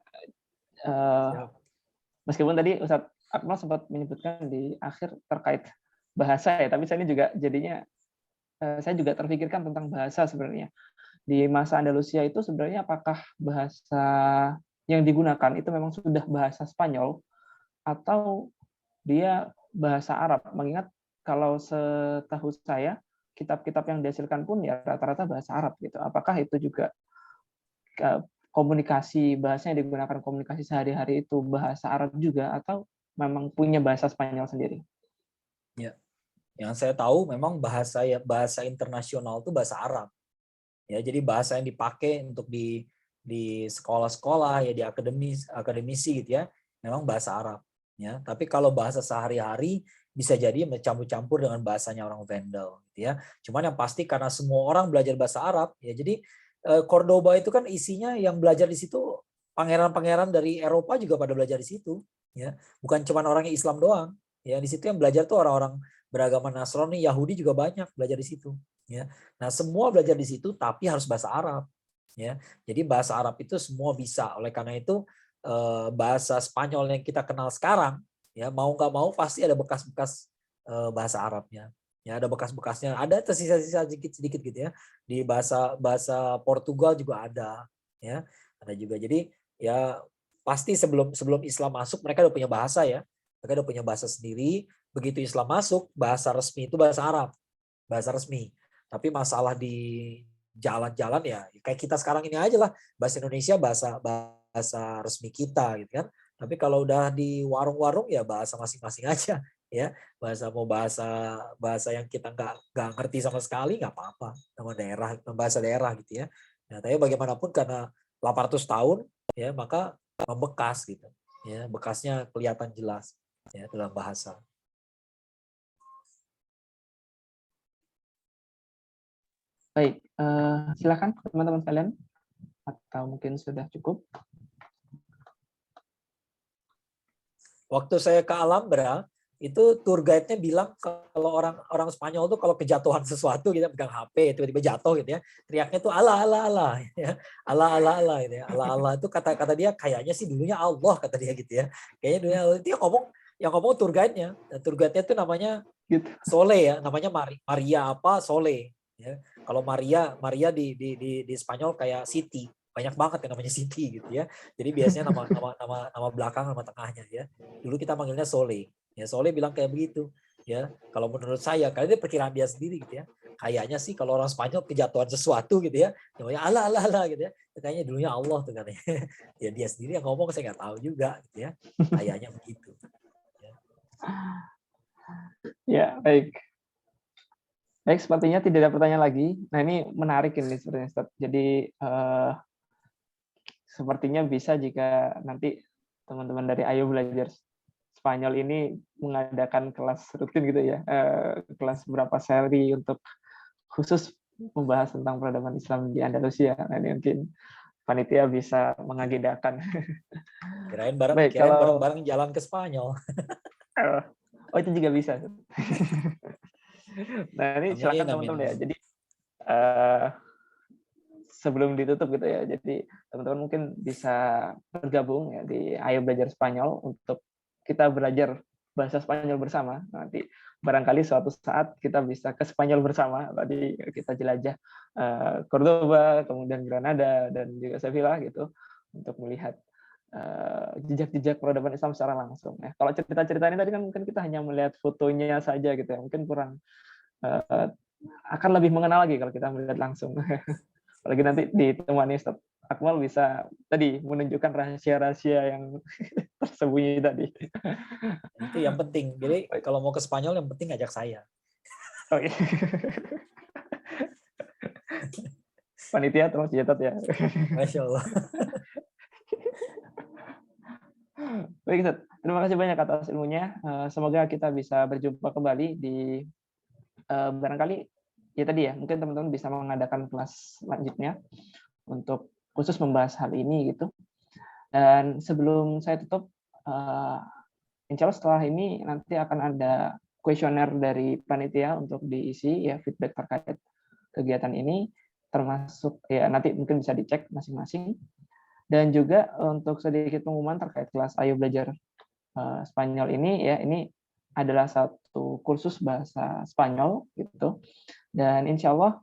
meskipun tadi Ustaz Akmal sempat menyebutkan di akhir terkait bahasa ya, tapi saya ini juga jadinya saya juga terpikirkan tentang bahasa sebenarnya. Di masa Andalusia itu sebenarnya apakah bahasa yang digunakan itu memang sudah bahasa Spanyol atau dia bahasa Arab? Mengingat kalau setahu saya kitab-kitab yang dihasilkan pun ya rata-rata bahasa Arab gitu. Apakah itu juga komunikasi bahasa yang digunakan komunikasi sehari-hari itu bahasa Arab juga atau memang punya bahasa Spanyol sendiri? Ya, yang saya tahu memang bahasa internasional itu bahasa Arab. Ya, jadi bahasa yang dipakai untuk di di sekolah-sekolah ya, di akademisi gitu ya, memang bahasa Arab ya. Tapi kalau bahasa sehari-hari bisa jadi mencampur-campur dengan bahasanya orang Vandal gitu ya. Cuman yang pasti karena semua orang belajar bahasa Arab ya, jadi Cordoba itu kan isinya yang belajar di situ pangeran-pangeran dari Eropa juga pada belajar di situ ya. Bukan cuma orang Islam doang ya, di situ yang belajar tuh orang-orang beragama Nasrani, Yahudi juga banyak belajar di situ ya. Nah, semua belajar di situ tapi harus bahasa Arab ya. Jadi bahasa Arab itu semua bisa. Oleh karena itu bahasa Spanyol yang kita kenal sekarang ya, mau nggak mau pasti ada bekas-bekas bahasa Arabnya. Ya, ada bekas-bekasnya, ada tersisa-sisa sedikit-sedikit gitu ya. Di bahasa Portugal juga ada ya. Ada juga. Jadi ya pasti sebelum Islam masuk mereka udah punya bahasa ya. Mereka udah punya bahasa sendiri. Begitu Islam masuk, bahasa resmi itu bahasa Arab. Bahasa resmi. Tapi masalah di jalan-jalan ya kayak kita sekarang ini aja lah, bahasa Indonesia bahasa resmi kita gitu kan. Tapi kalau udah di warung-warung ya bahasa masing-masing aja ya. Bahasa yang kita nggak ngerti sama sekali nggak apa-apa, bahasa daerah gitu ya. Nah, tapi bagaimanapun karena 800 tahun ya, maka membekas gitu ya, bekasnya kelihatan jelas ya dalam bahasa. Baik, silakan teman-teman sekalian, atau mungkin sudah cukup. Waktu saya ke Alhambra, itu tour guide-nya bilang kalau orang Spanyol tuh kalau kejatuhan sesuatu gitu, pegang HP tiba-tiba jatuh gitu ya, teriaknya tuh Allah Allah Allah ya. Allah Allah Allah gitu ya. Allah Allah itu kata dia kayaknya sih dulunya Allah, kata dia gitu ya. Kayaknya dulunya Allah. Itu yang ngomong tour guide-nya. Dan tour guide-nya itu namanya Gitu. Sole ya, namanya Maria apa Sole ya. Kalau Maria di Spanyol kayak Siti, banyak banget yang namanya Siti gitu ya. Jadi biasanya nama belakang nama tengahnya ya. Dulu kita manggilnya Sole. Ya Sole bilang kayak begitu ya. Kalau menurut saya, karena dia perkiraan dia sendiri gitu ya. Kayaknya sih kalau orang Spanyol kejatuhan sesuatu gitu ya, namanya Allah Allah Allah gitu ya. Kayaknya dulunya Allah tuh katanya. Ya dia sendiri yang ngomong, saya nggak tahu juga gitu ya. Kayaknya begitu. Ya, baik. Baik, sepertinya tidak ada pertanyaan lagi. Nah, ini menarik ini sepertinya, Ustaz. Jadi, sepertinya bisa jika nanti teman-teman dari Ayo Belajar Spanyol ini mengadakan kelas rutin gitu ya, kelas berapa seri untuk khusus membahas tentang peradaban Islam di Andalusia. Nah, ini mungkin panitia bisa mengagendakan. Kirain Baik, kalau bareng-bareng jalan ke Spanyol. oh itu juga bisa. Nah, ini Amin, silakan amin. teman-teman ya. Jadi sebelum ditutup gitu ya. Jadi teman-teman mungkin bisa bergabung ya di Ayo Belajar Spanyol untuk kita belajar bahasa Spanyol bersama. Nanti barangkali suatu saat kita bisa ke Spanyol bersama. Tadi kita jelajah Cordoba, kemudian Granada dan juga Sevilla gitu untuk melihat jejak-jejak peradaban Islam secara langsung. Ya, kalau cerita-cerita ini tadi kan mungkin kita hanya melihat fotonya saja gitu ya. Mungkin kurang akan lebih mengenal lagi kalau kita melihat langsung. Apalagi nanti ditemani Ustaz Akmal bisa tadi menunjukkan rahasia-rahasia yang tersembunyi tadi. Itu yang penting. Jadi kalau mau ke Spanyol yang penting ajak saya. Oh, iya. Panitia tolong dicatat ya. Masya Allah. Baik, Ustaz. Terima kasih banyak atas ilmunya. Semoga kita bisa berjumpa kembali di barangkali ya tadi ya, mungkin teman-teman bisa mengadakan kelas selanjutnya untuk khusus membahas hal ini gitu. Dan sebelum saya tutup, insya Allah setelah ini nanti akan ada kuesioner dari panitia untuk diisi ya, feedback terkait kegiatan ini, termasuk ya nanti mungkin bisa dicek masing-masing. Dan juga untuk sedikit pengumuman terkait kelas Ayo Belajar Spanyol ini ya, ini adalah satu kursus bahasa Spanyol gitu. Dan insya Allah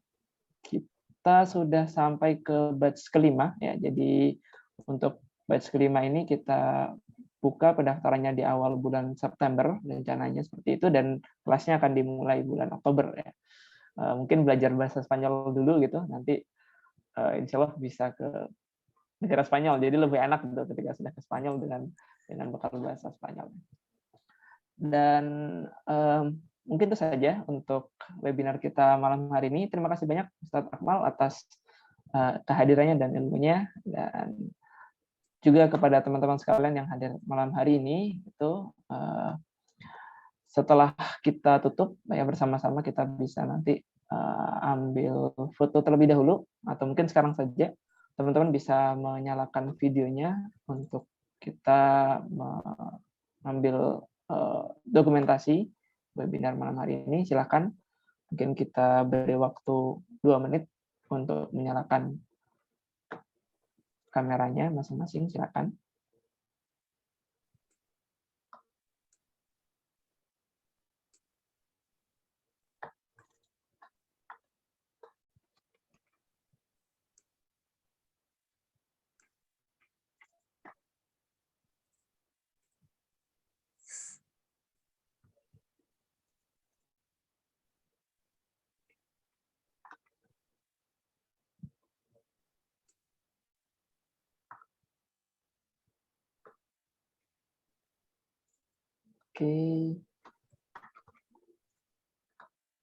kita sudah sampai ke batch kelima ya. Jadi untuk batch kelima ini kita buka pendaftarannya di awal bulan September rencananya seperti itu, dan kelasnya akan dimulai bulan Oktober ya. Mungkin belajar bahasa Spanyol dulu gitu, nanti insya Allah bisa ke negara Spanyol, jadi lebih enak gitu ketika sudah ke Spanyol dengan bekal bahasa Spanyol. Dan mungkin itu saja untuk webinar kita malam hari ini. Terima kasih banyak Ustaz Akmal atas kehadirannya dan ilmunya, dan juga kepada teman-teman sekalian yang hadir malam hari ini. Itu setelah kita tutup ya bersama-sama, kita bisa nanti ambil foto terlebih dahulu, atau mungkin sekarang saja teman-teman bisa menyalakan videonya untuk kita mengambil dokumentasi webinar malam hari ini. Silakan, mungkin kita beri waktu 2 menit untuk menyalakan kameranya masing-masing. Silakan. Oke.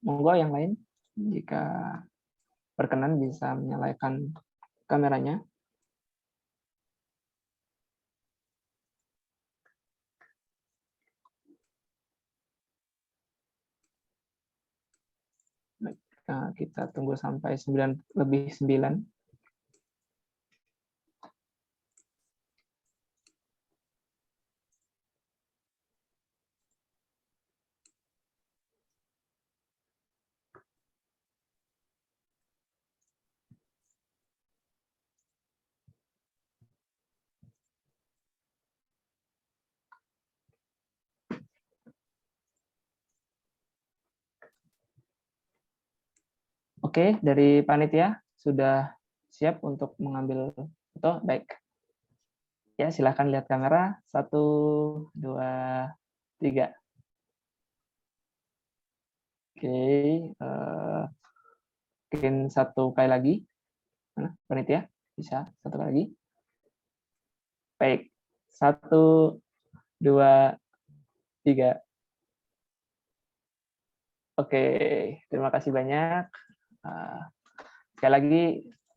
Monggo yang lain, jika berkenan bisa menyalakan kameranya. Nah, kita tunggu sampai 9:09. Oke, dari panitia sudah siap untuk mengambil foto? Baik. Ya, silakan lihat kamera. 1, 2, 3. Oke, mungkin 1 kali lagi. Mana, panitia? Bisa 1 kali lagi? Baik. 1, 2, 3. Oke, terima kasih banyak. Sekali lagi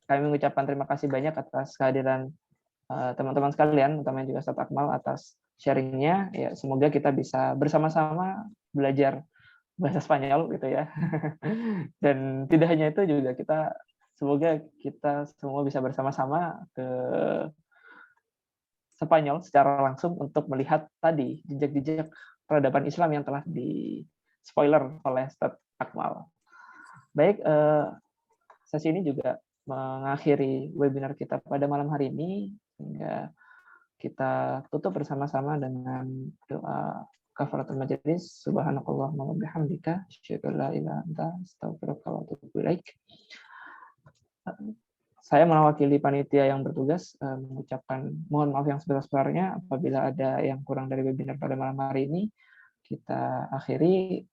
kami mengucapkan terima kasih banyak atas kehadiran teman-teman sekalian, utamanya juga Ustadz Akmal atas sharingnya. Ya, semoga kita bisa bersama-sama belajar bahasa Spanyol gitu ya. Dan tidak hanya itu, juga semoga kita semua bisa bersama-sama ke Spanyol secara langsung untuk melihat tadi jejak-jejak peradaban Islam yang telah di spoiler oleh Ustadz Akmal. Baik, sesi ini juga mengakhiri webinar kita pada malam hari ini, sehingga kita tutup bersama-sama dengan doa kafaratul majelis. Subhanakallahumma wa bihamdika asyhadu an la ilaha illa anta astaghfiruka wa atubu ilaik. Saya mewakili panitia yang bertugas mengucapkan mohon maaf yang sebesar-besarnya apabila ada yang kurang dari webinar pada malam hari ini. Kita akhiri.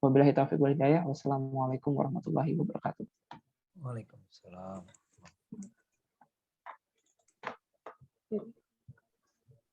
Wabillahi taufiq wal hidayah. Wassalamualaikum warahmatullahi wabarakatuh. Waalaikumsalam.